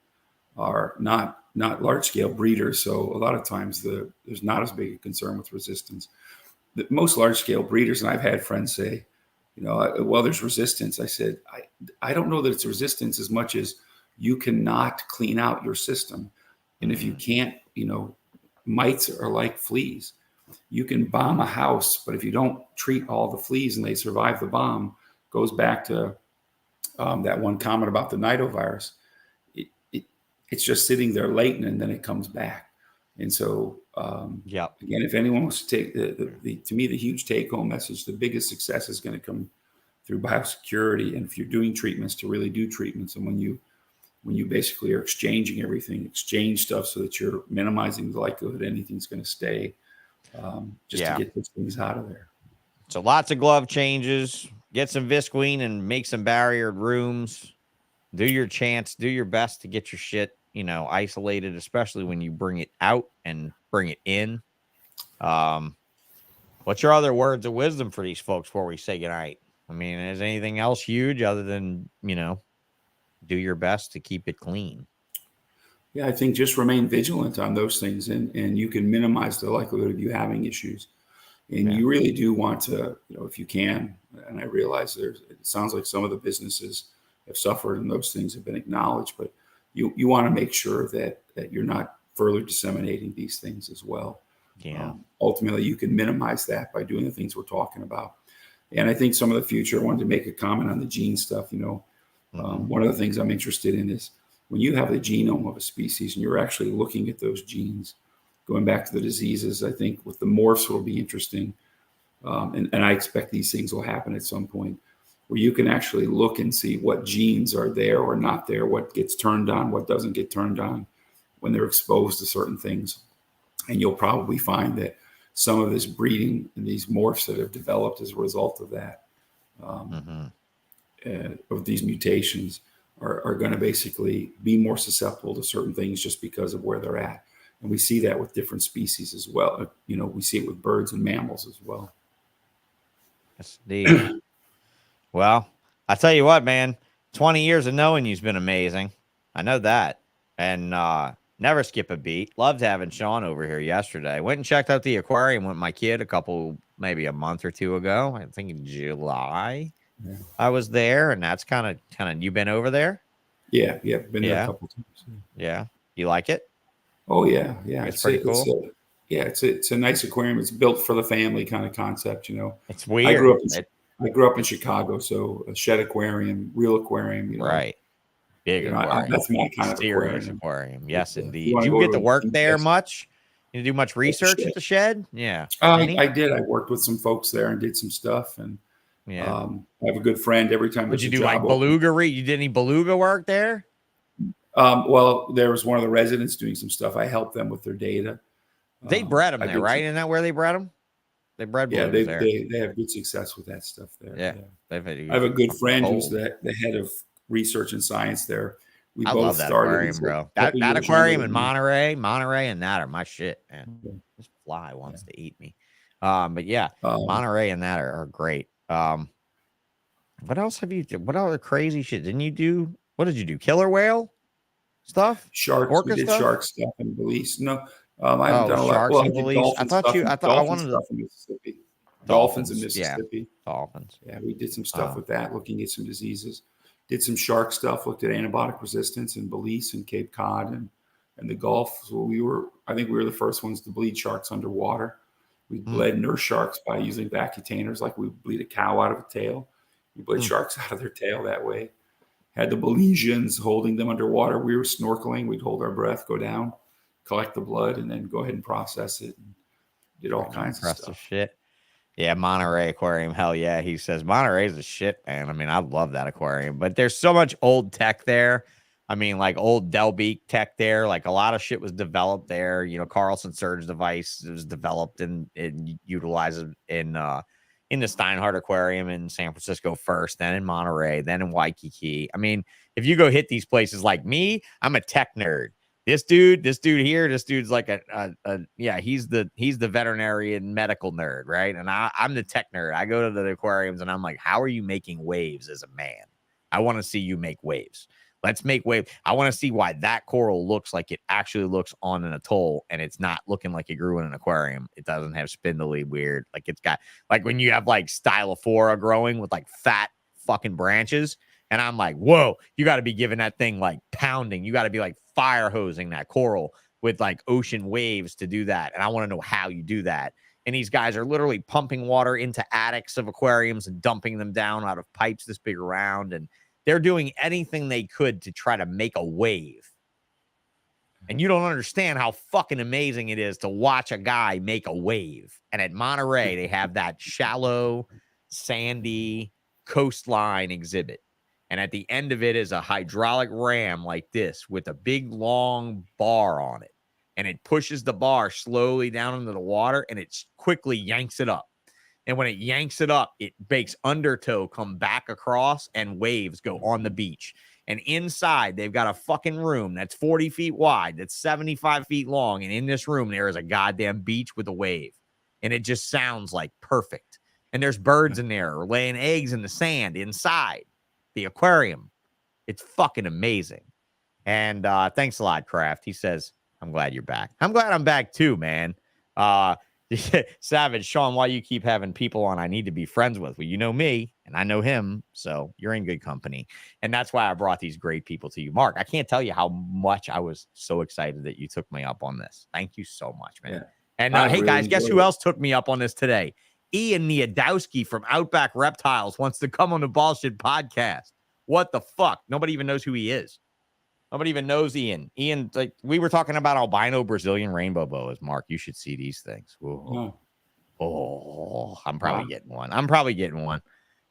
S3: are not large scale breeders. So a lot of times there's not as big a concern with resistance. Most large scale breeders, and I've had friends say, you know, well, there's resistance. I said, I don't know that it's resistance as much as you cannot clean out your system. And if you can't, you know, mites are like fleas. You can bomb a house, but if you don't treat all the fleas and they survive the bomb, goes back to that one comment about the nidovirus. It's just sitting there latent and then it comes back. And so, again, if anyone wants to take to me, the huge take home message, the biggest success is going to come through biosecurity. And if you're doing treatments, to really do treatments. And when you basically are exchanging everything, exchange stuff so that you're minimizing the likelihood anything's going to stay, to get those things out of there.
S2: So lots of glove changes, get some visqueen and make some barriered rooms, do your best to get your shit, you know, isolated, especially when you bring it out and bring it in. What's your other words of wisdom for these folks before we say goodnight? I mean, is anything else huge other than, you know, do your best to keep it clean?
S3: Yeah, I think just remain vigilant on those things, and you can minimize the likelihood of you having issues. And you really do want to, you know, if you can, and I realize it sounds like some of the businesses have suffered and those things have been acknowledged, but you want to make sure that you're not further disseminating these things as well.
S2: Yeah.
S3: Ultimately, you can minimize that by doing the things we're talking about. And I think some of the future, I wanted to make a comment on the gene stuff. You know, one of the things I'm interested in is when you have the genome of a species and you're actually looking at those genes, going back to the diseases, I think with the morphs will be interesting. And I expect these things will happen at some point, where you can actually look and see what genes are there or not there, what gets turned on, what doesn't get turned on when they're exposed to certain things. And you'll probably find that some of this breeding and these morphs that have developed as a result of that, of these mutations, are going to basically be more susceptible to certain things just because of where they're at. And we see that with different species as well. You know, we see it with birds and mammals as well.
S2: Yes, indeed. Well, I tell you what, man, 20 years of knowing you's been amazing. I know that. And never skip a beat. Loved having Sean over here yesterday. Went and checked out the aquarium with my kid maybe a month or two ago. I think in July.
S3: Yeah.
S2: I was there, and that's kind of. You been over there?
S3: Yeah, been there a couple times.
S2: Yeah, you like it?
S3: Oh yeah.
S2: It's pretty cool.
S3: It's a nice aquarium. It's built for the family kind of concept. You know,
S2: it's weird.
S3: I grew up in Chicago, so a shed aquarium, real aquarium. You know,
S2: right. Big aquarium.
S3: That's my kind
S2: serious
S3: of
S2: aquarium. Yes, indeed.
S3: You
S2: Do you get to work there much? You do much research at the shed? Yeah.
S3: I did. I worked with some folks there and did some stuff. And I have a good friend every time.
S2: Would you do like beluga? You did any beluga work there?
S3: Well, there was one of the residents doing some stuff. I helped them with their data.
S2: They bred them there, right? Isn't that where they bred them? They bred belugas there.
S3: They have good success with that stuff there.
S2: Yeah.
S3: I have a good friend who's the head of research and science there.
S2: I love that aquarium, bro. That aquarium in Monterey and that are my shit, man. This fly wants to eat me. But yeah, Monterey and that are great. What else have you? What other crazy shit didn't you do? What did you do? Killer whale stuff?
S3: Sharks. We did shark stuff in Belize. No, I haven't done a lot.
S2: Sharks in Belize. I thought I wanted
S3: stuff in Mississippi. Dolphins in Mississippi.
S2: Yeah. Dolphins.
S3: Yeah, we did some stuff with that, looking at some diseases. Did some shark stuff. Looked at antibiotic resistance in Belize and Cape Cod and the Gulf. So I think we were the first ones to bleed sharks underwater. We bled nurse sharks by using vacutainers, like we bleed a cow out of a tail. We bled sharks out of their tail that way. Had the Belizeans holding them underwater. We were snorkeling. We'd hold our breath, go down, collect the blood, and then go ahead and process it. And did all kinds of stuff.
S2: Shit. Yeah, Monterey Aquarium. Hell yeah. He says Monterey's a shit, man. I mean, I love that aquarium, but there's so much old tech there. I mean, like old Delbeek tech there. Like a lot of shit was developed there. You know, Carlson Surge device was developed and utilized in the Steinhardt Aquarium in San Francisco first, then in Monterey, then in Waikiki. I mean, if you go hit these places like me, I'm a tech nerd. This dude's like he's the veterinarian medical nerd, right? And I'm the tech nerd. I go to the aquariums and I'm like, how are you making waves as a man? I want to see you make waves. Let's make waves. I want to see why that coral looks like it actually looks on an atoll and it's not looking like it grew in an aquarium. It doesn't have spindly weird. Like it's got like when you have like stylophora growing with like fat fucking branches. And I'm like, whoa, you got to be giving that thing like pounding. You got to be like fire hosing that coral with like ocean waves to do that. And I want to know how you do that. And these guys are literally pumping water into attics of aquariums and dumping them down out of pipes this big around. And they're doing anything they could to try to make a wave. And you don't understand how fucking amazing it is to watch a guy make a wave. And at Monterey, they have that shallow, sandy coastline exhibit. And at the end of it is a hydraulic ram like this with a big, long bar on it. And it pushes the bar slowly down into the water and it quickly yanks it up. And when it yanks it up, it makes undertow come back across and waves go on the beach. And inside, they've got a fucking room that's 40 feet wide, that's 75 feet long. And in this room, there is a goddamn beach with a wave. And it just sounds like perfect. And there's birds in there laying eggs in the sand inside the aquarium. It's fucking amazing. And thanks a lot, Kraft. He says, I'm glad you're back. I'm glad I'm back too, man. Savage, Sean, why you keep having people on I need to be friends with? Well, you know me and I know him, so you're in good company. And that's why I brought these great people to you. Mark, I can't tell you how much I was so excited that you took me up on this. Thank you so much, man. Yeah. And hey, really guys, guess who else took me up on this today? Ian Niadowski from Outback Reptiles wants to come on the Bullshit podcast. What the fuck? Nobody even knows who he is. Nobody even knows Ian. Ian, like we were talking about albino Brazilian rainbow boas. Mark, you should see these things. Oh, I'm probably getting one.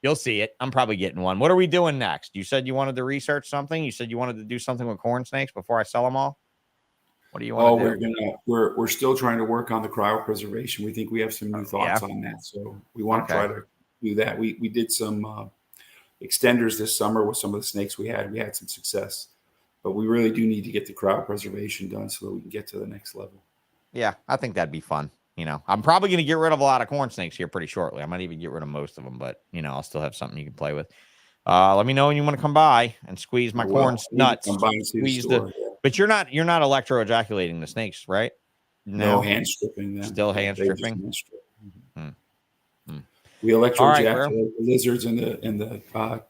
S2: You'll see it. I'm probably getting one. What are we doing next? You said you wanted to research something. You said you wanted to do something with corn snakes before I sell them all. What do you want to do?
S3: We're still trying to work on the cryopreservation. We think we have some new thoughts on that. So we want to try to do that. We did some extenders this summer with some of the snakes we had. We had some success, but we really do need to get the cryopreservation done so that we can get to the next level.
S2: Yeah, I think that'd be fun. You know, I'm probably going to get rid of a lot of corn snakes here pretty shortly. I might even get rid of most of them, but you know, I'll still have something you can play with. Let me know when you want to come by and squeeze my corn nuts. But you're not electroejaculating the snakes, right?
S3: No hand stripping them.
S2: Still hand
S3: They just
S2: stripping.
S3: hand strip.
S2: Hmm. Hmm.
S3: We
S2: All right, bro.
S3: electroejaculate the lizards and the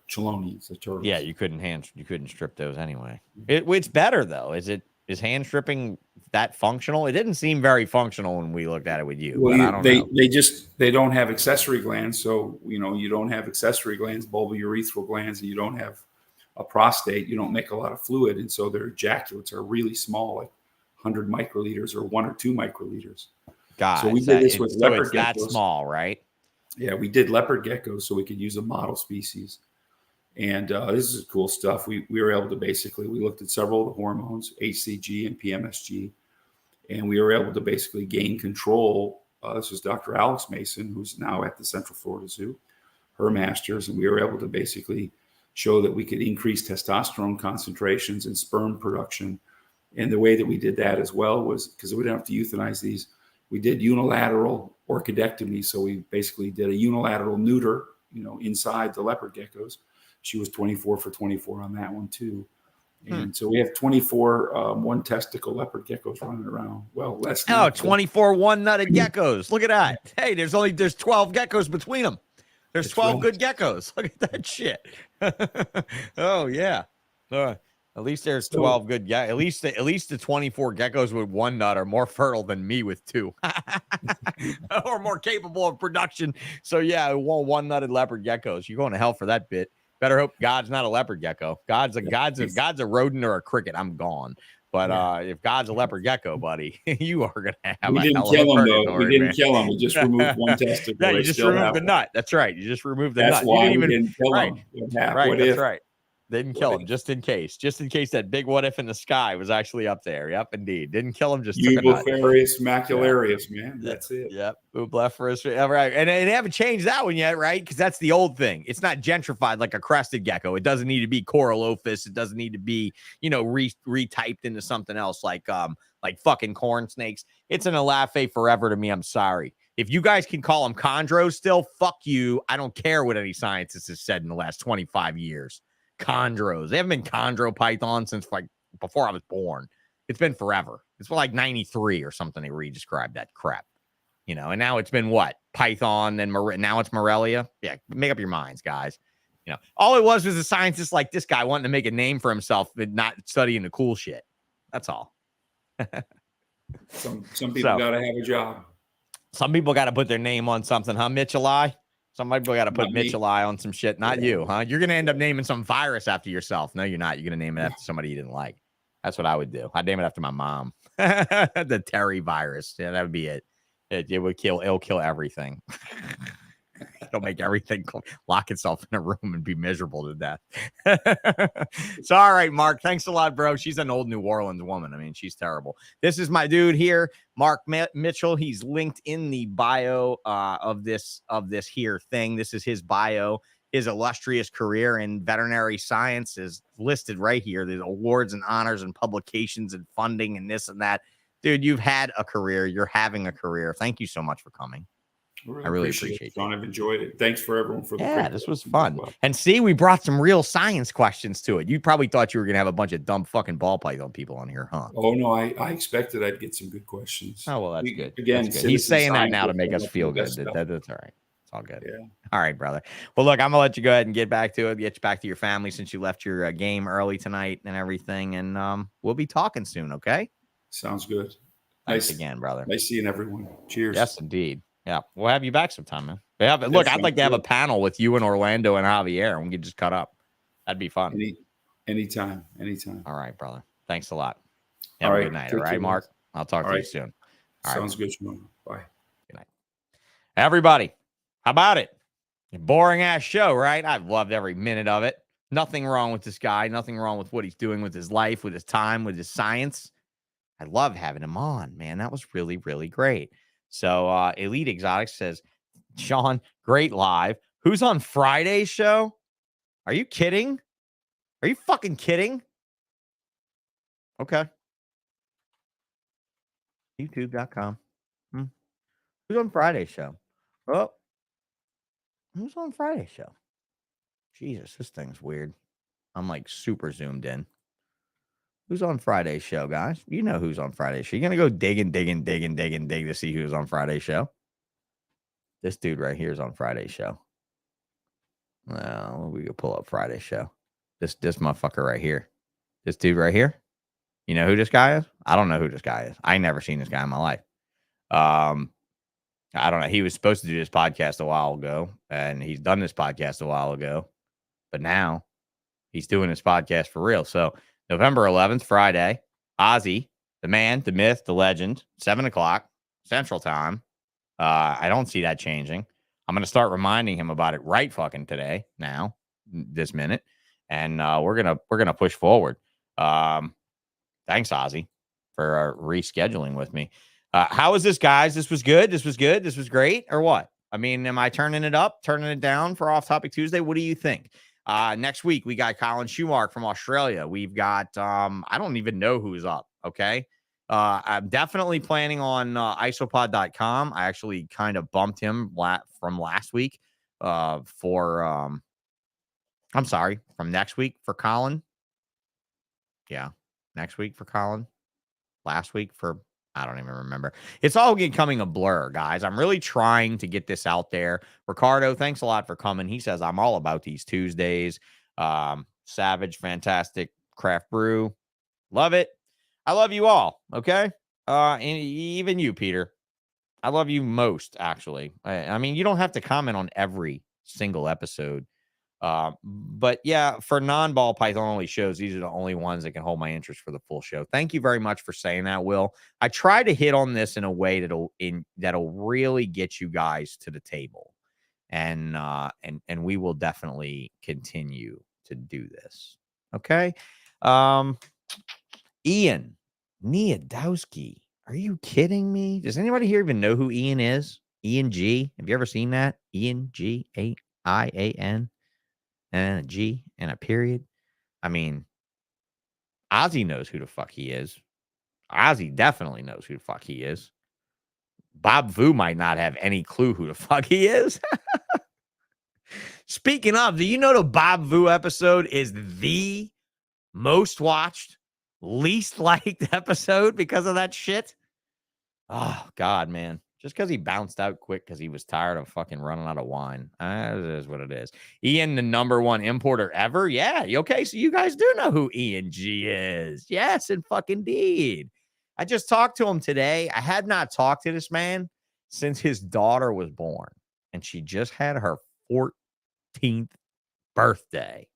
S3: chelonians, the turtles.
S2: Yeah, you couldn't strip those anyway. It's better though. Is hand stripping that functional? It didn't seem very functional when we looked at it with you,
S3: Well,
S2: but I don't know.
S3: they don't have accessory glands, so you don't have accessory glands, bulbourethral glands, and you don't have a prostate. You don't make a lot of fluid, and so their ejaculates are really small, like 100 microliters or 1 or 2 microliters.
S2: God,
S3: so we did this with leopard
S2: it's that
S3: geckos.
S2: small, right?
S3: Yeah, we did leopard geckos so we could use a model species. And this is cool stuff. We were able to we looked at several of the hormones, HCG and PMSG, and we were able to basically gain control. This was Dr. Alex Mason, who's now at the Central Florida Zoo, her master's, and we were able to basically show that we could increase testosterone concentrations and sperm production. And the way that we did that as well was because we didn't have to euthanize these. We did unilateral orchidectomy. So we basically did a unilateral neuter, inside the leopard geckos. She was 24 for 24 on that one too. And so we have 24 one testicle leopard geckos running around. Well, less than
S2: 24 one-nutted geckos. Look at that. Hey, there's 12 geckos between them. There's
S3: That's
S2: 12
S3: right.
S2: good geckos. Look at that shit. Oh yeah. At least there's 12 good geckos. At least the 24 geckos with one nut are more fertile than me with 2. Or more capable of production. So yeah, one-nutted leopard geckos. You're going to hell for that bit. Better hope God's not a leopard gecko. God's a rodent or a cricket. I'm gone. But if God's a leopard gecko, buddy, you are gonna have
S3: we
S2: a
S3: didn't
S2: hell
S3: kill
S2: of a
S3: him though.
S2: purgatory,
S3: We didn't
S2: man.
S3: kill him. We just removed one testicle.
S2: Yeah, you
S3: They
S2: just
S3: still
S2: removed
S3: have
S2: the
S3: one.
S2: nut. That's right. You just removed the
S3: That's
S2: nut.
S3: why
S2: You didn't
S3: we
S2: even
S3: didn't kill
S2: right.
S3: him.
S2: Right.
S3: What
S2: That's
S3: if?
S2: right. Didn't kill him just in case. Just in case that big what if in the sky was actually up there. Yep, indeed. Didn't kill him, just took a nut.
S3: Eublepharis macularius, man. That's it.
S2: Yep. Ooblepharis. Right. And they haven't changed that one yet, right? Because that's the old thing. It's not gentrified like a crested gecko. It doesn't need to be Coralophus. It doesn't need to be, retyped into something else like fucking corn snakes. It's an Elafe forever to me. I'm sorry. If you guys can call them chondros still, fuck you. I don't care what any scientist has said in the last 25 years. Chondros. They haven't been chondro python since before I was born. It's been forever. It's like 93 or something. They re-described that crap, and now it's been what? Python, then now it's Morelia. Yeah, make up your minds, guys. All it was a scientist like this guy wanting to make a name for himself, but not studying the cool shit. That's all.
S3: Some people got to have a job.
S2: Some people got to put their name on something, huh, Mitchell? Some people got to put
S3: Not me.
S2: Mitchell on some shit. Not you, huh? You're going to end up naming some virus after yourself. No, you're not. You're going to name it after somebody you didn't like. That's what I would do. I'd name it after my mom. The Terry virus. Yeah, that would be it. It'll kill everything. It'll make everything lock itself in a room and be miserable to death. So, all right, Mark, thanks a lot, bro. She's an old New Orleans woman. I mean, she's terrible. This is my dude here, Mark Mitchell. He's linked in the bio of this here thing. This is his bio. His illustrious career in veterinary science is listed right here. There's awards and honors and publications and funding and this and that. Dude, you've had a career. You're having a career. Thank you so much for coming. I really appreciate it.
S3: John, I've enjoyed it. Thanks for everyone for the
S2: this was fun. And see, we brought some real science questions to it. You probably thought you were going to have a bunch of dumb fucking ball python people on here, huh?
S3: Oh, no, I expected I'd get some good questions.
S2: Oh, well, that's good.
S3: Again,
S2: that's good. He's saying that now to make us feel good. That's all right. It's all good.
S3: Yeah.
S2: All right, brother. Well, look, I'm going to let you go ahead and get back to it, get you back to your family since you left your game early tonight and everything. And we'll be talking soon, okay?
S3: Sounds good.
S2: Thanks again, brother.
S3: Nice seeing everyone. Cheers.
S2: Yes, indeed. Yeah, we'll have you back sometime, man. Yeah, but look, I'd like to have a panel with you and Orlando and Javier, and we could just cut up. That'd be fun.
S3: Anytime.
S2: All right, brother. Thanks a lot. Have a good night. All right, Mark. I'll talk to you soon.
S3: Sounds good, Shimon. Bye.
S2: Good night. Everybody, how about it? Boring ass show, right? I've loved every minute of it. Nothing wrong with this guy. Nothing wrong with what he's doing with his life, with his time, with his science. I love having him on, man. That was really, really great. So Elite Exotics says, Sean, great live. Who's on Friday's show? Are you kidding? Are you fucking kidding? Okay. YouTube.com. Who's on Friday's show? Oh, who's on Friday's show? Jesus, this thing's weird. I'm like super zoomed in. Who's on Friday's show, guys? You know who's on Friday's show. You're going to go dig to see who's on Friday's show. This dude right here is on Friday's show. Well, we could pull up Friday's show. This motherfucker right here. This dude right here. You know who this guy is? I don't know who this guy is. I ain't never seen this guy in my life. I don't know. He was supposed to do this podcast a while ago, and he's done this podcast a while ago. But now he's doing this podcast for real. So November 11th, Friday, Ozzy, the man, the myth, the legend, 7 o'clock Central Time. I don't see that changing. I'm going to start reminding him about it right fucking today, now, this minute. And we're gonna push forward. Thanks, Ozzy, for rescheduling with me. How is this, guys? This was good. This was good. This was great, or what? I mean, am I turning it up, turning it down for Off Topic Tuesday? What do you think? Next week, we got Colin Schumark from Australia. We've got, I don't even know who's up. Okay. I'm definitely planning on isopod.com. I actually kind of bumped him from last week from next week for Colin. Yeah. Next week for Colin. Last week for, I don't even remember. It's all becoming a blur, guys. I'm really trying to get this out there. Ricardo, thanks a lot for coming. He says, I'm all about these Tuesdays. Savage, fantastic craft brew. Love it. I love you all. Okay. And even you, Peter. I love you most, actually. I mean, you don't have to comment on every single episode. But yeah, for non-ball python only shows, these are the only ones that can hold my interest for the full show. Thank you very much for saying that, Will. I try to hit on this in a way that'll really get you guys to the table. And we will definitely continue to do this. Okay. Ian Niadowski. Are you kidding me? Does anybody here even know who Ian is? Ian G. Have you ever seen that? Ian G. A-I-A-N. And a G and a period. I mean, Ozzy knows who the fuck he is. Ozzy definitely knows who the fuck he is. Bob Vu might not have any clue who the fuck he is. Speaking of, do you know the Bob Vu episode is the most watched, least liked episode because of that shit? Oh, God, man. Just because he bounced out quick because he was tired of fucking running out of wine. That is what it is. Ian, the #1 importer ever? Yeah. Okay, so you guys do know who Ian G is. Yes, and fucking indeed. I just talked to him today. I had not talked to this man since his daughter was born. And she just had her 14th birthday.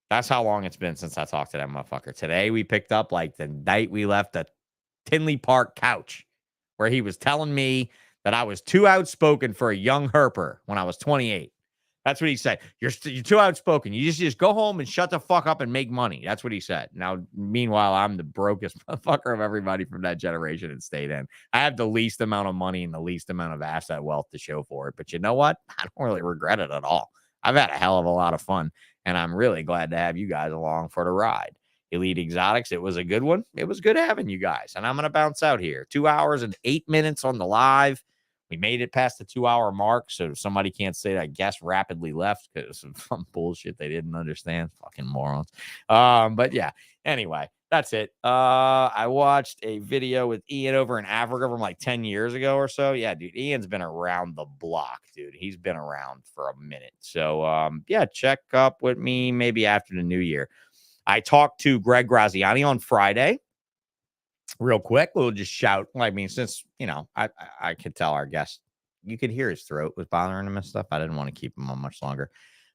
S2: That's how long it's been since I talked to that motherfucker. Today we picked up like the night we left the Tinley Park couch, where he was telling me that I was too outspoken for a young herper when I was 28. That's what he said. You're too outspoken. You just go home and shut the fuck up and make money. That's what he said. Now, meanwhile, I'm the brokest motherfucker of everybody from that generation and stayed in. I have the least amount of money and the least amount of asset wealth to show for it. But you know what? I don't really regret it at all. I've had a hell of a lot of fun, and I'm really glad to have you guys along for the ride. Elite Exotics, it was a good one. It was good having you guys, and I'm going to bounce out here. 2 hours and 8 minutes on the live. We made it past the 2-hour mark, so somebody can't say that I guess rapidly left because of some bullshit they didn't understand. Fucking morons. But yeah, anyway, that's it. I watched a video with Ian over in Africa from like 10 years ago or so. Yeah, dude, Ian's been around the block, dude. He's been around for a minute. So yeah, check up with me maybe after the new year. I talked to Greg Graziani on Friday. Real quick, we'll just shout. I mean, since, you know, I could tell our guest, you could hear his throat was bothering him and stuff. I didn't want to keep him on much longer.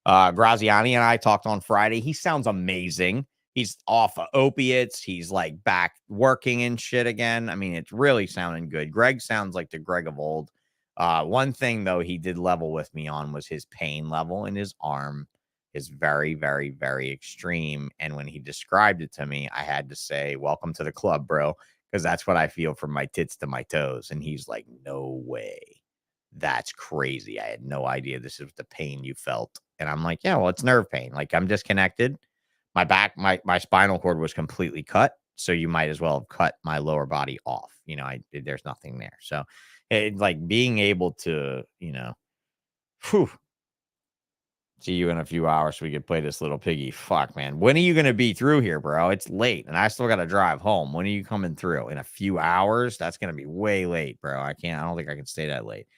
S2: Graziani and I talked on Friday. He sounds amazing. He's off of opiates. He's like back working and shit again. I mean, it's really sounding good. Greg sounds like the Greg of old. One thing, though, he did level with me on was his pain level in his arm is very, very, very extreme. And when he described it to me, I had to say, welcome to the club, bro, because that's what I feel from my tits to my toes. And he's like, no way. That's crazy. I had no idea this is the pain you felt. And I'm like, yeah, well, it's nerve pain. Like, I'm disconnected. My back, my spinal cord was completely cut. So you might as well have cut my lower body off. You know, there's nothing there. So it, like being able to, you know, See you in a few hours so we could play this little piggy. Fuck, man. When are you going to be through here, bro? It's late, and I still got to drive home. When are you coming through? In a few hours? That's going to be way late, bro. I don't think I can stay that late.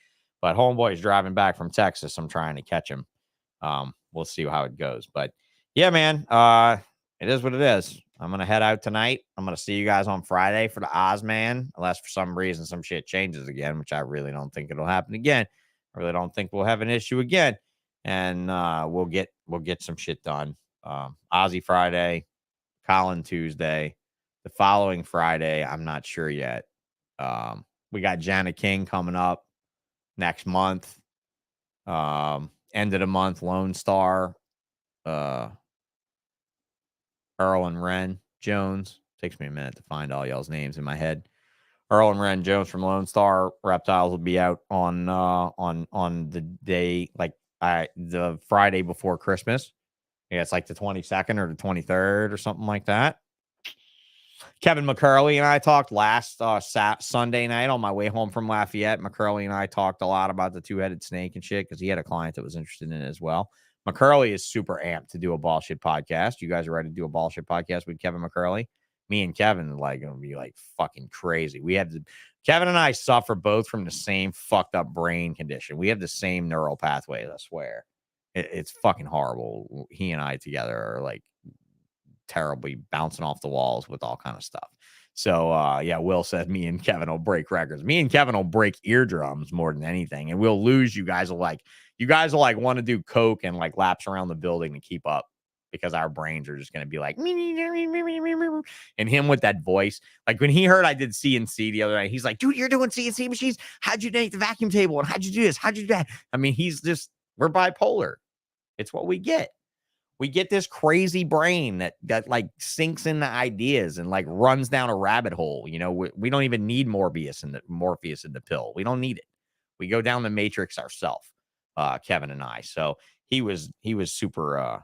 S2: But homeboy's driving back from Texas. I'm trying to catch him. We'll see how it goes. But, yeah, man, it is what it is. I'm going to head out tonight. I'm going to see you guys on Friday for the Ozman, unless for some reason some shit changes again, which I really don't think it'll happen again. I really don't think we'll have an issue again. And we'll get some shit done. Ozzy Friday, Colin Tuesday. The following Friday, I'm not sure yet. We got Janet King coming up next month. End of the month, Lone Star, Earl and Ren Jones. Takes me a minute to find all y'all's names in my head. Earl and Ren Jones from Lone Star Reptiles will be out on the day, like the Friday before Christmas. Yeah, it's like the 22nd or the 23rd or something like that. Kevin McCurley and I talked last Sunday night on my way home from Lafayette. McCurley and I talked a lot about the two-headed snake and shit because he had a client that was interested in it as well. McCurley is super amped to do a Ballshit podcast. You guys are ready to do a Ballshit podcast with Kevin McCurley? Me and Kevin are like going to be like fucking crazy. Kevin and I suffer both from the same fucked up brain condition. We have the same neural pathways, I swear. It's fucking horrible. He and I together are like terribly bouncing off the walls with all kind of stuff. So, yeah, Will said me and Kevin will break records. Me and Kevin will break eardrums more than anything. And we'll lose. You guys will like want to do coke and like laps around the building to keep up because our brains are just going to be like, and him with that voice. Like when he heard I did CNC the other night, he's like, dude, you're doing CNC machines. How'd you make the vacuum table? And how'd you do this? How'd you do that? I mean, we're bipolar. It's what we get. We get this crazy brain that like sinks into ideas and like runs down a rabbit hole. You know, we don't even need Morpheus in the pill. We don't need it. We go down the matrix ourselves, Kevin and I. So he was super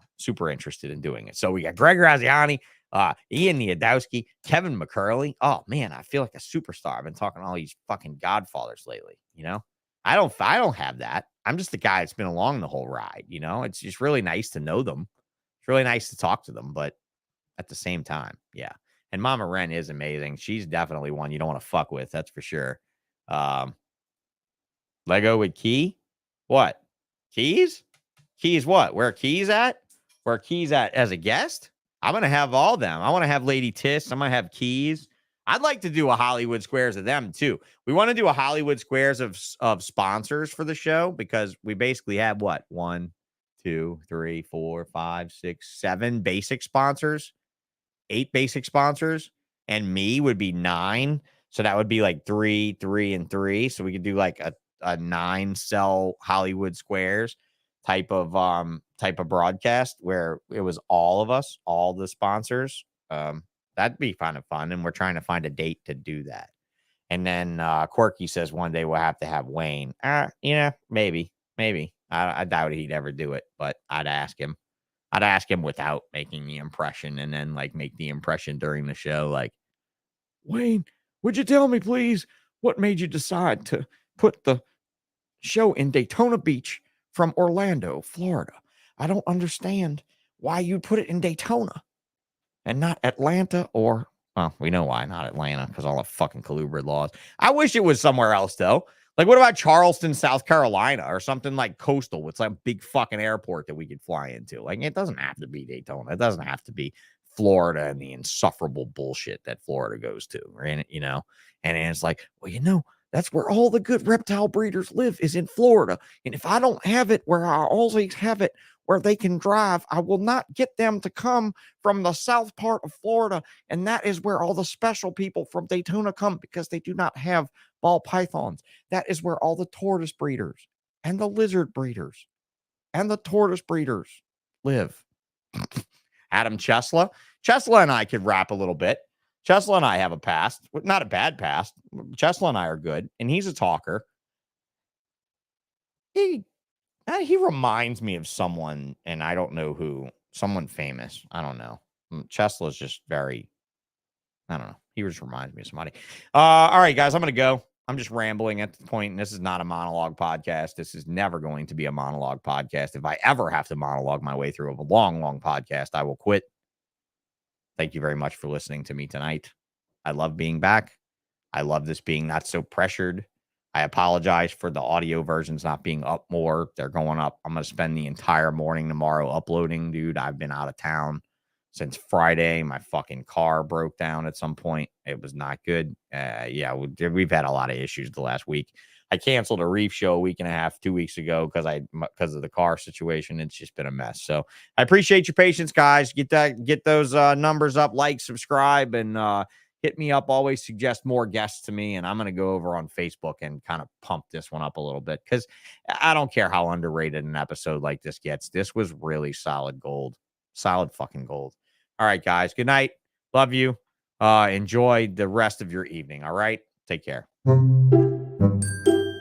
S2: interested in doing it. So we got Greg Graziani, Ian Niadowski, Kevin McCurley. Oh man, I feel like a superstar. I've been talking to all these fucking godfathers lately. You know, I don't have that. I'm just the guy that's been along the whole ride. You know, it's just really nice to know them. It's really nice to talk to them, but at the same time, yeah. And Mama Ren is amazing. She's definitely one you don't want to fuck with. That's for sure. Lego with Key? What? Keys? Keys what? Where Keys at? Where Keys at as a guest? I'm going to have all of them. I want to have Lady Tiss. I'm going to have Keys. I'd like to do a Hollywood Squares of them, too. We want to do a Hollywood Squares of sponsors for the show because we basically have what? 1, 2, 3, 4, 5, 6, 7 basic sponsors, 8 basic sponsors, and me would be 9. So that would be like 3, 3, and 3. So we could do like a 9-cell Hollywood Squares type of broadcast where it was all of us, all the sponsors. That'd be kind of fun. And we're trying to find a date to do that. And then Quirky says one day we'll have to have Wayne. Yeah, maybe. I doubt he'd ever do it, but I'd ask him. I'd ask him without making the impression and then like make the impression during the show. Like, Wayne, would you tell me, please, what made you decide to put the show in Daytona Beach from Orlando, Florida? I don't understand why you put it in Daytona and not Atlanta or, well, we know why, not Atlanta, because all the fucking colubrid laws. I wish it was somewhere else, though. Like, what about Charleston, South Carolina, or something like coastal with some big fucking airport that we could fly into? Like, it doesn't have to be Daytona. It doesn't have to be Florida and the insufferable bullshit that Florida goes to, right? You know? And it's like, well, you know, that's where all the good reptile breeders live is in Florida. And if I don't have it where I always have it, where they can drive, I will not get them to come from the south part of Florida. And that is where all the special people from Daytona come because they do not have ball pythons. That is where all the tortoise breeders and the lizard breeders and the tortoise breeders live. Adam Chesla. Chesla and I could rap a little bit. Chesla and I have a past, not a bad past. Chesla and I are good, and he's a talker. He reminds me of someone, and I don't know who. Someone famous. I don't know. Chesla's just very, I don't know. He just reminds me of somebody. All right, guys, I'm going to go. I'm just rambling at the point, and this is not a monologue podcast. This is never going to be a monologue podcast. If I ever have to monologue my way through a long, long podcast, I will quit. Thank you very much for listening to me tonight. I love being back. I love this being not so pressured. I apologize for the audio versions not being up more. They're going up. I'm going to spend the entire morning tomorrow uploading, dude. I've been out of town since Friday. My fucking car broke down at some point. It was not good. Yeah, we've had a lot of issues the last week. I canceled a Reef show a week and a half, 2 weeks ago because of the car situation. It's just been a mess. So I appreciate your patience, guys. Get those numbers up, like, subscribe, and hit me up. Always suggest more guests to me, and I'm going to go over on Facebook and kind of pump this one up a little bit because I don't care how underrated an episode like this gets. This was really solid gold. Solid fucking gold. All right, guys. Good night. Love you. Enjoy the rest of your evening. All right. Take care.